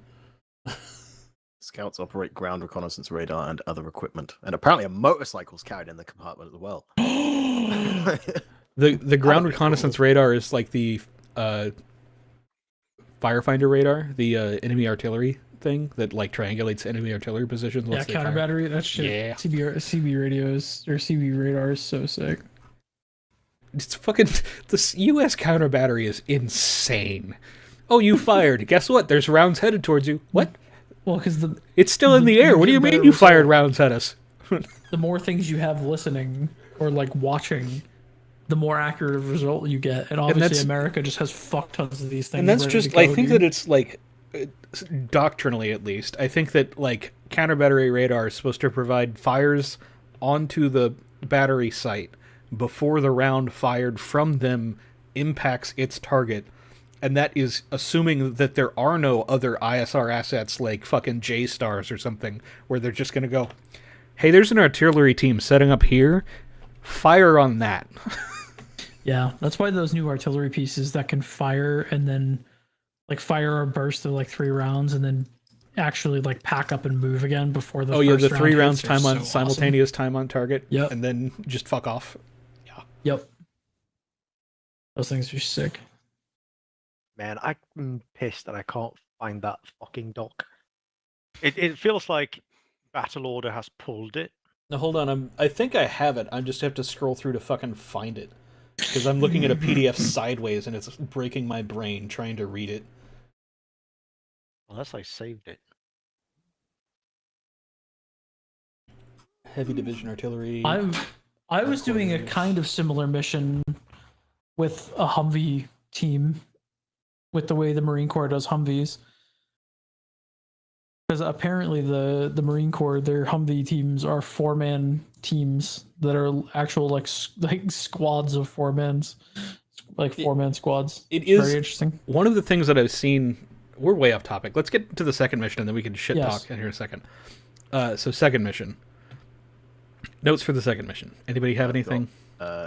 Scouts operate ground reconnaissance radar and other equipment, and apparently a motorcycle's carried in the compartment as well. The ground reconnaissance radar is like the firefinder radar, the enemy artillery thing that like triangulates enemy artillery positions. Yeah, once they counter fire. battery. That shit. Yeah. CB radios or CB radar is so sick. It's fucking the U.S. counter battery is insane. Oh, you fired. Guess what? There's rounds headed towards you. What? Well, because it's still in the air. What do you mean you fired rounds at us? The more things you have listening or like watching, the more accurate of result you get. And obviously, that's- America just has fuck tons of these things. And that's ready just, to go, I think dude. that it's like, doctrinally at least, I think that like counter battery radar is supposed to provide fires onto the battery site before the round fired from them impacts its target. And that is assuming that there are no other ISR assets like fucking J-Stars or something, where they're just going to go, hey, there's an artillery team setting up here, fire on that. Yeah, that's why those new artillery pieces that can fire and then like fire a burst of like 3 rounds and then actually like pack up and move again before the the first 3 round rounds hits are time on so simultaneous time on target. Yep. And then just fuck off. Yep. Those things are sick. Man, I'm pissed that I can't find that fucking doc. It feels like Battle Order has pulled it. Now hold on, I think I have it. I just have to scroll through to fucking find it. Because I'm looking at a PDF sideways and it's breaking my brain trying to read it. Unless I saved it. Heavy division artillery. I was doing a kind of similar mission with a Humvee team, with the way the Marine Corps does Humvees. Because apparently the Marine Corps, their Humvee teams are 4-man teams that are actual like squads of 4-mans, like 4-man squads. It It's is very interesting. One of the things that I've seen. We're way off topic. Let's get to the second mission and then we can shit Yes. talk in here in a second. So second mission. Notes for the second mission. Anybody have anything?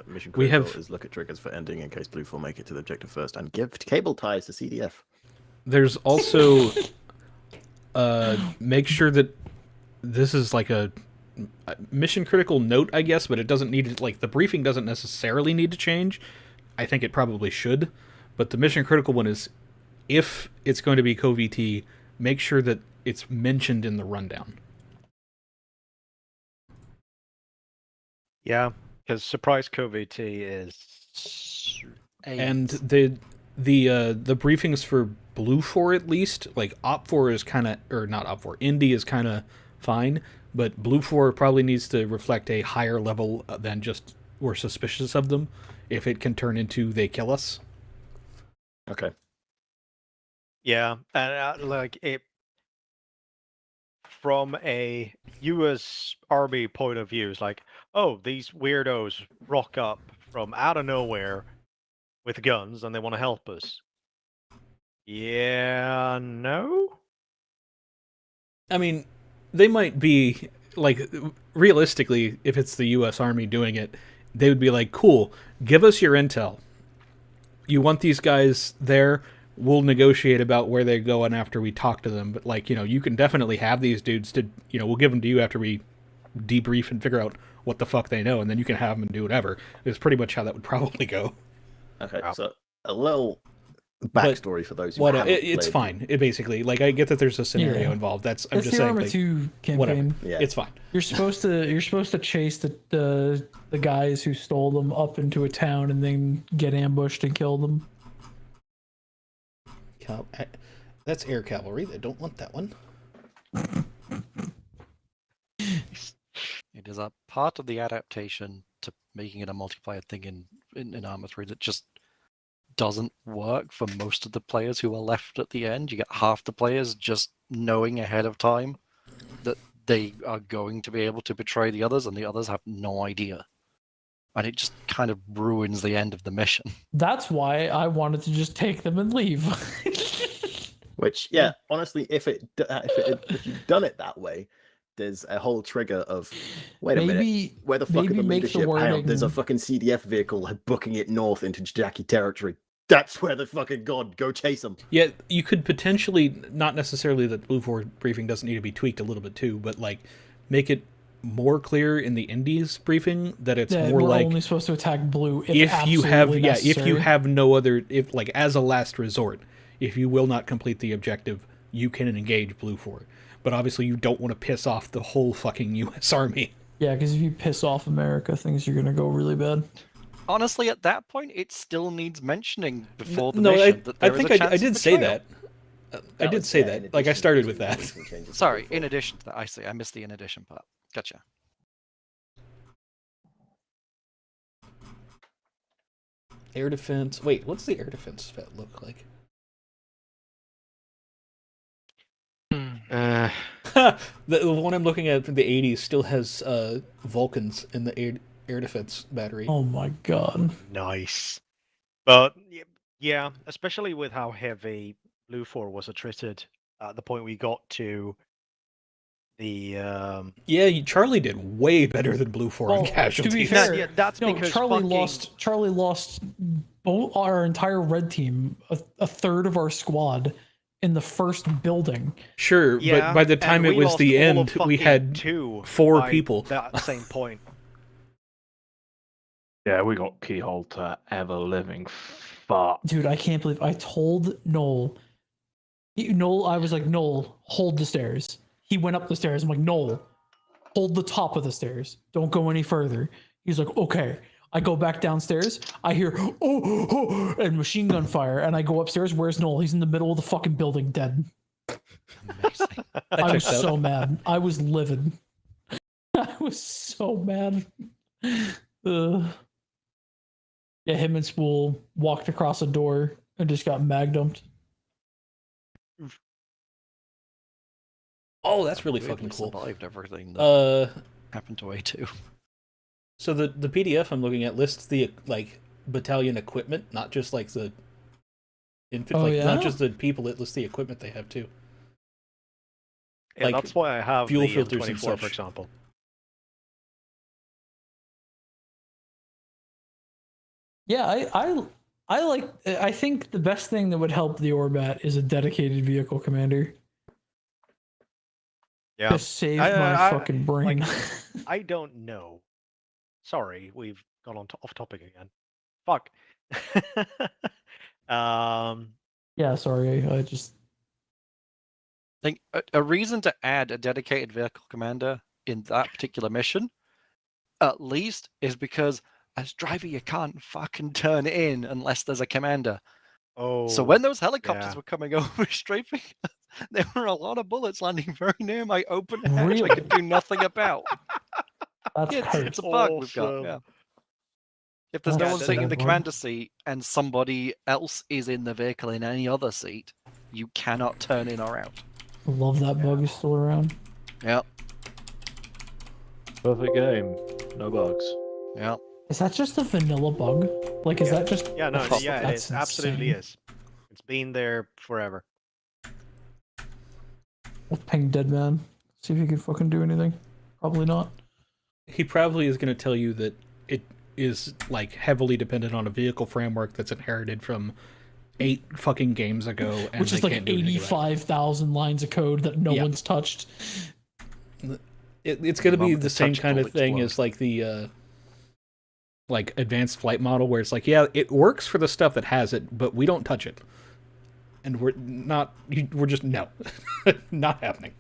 Mission We critical have- is look at triggers for ending in case Blue 4 make it to the objective first, and give cable ties to CDF. There's also make sure that this is like a mission critical note, I guess, but it doesn't need to, like the briefing doesn't necessarily need to change. I think it probably should, but the mission critical one is if it's going to be co-VT, make sure that it's mentioned in the rundown. Yeah, because surprise CoVT is 8. And the briefings for Blue 4 at least, like Op 4 is kind of, or not Op 4, Indy is kind of fine, but Blue 4 probably needs to reflect a higher level than just we're suspicious of them. If it can turn into they kill us. Okay. Yeah, and like it from a U.S. Army point of view, it's like, oh, these weirdos rock up from out of nowhere with guns and they want to help us. Yeah, no? I mean, they might be, like, realistically, if it's the U.S. Army doing it, they would be like, cool, give us your intel. You want these guys there, we'll negotiate about where they're going after we talk to them. But, like, you can definitely have these dudes to, we'll give them to you after we debrief and figure out what the fuck they know, and then you can have them do whatever. It's pretty much how that would probably go. Okay, so a little backstory for those who What? haven't It's played. fine. It basically, like, I get that there's a scenario involved. I'm It's just the saying, Arma like, 2 campaign. whatever. Yeah. It's fine. You're supposed to chase the guys who stole them up into a town and then get ambushed and kill them. That's air cavalry. They don't want that one. It is a part of the adaptation to making it a multiplayer thing in Arma 3 that just doesn't work for most of the players who are left at the end. You get half the players just knowing ahead of time that they are going to be able to betray the others, and the others have no idea. And it just kind of ruins the end of the mission. That's why I wanted to just take them and leave. Which, yeah, honestly, if you've done it that way, there's a whole trigger of, wait a minute, where the fuck are the leadership? Hang on, there's a fucking CDF vehicle booking it north into Jackie territory. That's where the fucking go chase them. Yeah, you could potentially, not necessarily that Blue 4 briefing doesn't need to be tweaked a little bit too, but like make it more clear in the Indies briefing that it's more we're like only supposed to attack Blue if you have necessary. if you have no other, if like as a last resort, if you will not complete the objective, you can engage Blue 4. But obviously you don't want to piss off the whole fucking US Army. Yeah, because if you piss off America, things are gonna go really bad. Honestly, at that point, it still needs mentioning before the mission. I think I did say that. I did say that. Like, I started with that. Sorry, in addition to that, I see. I missed the in addition part. Gotcha. Air defense. Wait, what's the air defense fit look like? The one I'm looking at from the 80s still has Vulcans in the air defense battery. Oh my god. Nice. But yeah, especially with how heavy Blue 4 was treated at the point we got to the Yeah, Charlie did way better than Blue 4 on casualties. To be fair, yeah, that's because Charlie lost both our entire red team, a third of our squad in the first building. Sure, but by the time it was the end, we had 4 people. At the same point. Yeah, we got keyhole to ever living fuck. Dude, I can't believe I told Noel. I was like, Noel, hold the stairs. He went up the stairs. I'm like, Noel, hold the top of the stairs. Don't go any further. He's like, okay. I go back downstairs. I hear, oh, and machine gun fire. And I go upstairs. Where's Noel? He's in the middle of the fucking building, dead. I was so mad. I was livid. I was so mad. Yeah, him and Spool walked across a door and just got mag dumped. Oh, that's really fucking cool. Survived everything that happened to A2. So the PDF I'm looking at lists the like battalion equipment, not just like the infantry, not just the people. It lists the equipment they have too. Yeah, like that's why I have fuel the filters and M24, such. for example. Yeah, I think the best thing that would help the Orbat is a dedicated vehicle commander. Yeah. To save my fucking brain. I don't know. Sorry, we've gone off topic again. Fuck. Yeah, sorry. I just think a reason to add a dedicated vehicle commander in that particular mission at least, is because as driver you can't fucking turn in unless there's a commander. Oh. So when those helicopters yeah. were coming over strafing, there were a lot of bullets landing very near my open hatch. Really? I could do nothing about. That's It's a bug we've got. Yeah. If there's no That's one so sitting in the bug. commander seat and somebody else is in the vehicle in any other seat, you cannot turn in or out. I love that bug is still around. Yep. Perfect game. No bugs. Yep. Is that just a vanilla bug? Like, is that just? Yeah, no, That's- yeah, it that's is. Absolutely insane. is. It's been there forever. Let's ping Deadman. See if he can fucking do anything. Probably not. He probably is going to tell you that it is like heavily dependent on a vehicle framework that's inherited from 8 fucking games ago, and Which is they like can't do anything about 85,000 lines of code that no one's touched. it's going to be Moment the the same touch kind will of thing explode. as like the like advanced flight model, where it's like, yeah, it works for the stuff that has it, but we don't touch it, and we're just no, not happening.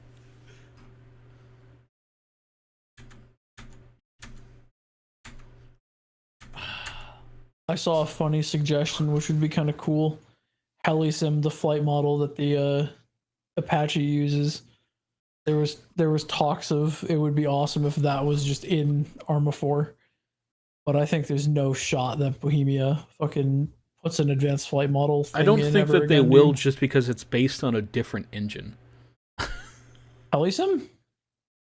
I saw a funny suggestion, which would be kind of cool. Helisim, the flight model that the Apache uses. There was talks of it would be awesome if that was just in Arma 4. But I think there's no shot that Bohemia fucking puts an advanced flight model thing I don't in think ever that they again, will, dude. just because it's based on a different engine. Helisim?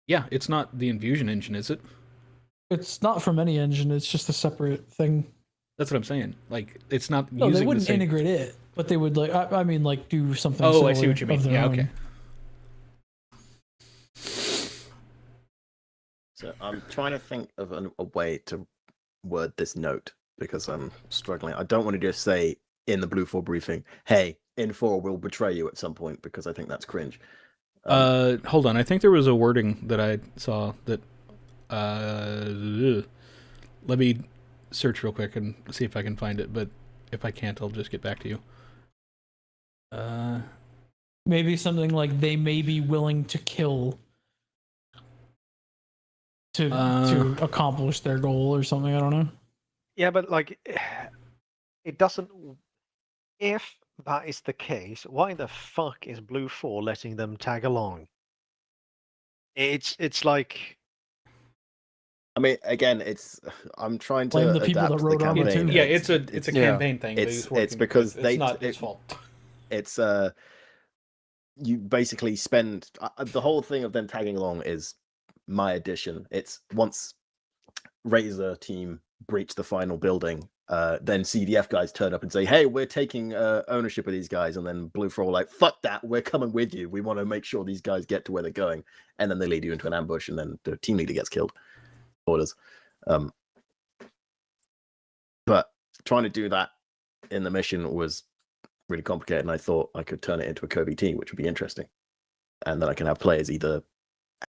Yeah, it's not the Infusion engine, is it? It's not from any engine. It's just a separate thing. That's what I'm saying. Like, it's not No, using they wouldn't the same... integrate it, but they would like. I mean, like do something. Oh, I see similar what you mean. of their Yeah, own. okay. So I'm trying to think of a way to word this note because I'm struggling. I don't want to just say in the Blue 4 briefing, hey, in 4 we'll betray you at some point, because I think that's cringe. Hold on. I think there was a wording that I saw that... let me search real quick and see if I can find it, but if I can't, I'll just get back to you. Maybe something like they may be willing to kill to accomplish their goal or something. I don't know. Yeah, but like, it doesn't. If that is the case, why the fuck is Blue 4 letting them tag along? It's like. I mean, again, I'm trying to Blame the people adapt that wrote the Arma campaign. 2. Yeah, it's a campaign thing. That he's It's working because with. It's not his fault. It's you basically spend the whole thing of them tagging along is my addition. It's once Razor team breach the final building, then CDF guys turn up and say, hey, we're taking ownership of these guys, and then Blue 4 are like, fuck that, we're coming with you, we want to make sure these guys get to where they're going, and then they lead you into an ambush, and then the team leader gets killed. Orders. But trying to do that in the mission was really complicated, and I thought I could turn it into a KVT, which would be interesting, and then I can have players either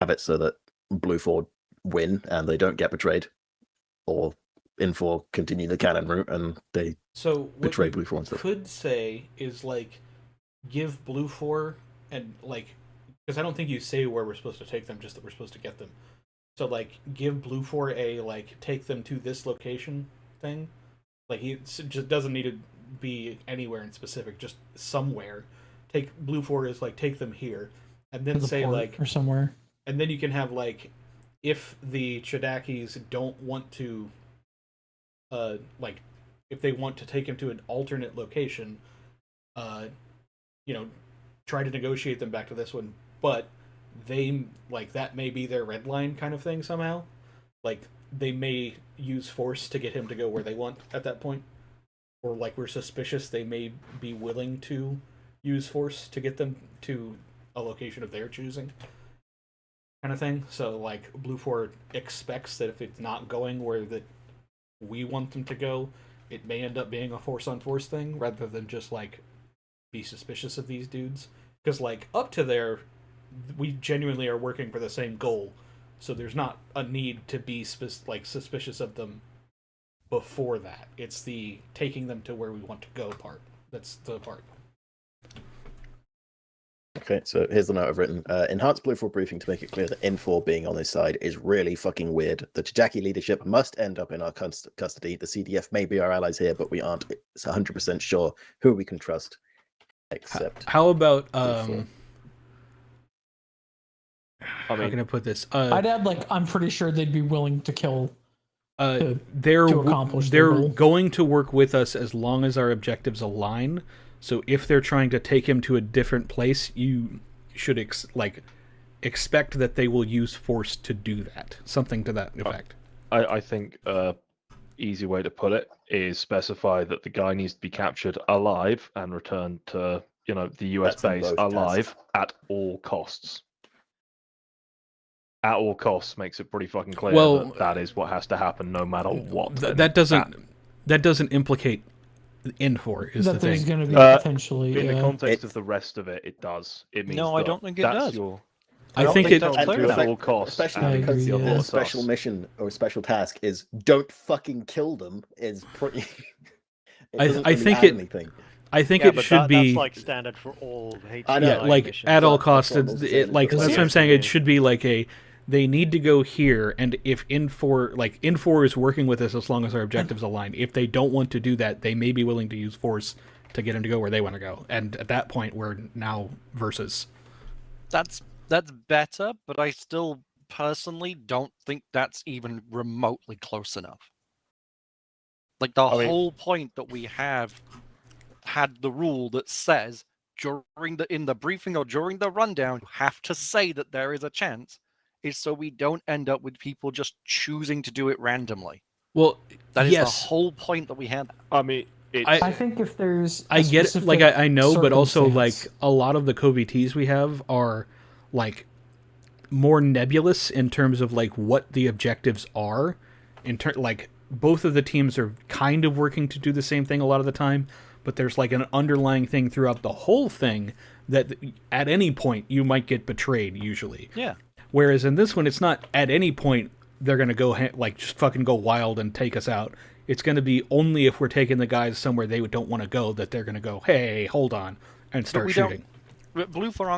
have it so that Blue 4 win and they don't get betrayed, or Infor continue the cannon route and they betray Blue 4 and stuff. Could say is like give Blue 4 and like, because I don't think you say where we're supposed to take them, just that we're supposed to get them. So like give Blue 4 a like take them to this location thing. Like it just doesn't need to be anywhere in specific, just somewhere. Take Blue 4 is like take them here, and then To the say port like or somewhere. And then you can have like, if the Chidakis don't want to, like, if they want to take him to an alternate location, try to negotiate them back to this one, but they, like, that may be their red line kind of thing somehow. Like, they may use force to get him to go where they want at that point. Or, like, we're suspicious they may be willing to use force to get them to a location of their choosing. Kind of thing. So, like, Blue 4 expects that if it's not going where that we want them to go, it may end up being a force-on-force thing, rather than just, like, be suspicious of these dudes. Because, like, up to there, we genuinely are working for the same goal, so there's not a need to be, suspicious of them before that. It's the taking them to where we want to go part. That's the part. Okay, so here's the note I've written. Enhanced Blue 4 briefing to make it clear that N4 being on his side is really fucking weird. The Tajaki leadership must end up in our custody. The CDF may be our allies here, but we aren't 100% sure who we can trust. Except. How about I how can I put this? I'd add like I'm pretty sure they'd be willing to kill. They're to accomplish their they're goal. going to work with us as long as our objectives align. So if they're trying to take him to a different place, you should expect that they will use force to do that. Something to that effect. I think easy way to put it is specify that the guy needs to be captured alive and returned to the US That's in base both alive tasks. at all costs. At all costs makes it pretty fucking clear that is what has to happen no matter what. That doesn't implicate N4 is That the there's thing. going to be potentially in the context of the rest of it, it does. It means No, I don't think it that's does. Your, I think it at all costs, especially because and the all special costs. mission or special task is don't fucking kill them is pretty. I think it should be That's like standard for all HCI I know. Yeah, like missions. at all That's costs. what I was saying. Like that's what I'm saying. It should be like they need to go here, and if N4 is working with us as long as our objectives align. If they don't want to do that, they may be willing to use force to get them to go where they want to go. And at that point, we're now versus. That's better, but I still personally don't think that's even remotely close enough. Like the whole point that we have had the rule that says in the briefing or during the rundown, you have to say that there is a chance, is so we don't end up with people just choosing to do it randomly. Well, that is yes. the whole point that we had. I mean, I think if there's I get it, like I know, but also like circumstance- a lot of the COVTs we have are like more nebulous in terms of like what the objectives are. Like both of the teams are kind of working to do the same thing a lot of the time, but there's like an underlying thing throughout the whole thing that at any point you might get betrayed usually. Yeah. Whereas in this one, it's not at any point they're going to go just fucking go wild and take us out. It's going to be only if we're taking the guys somewhere they don't want to go that they're going to go, hey, hold on, and start shooting. But Blue 4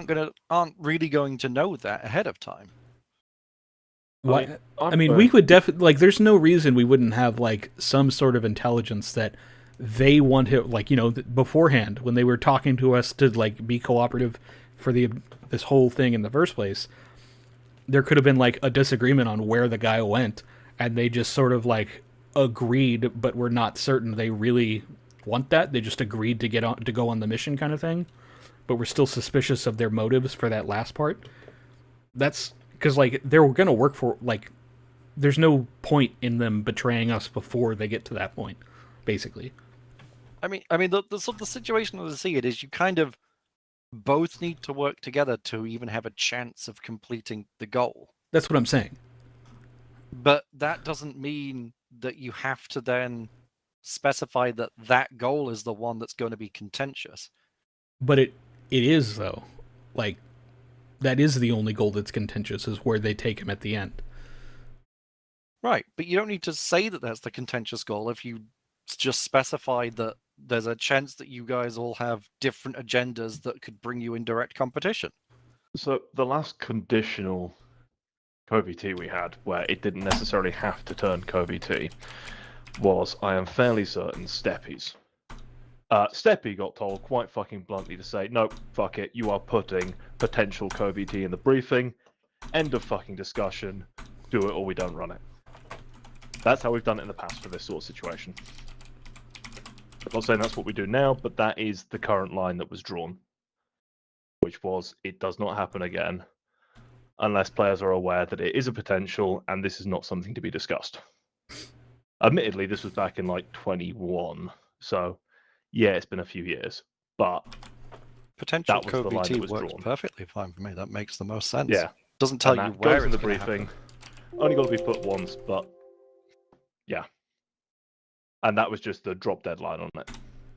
aren't really going to know that ahead of time. What? I mean, we would definitely like. There's no reason we wouldn't have like some sort of intelligence that they want to beforehand when they were talking to us to like be cooperative for this whole thing in the first place. There could have been like a disagreement on where the guy went, and they just sort of like agreed, but we're not certain they really want that. They just agreed to go on the mission kind of thing, but we're still suspicious of their motives for that last part. That's because like they're gonna work for like. There's no point in them betraying us before they get to that point, basically. I mean, the situation as I see it is you kind of both need to work together to even have a chance of completing the goal. That's what I'm saying. But that doesn't mean that you have to then specify that goal is the one that's going to be contentious. But it is though. Like that is the only goal that's contentious is where they take him at the end. Right, but you don't need to say that that's the contentious goal if you just specify that there's a chance that you guys all have different agendas that could bring you in direct competition. So the last conditional COVT we had, where it didn't necessarily have to turn COVT, was, I am fairly certain, Steppies. Steppy got told quite fucking bluntly to say, no, fuck it, you are putting potential COVT in the briefing, end of fucking discussion, do it or we don't run it. That's how we've done it in the past for this sort of situation. I'm not saying that's what we do now, but that is the current line that was drawn. Which was, it does not happen again, unless players are aware that it is a potential, and this is not something to be discussed. Admittedly, this was back in, 21, so, yeah, it's been a few years, but potential that was the line that COVT was works drawn. perfectly fine for me. That makes the most sense. Yeah. Doesn't tell And you that where goes in it's the gonna briefing. happen. Only got to be put once, but, yeah. And that was just the drop deadline on it.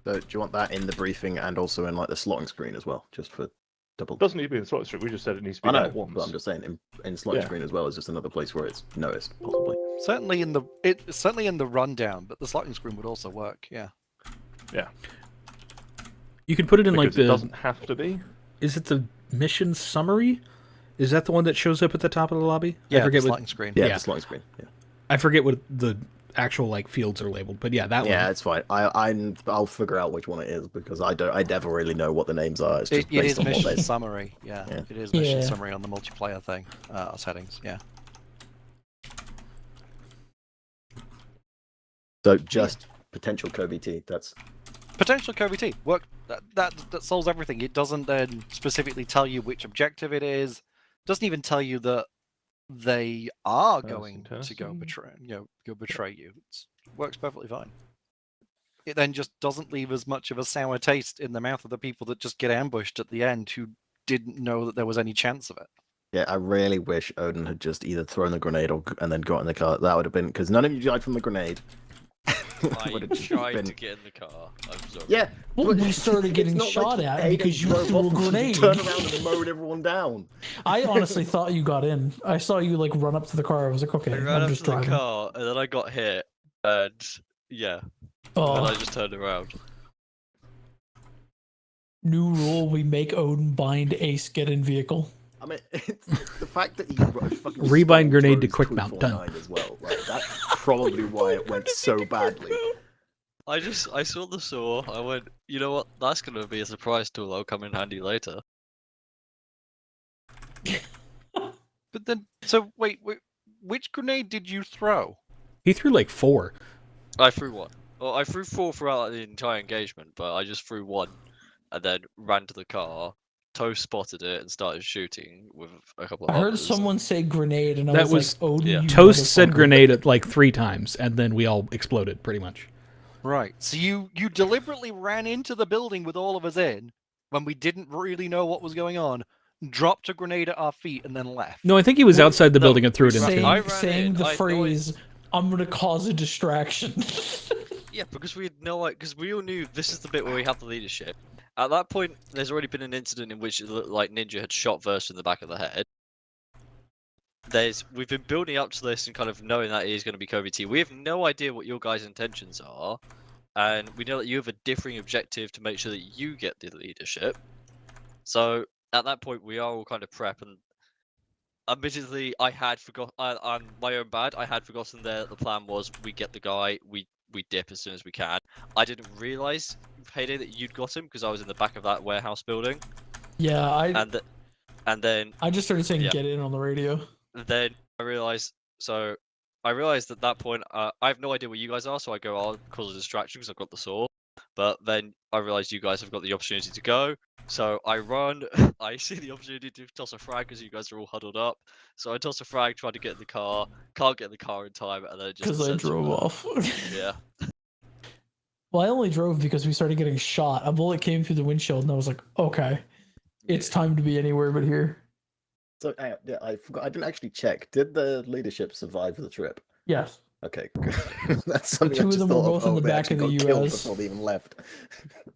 So do you want that in the briefing and also in the slotting screen as well, just for double? Doesn't need to be in the slotting screen. We just said it needs to be I know, there once. but I'm just saying in slotting Yeah. screen as well is just another place where it's noticed, possibly. Certainly in the rundown, but the slotting screen would also work. Yeah. Yeah. You can put it in Because like it doesn't have to be. Is it the mission summary. Is that the one that shows up at the top of the lobby? Yeah, I forget the what sliding screen. Yeah, the sliding screen. Yeah. I forget what the actual like fields are labeled, but yeah, that one. Yeah, it's fine. I'll figure out which one it is because I never really know what the names are. It's just It based is on what mission they. summary. Yeah, Yeah. it is mission Yeah. summary on the multiplayer thing settings. Yeah. So just potential KBT. That's Potential KBT work. That solves everything. It doesn't then specifically tell you which objective it is. Doesn't even tell you that they are going to go betray you. It works perfectly fine. It then just doesn't leave as much of a sour taste in the mouth of the people that just get ambushed at the end who didn't know that there was any chance of it. yeah. I really wish Odin had just either thrown the grenade and then got in the car. That would have been because none of you died from the grenade. I tried to get in the car. I'm sorry. Yeah, Well, but we started it's getting not shot like at Aiden because you drove threw a off and grenade. Turned around and mowed everyone down. I honestly thought you got in. I saw you like run up to the car. I was like, okay, I ran I'm up just to the driving. car and then I got hit, and yeah, Oh. and I just turned around. New rule: we make Odin bind Ace get in vehicle. I mean, it's the fact that you fucking Rebind grenade to Joe's quick mount, done. 249 as well. Like, that's probably why it went so badly. I saw the saw. I went, you know what? That's gonna be a surprise tool. That'll come in handy later. But then, so wait, which grenade did you throw? He threw like 4. I threw one. Well, I threw 4 throughout the entire engagement, but I just threw one, and then ran to the car. Toast spotted it and started shooting with a couple of I heard others. someone say grenade, and I That was was like, Odin, you Toast said motherfucker. grenade at like 3 times, and then we all exploded pretty much. Right. So you deliberately ran into the building with all of us in when we didn't really know what was going on, dropped a grenade at our feet, and then left. No, I think he was outside the building and threw it in. Saying the phrase, I'm gonna cause a distraction. Yeah, because we had because we all knew this is the bit where we have the leadership. At that point, there's already been an incident in which it looked like Ninja had shot Verse in the back of the head. We've been building up to this and kind of knowing that it is going to be KBT. We have no idea what your guys' intentions are, and we know that you have a differing objective to make sure that you get the leadership. So at that point, we are all kind of prep, and admittedly, I had forgot. On my own bad, I had forgotten that the plan was we get the guy, we dip as soon as we can. I didn't realize, Payday, that you'd got him because I was in the back of that warehouse building. Yeah, and then I just started saying get in on the radio. Then I realized at that point, I have no idea where you guys are, so I go, I'll cause a distraction because I've got the saw. But then I realized you guys have got the opportunity to go, so I run. I see the opportunity to toss a frag because you guys are all huddled up. So I toss a frag, try to get in the car, can't get in the car in time, and then it just Because I drove off. Yeah. Well, I only drove because we started getting shot. A bullet came through the windshield, and I was like, okay, it's time to be anywhere but here. So yeah, I forgot. I didn't actually check. Did the leadership survive the trip? Yes. Okay, good. That's something Two I of just them were thought both of. in the They back actually of the got killed US. before they even left.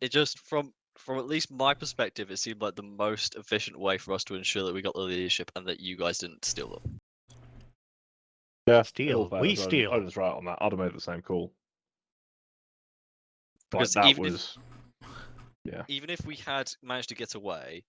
It just from at least my perspective, it seemed like the most efficient way for us to ensure that we got the leadership and that you guys didn't steal them. Yeah, steal. We steal. I was right on that. I'd have made the same call. Because that even was, yeah. Even if we had managed to get away,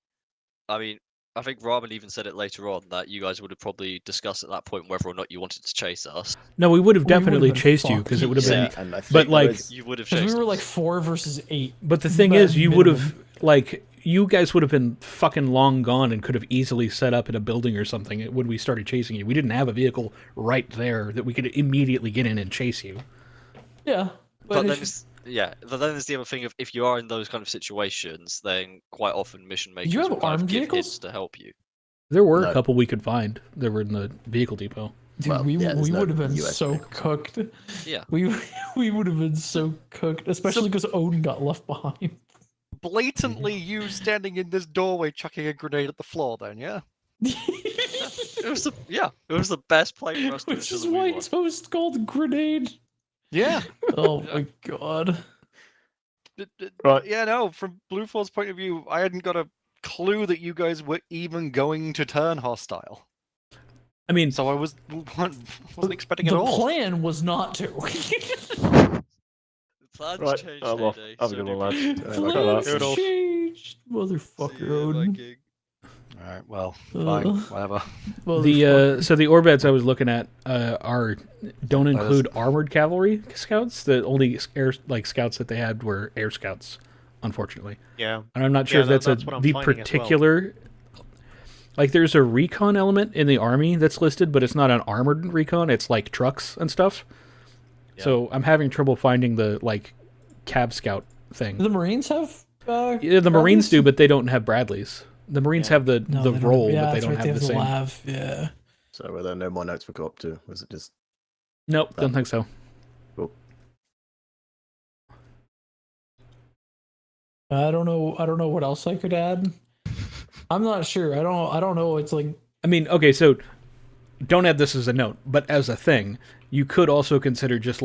I mean, I think Ramen even said it later on that you guys would have probably discussed at that point whether or not you wanted to chase us. No, we would have definitely chased you because it would have been. And I But think like, you would have Because chased we were us. like 4 versus 8. but the thing is, you would have like you guys would have been fucking long gone and could have easily set up in a building or something when we started chasing you. We didn't have a vehicle right there that we could immediately get in and chase you. Yeah, But then but then there's the other thing of if you are in those kind of situations, then quite often mission makers you have will kind of armed give vehicles? hints to help you. There were No. a couple we could find that were in the vehicle depot. Dude, Well, we yeah, there's no would have been US so vehicle. cooked. Yeah. We would have been so cooked, especially because Odin got left behind. Blatantly you standing in this doorway chucking a grenade at the floor then, yeah? It was the best play for us to Which ensure is that we why won. Toast called grenade. Yeah. Oh my god. Right. Yeah, no, from Blue Fall's point of view, I hadn't got a clue that you guys were even going to turn hostile. I mean, so I wasn't expecting it The at all. plan was not to. Plans Right, changed, I'm off. Heyday, Have a so good do one, we. lads. Plans changed, motherfucker, Odin. Viking. All right, well, fine, whatever. Well, So the Orbeds I was looking at don't include armored cavalry scouts. The only air scouts that they had were air scouts, unfortunately. Yeah. And I'm not sure if that's what I'm the finding as well. particular. Like, there's a recon element in the army that's listed, but it's not an armored recon. It's like trucks and stuff. Yeah. So I'm having trouble finding the cab scout thing. Do the Marines have? Yeah, the Marines do, but they don't have Bradleys. The Marines have the No, they don't role, have- yeah, but they that's don't right, have the same. lav, yeah. So were there no more notes for co-op 2? Was it just... Nope, don't think so. Cool. I don't know what else I could add. I'm not sure. I don't know. It's like, I mean, okay, so don't add this as a note, but as a thing, you could also consider just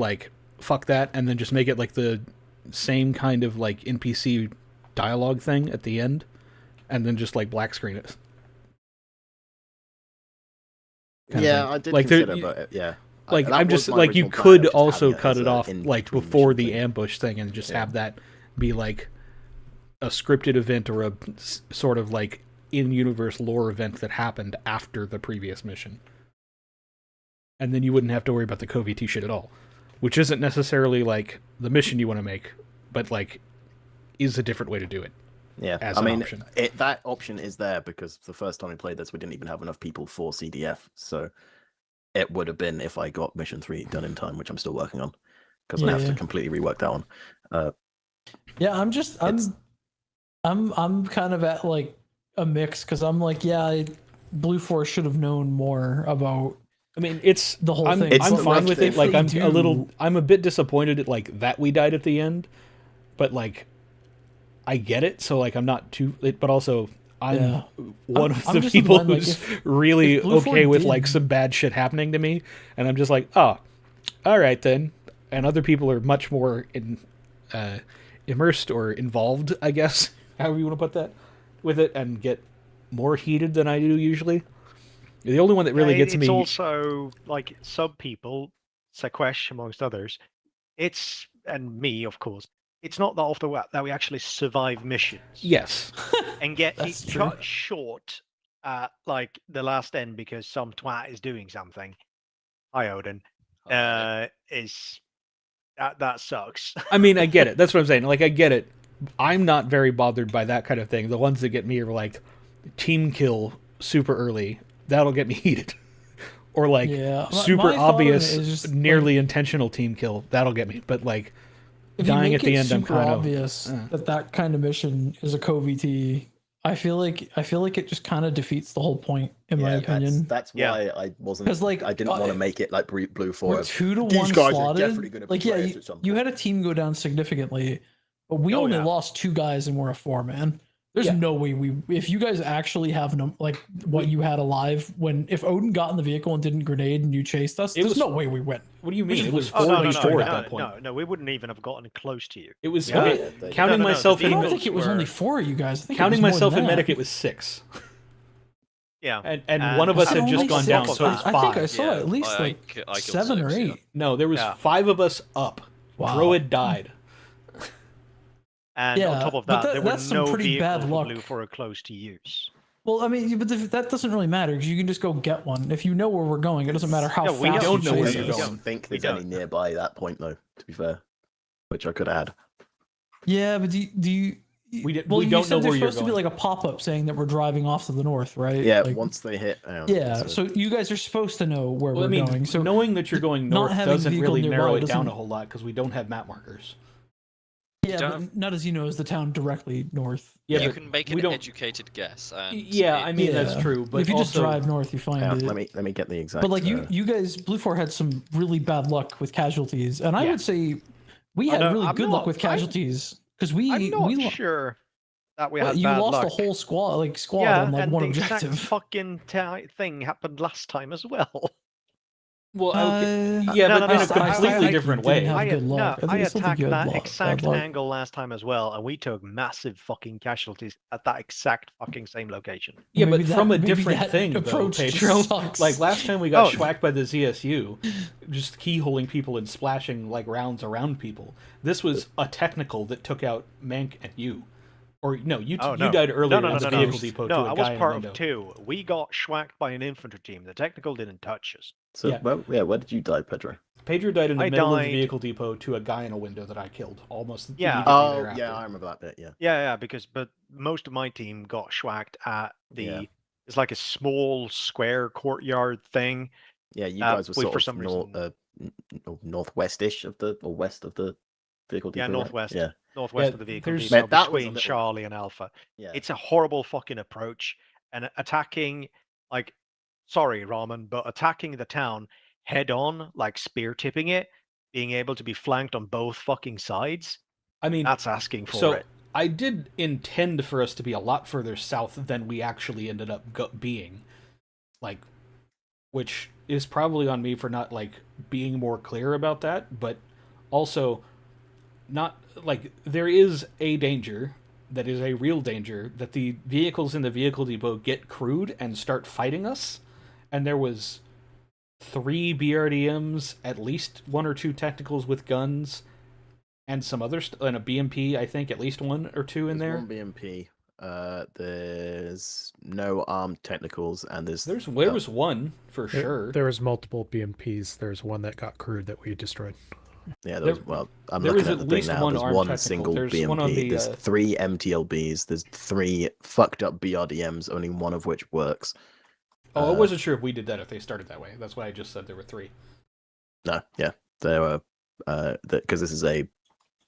fuck that, and then just make it the same kind of NPC dialogue thing at the end, and then just black screen it. Yeah, I did consider, but yeah. I'm just you could also cut it off before the ambush thing, and just have that be a scripted event or a sort of in-universe lore event that happened after the previous mission. And then you wouldn't have to worry about the CoVT shit at all. Which isn't necessarily the mission you want to make, but is a different way to do it. Yeah, as I an mean, option. That option is there because the first time we played this, we didn't even have enough people for CDF. So it would have been if I got mission 3 done in time, which I'm still working on, because I have to completely rework that one. yeah, I'm kind of at a mix because I'm Blue Force should have known more about. I mean, it's the whole I'm, thing. I'm fine with it. I'm a bit disappointed at that we died at the end, but I get it. So I'm not too, but also I'm one of the people who's really okay with some bad shit happening to me, and I'm just oh, all right then. And other people are much more immersed or involved, I guess, however you want to put that, with it, and get more heated than I do usually. The only one that really gets me... It's also, some people, Sequesh amongst others, and me, of course, it's not that often that we actually survive missions. Yes. And get cut short at, the last end because some twat is doing something. Hi, Odin. That sucks. I mean, I get it. That's what I'm saying. I get it. I'm not very bothered by that kind of thing. The ones that get me are team kill super early. That'll get me heated. Or super obvious, nearly intentional team kill. That'll get me. But if dying at the end, I'm super kind of obvious that kind of mission is a CoVT. I feel like it just kind of defeats the whole point, in my opinion. That's why I wasn't. Because I didn't want to make it Blue Force. 2-1 These guys slotted. are definitely going to be players at some point. You had a team go down significantly, but we only lost 2 guys and we're a 4-man. There's no way if you guys actually have what you had alive if Odin got in the vehicle and didn't grenade and you chased us, there's no way we win. What do you mean? It was 4v4 at that point. No, we wouldn't even have gotten close to you. It was counting myself in. I don't think it was only 4 of you guys. I think counting it was myself more in than medic, that. it was 6. Yeah, and one of us had just gone down, so it was 5. I think I saw at least 7 or 8. No, there was 5 of us up. Wow. Druid died. And on top of that, there were no pretty bad vehicles luck. for Blue for a close to use. Well, I mean, but that doesn't really matter because you can just go get one. If you know where we're going, it doesn't matter how fast we you don't know where chase you're us. going. I don't think there's any nearby that point, though, to be fair. Which I could add. Yeah, but do you... We you don't know said where there's you're supposed to be going. a pop-up saying that we're driving off to the north, right? Yeah, once they hit... so you guys are supposed to know where we're going. So knowing that you're going not north having doesn't vehicle really narrow nearby it down doesn't- a whole lot because we don't have map markers. Yeah, but not as you know, as the town directly north. Yeah, you but can make we an don't- educated guess. And I mean that's true. But if you just also- drive north, you find it. Let me get the exact... But you guys, Blue 4 had some really bad luck with casualties, and I would say we had really good luck with casualties because I'm not we lost. sure that we Well, had you bad lost luck. a whole squad Yeah, on and one the exact objective. fucking thing happened last time as well. Well, Uh, yeah, No, but no, in no, a completely I different didn't way. have good luck. I still think attacked you had that luck, exact bad luck. angle last time as well, and we took massive fucking casualties at that exact fucking same location. Yeah, Maybe but from a maybe different that thing, though, approach just Pedro. sucks. Like last time we got Oh. schwacked by the ZSU, just keyholing people and splashing rounds around people. This was a technical that took out Mank and you. Or no, you Oh, you died earlier no, on the vehicle depot No, to I a was guy in a part window. of 2. We got schwacked by an infantry team. The technical didn't touch us. So where did you die, Pedro? Pedro died in the I middle of the died- vehicle depot to a guy in a window that I killed almost Yeah. immediately thereafter. Yeah, I remember that bit. Yeah. Yeah, but most of my team got schwacked at the. It's like a small square courtyard thing. Yeah, you guys were sort for of some reason. northwestish of the or west of the vehicle depot. Yeah, right? northwest. Yeah. Northwest of the vehicle there's- depot Man, that was a between little- Charlie and Alpha. Yeah. It's a horrible fucking approach. And attacking, like, sorry, Ramen, but attacking the town head on, like spear tipping it, being able to be flanked on both fucking sides. I mean, that's asking for so it. I did intend for us to be a lot further south than we actually ended up being, like, which is probably on me for not like being more clear about that, but also not like there is a danger that is a real danger that the vehicles in the vehicle depot get crewed and start fighting us, and there was 3 BRDMs, at least 1 or 2 technicals with guns, and some other and a BMP, I think at least 1 or 2 in there. One BMP. There's no armed technicals, and there was one for sure. There was multiple BMPs. There's one that got crewed that we destroyed. Yeah, there was, well, I'm there looking was at the at thing least now. one There's armed one technical. single There's BMP. one on the, There's 3 MTLBs. There's 3 fucked up BRDMs, only one of which works. I wasn't sure if we did that if they started that way. That's why I just said there were 3. No, yeah, there were because this is a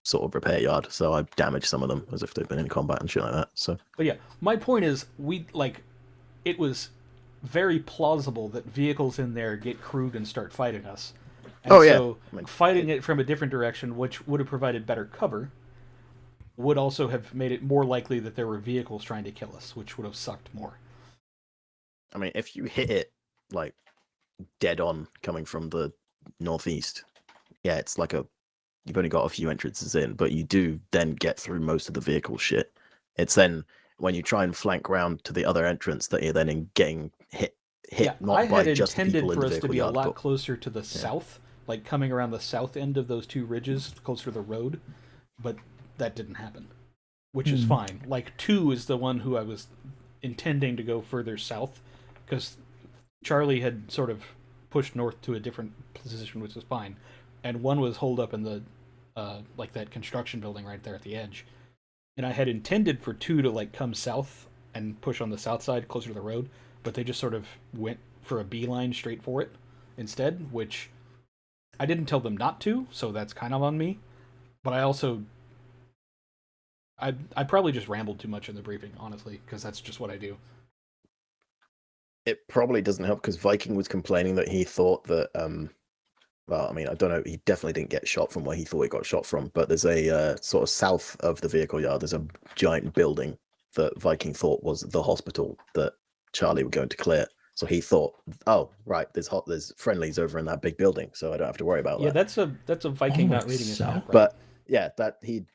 sort of repair yard, so I damaged some of them as if they'd been in combat and shit like that. So, but yeah, my point is, it was very plausible that vehicles in there get crewed and start fighting us. And so fighting it from a different direction, which would have provided better cover, would also have made it more likely that there were vehicles trying to kill us, which would have sucked more. I mean, if you hit it like dead on coming from the northeast, yeah, it's like you've only got a few entrances in, but you do then get through most of the vehicle shit. It's then when you try and flank round to the other entrance that you're then getting hit not I by had just the intended people in for the us to vehicle be a yard, lot but closer to the south, like coming around the south end of those 2 ridges, closer to the road, but that didn't happen, which is fine. Like 2 is the one who I was intending to go further south, because Charlie had sort of pushed north to a different position, which was fine, and 1 was holed up in the like that construction building right there at the edge, and I had intended for 2 to like come south and push on the south side closer to the road, but they just sort of went for a beeline straight for it instead, which I didn't tell them not to, so that's kind of on me. But I also I probably just rambled too much in the briefing, honestly, because that's just what I do. it probably doesn't help because Viking was complaining that he thought that well, I mean, I don't know, he definitely didn't get shot from where he thought he got shot from, but there's a sort of south of the vehicle yard, there's a giant building that Viking thought was the hospital that Charlie were going to clear. So he thought, oh, right, there's friendlies over in that big building, so I don't have to worry about that. Yeah, that's a Viking not reading his map, right? But yeah, that he.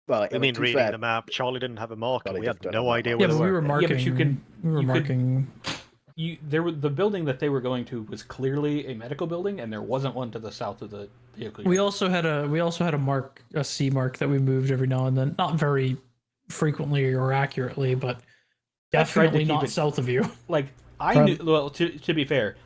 Well, I mean, reading the map, Charlie didn't have a marker. We had no idea where Yeah, but we were marking. Yeah, but you can. We were marking. The building that they were going to was clearly a medical building, and there wasn't one to the south of the vehicle. We also had a C mark that we moved every now and then, not very frequently or accurately, but definitely not south of you. Like I knew. Well, to be fair,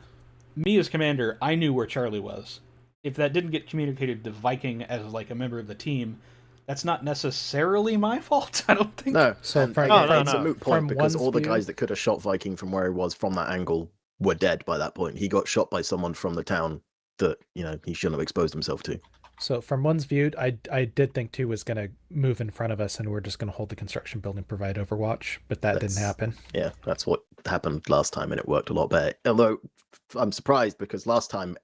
me as commander, I knew where Charlie was. If that didn't get communicated to Viking as like a member of the team, that's not necessarily my fault. I don't think. No, so it's a moot point because all the guys that could have shot Viking from where he was from that angle were dead by that point. He got shot by someone from the town that he shouldn't have exposed himself to. So from one's view, I did think 2 was going to move in front of us and we're just going to hold the construction building, provide overwatch, but that didn't happen. Yeah, that's what happened last time and it worked a lot better. Although I'm surprised because last time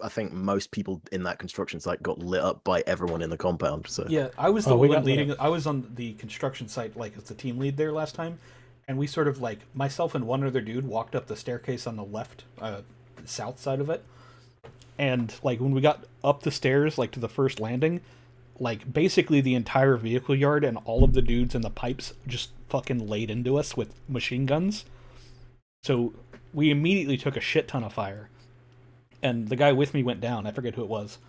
I think most people in that construction site got lit up by everyone in the compound. So yeah, I was the one leading. I was on the construction site like as the team lead there last time, and we sort of like myself and one other dude walked up the staircase on the left, south side of it, and like when we got up the stairs like to the first landing, like basically the entire vehicle yard and all of the dudes in the pipes just fucking laid into us with machine guns. So we immediately took a shit ton of fire. And the guy with me went down. I forget who it was.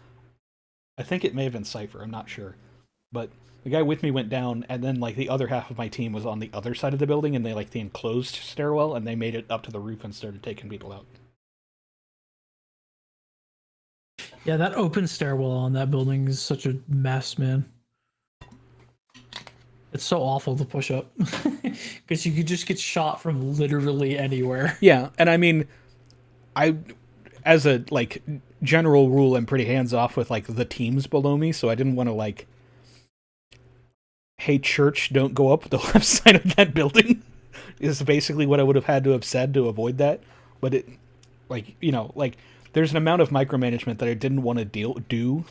I think it may have been Cypher. I'm not sure. But the guy with me went down, and then like the other half of my team was on the other side of the building, and they like the enclosed stairwell, and they made it up to the roof and started taking people out. Yeah, that open stairwell on that building is such a mess, man. It's so awful to push up because you could just get shot from literally anywhere. Yeah, and I mean, I, as a like general rule, I'm pretty hands off with like the teams below me, so I didn't want to like, hey church, don't go up the left side of that building. Is basically what I would have had to have said to avoid that. But it, like, you know, like there's an amount of micromanagement that I didn't want to do,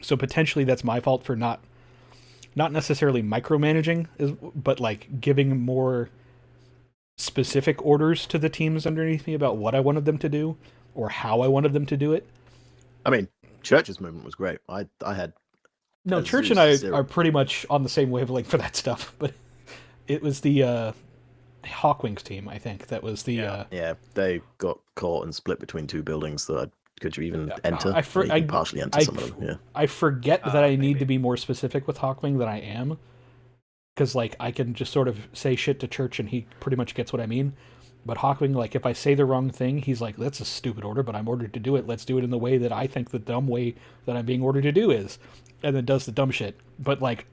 so potentially that's my fault for not necessarily micromanaging, but like giving more specific orders to the teams underneath me about what I wanted them to do or how I wanted them to do it. I mean, Church's movement was great. I had no Church and I are pretty much on the same wavelength for that stuff, but it was the Hawkwing's team, I think, that was the yeah, they got caught and split between two buildings that could you even enter? I you can partially enter some of them. Yeah, I forget that I need to be more specific with Hawkwing than I am, because like I can just sort of say shit to Church and he pretty much gets what I mean. But Hawkwing, like if I say the wrong thing, he's like, "That's a stupid order, but I'm ordered to do it. Let's do it in the way that I think the dumb way that I'm being ordered to do is," and then does the dumb shit. But like,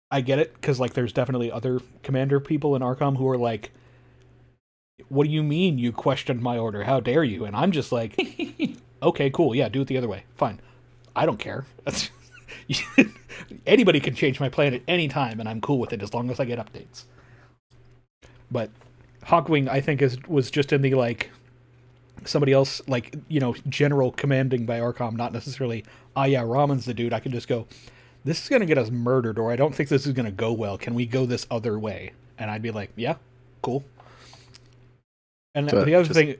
I get it because like there's definitely other commander people in Arkham who are like, what do you mean you questioned my order? How dare you? And I'm just like, okay, cool. Yeah, do it the other way. Fine. I don't care. Anybody can change my plan at any time, and I'm cool with it as long as I get updates. But Hawkwing, I think, was just in the, like, somebody else, like, you know, general commanding by Arkham, not necessarily, yeah, Ramon's the dude. I can just go, this is going to get us murdered, or I don't think this is going to go well. Can we go this other way? And I'd be like, yeah, cool. And the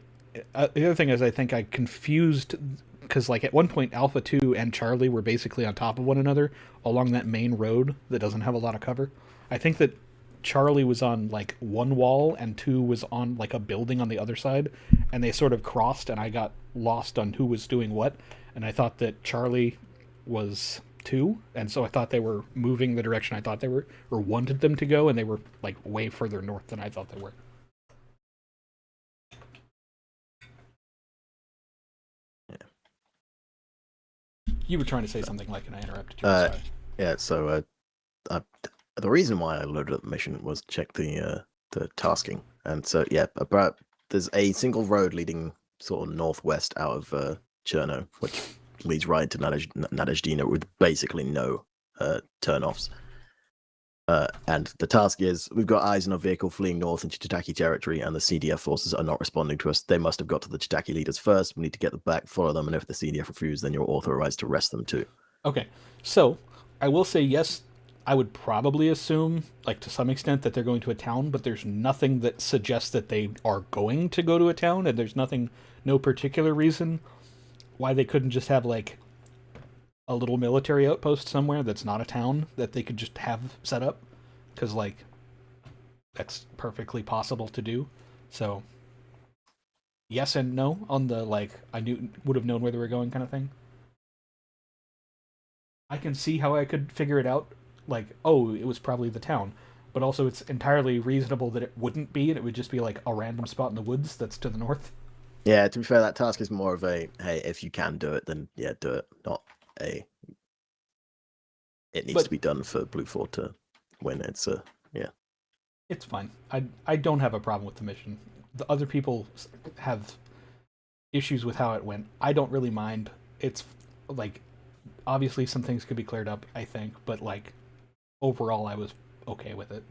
other thing is I think I confused, because like at one point Alpha 2 and Charlie were basically on top of one another along that main road that doesn't have a lot of cover. I think that Charlie was on like one wall and 2 was on like a building on the other side, and they sort of crossed and I got lost on who was doing what, and I thought that Charlie was 2, and so I thought they were moving the direction I thought they were, or wanted them to go, and they were like way further north than I thought they were. You were trying to say something, like, and I interrupted you. Yeah, so the reason why I loaded up the mission was to check the tasking. And so, yeah, there's a single road leading sort of northwest out of Cherno, which leads right to Nadejdina with basically no turn-offs. And the task is, we've got eyes on a vehicle fleeing north into Chitaki territory, and the CDF forces are not responding to us. They must have got to the Chitaki leaders first. We need to get them back, follow them, and if the CDF refuse, then you're authorized to arrest them too. Okay, so I will say yes, I would probably assume, like to some extent, that they're going to a town, but there's nothing that suggests that they are going to go to a town, and there's no particular reason why they couldn't just have like a little military outpost somewhere that's not a town that they could just have set up, because like that's perfectly possible to do. So yes and no on the like I would have known where they were going kind of thing. I can see how I could figure it out, like, oh, it was probably the town, but also it's entirely reasonable that it wouldn't be, and it would just be like a random spot in the woods that's to the north. Yeah, to be fair, that task is more of a, hey, if you can do it, then yeah, do it. Not it needs to be done for Blue Fort to win. It's yeah. It's fine. I don't have a problem with the mission. The other people have issues with how it went. I don't really mind. It's like, obviously some things could be cleared up, I think, but like overall I was okay with it.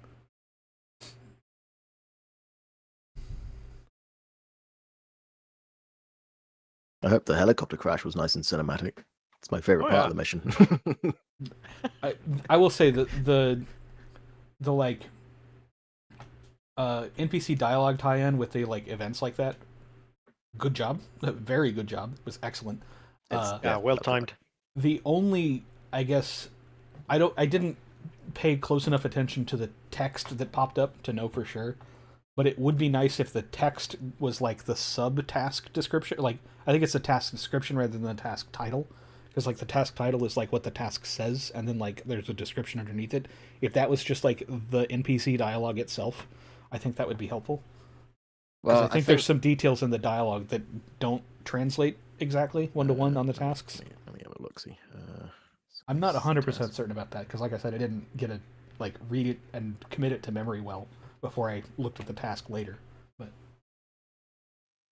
I hope the helicopter crash was nice and cinematic. It's my favorite part of the mission. I will say that the like NPC dialogue tie-in with the like events like that, good job, very good job. It was excellent. Well timed. The only, I guess, I didn't pay close enough attention to the text that popped up to know for sure, but it would be nice if the text was like the sub-task description. Like, I think it's a task description rather than the task title, because like the task title is like what the task says, and then like there's a description underneath it. If that was just like the NPC dialogue itself, I think that would be helpful. Well, I think there's some details in the dialogue that don't translate exactly one-to-one on the tasks. Let me have a look. See, I'm not 100% certain about that because, like I said, I didn't get to like read it and commit it to memory well before I looked at the task later. But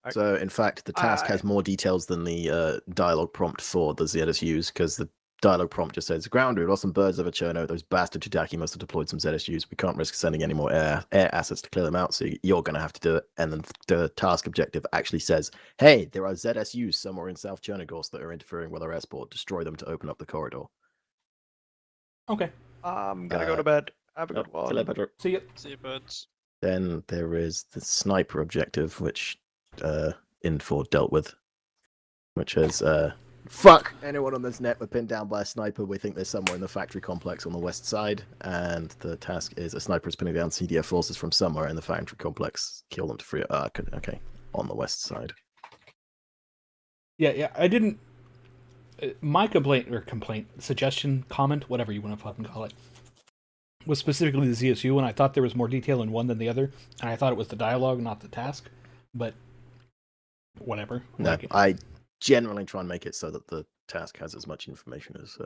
so, in fact, the task has more details than the dialogue prompt for the ZSUs, because the dialogue prompt just says, "Ground root, awesome birds over Cherno. Those bastard Chidaki must have deployed some ZSUs. We can't risk sending any more air assets to clear them out, so you're going to have to do it." And then the task objective actually says, "Hey, there are ZSUs somewhere in South Chernigorsk that are interfering with our air support. Destroy them to open up the corridor." Okay. I'm going to go to bed. Have a good one. See you. See you, birds. Then there is the sniper objective, which Infor dealt with, which is fuck anyone on this net. We're pinned down by a sniper. We think they're somewhere in the factory complex on the west side, and the task is a sniper is pinning down CDF forces from somewhere in the factory complex. Kill them to free it. Okay, on the west side. Yeah, I didn't. My complaint, suggestion, comment, whatever you want to fucking call it, was specifically the ZSU, and I thought there was more detail in one than the other, and I thought it was the dialogue, not the task. But whatever. No, I generally try and make it so that the task has as much information as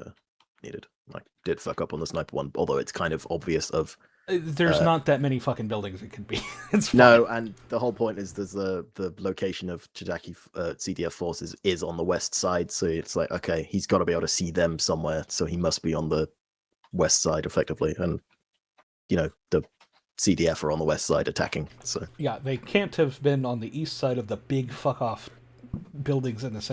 needed. Like, did fuck up on the sniper one, although it's kind of obvious of. There's not that many fucking buildings it could be. It's fine. No, and the whole point is there's the location of Chidaki CDF forces is on the west side, so it's like, okay, he's got to be able to see them somewhere, so he must be on the west side effectively, and the CDF are on the west side attacking. So yeah, they can't have been on the east side of the big fuck off buildings in the center.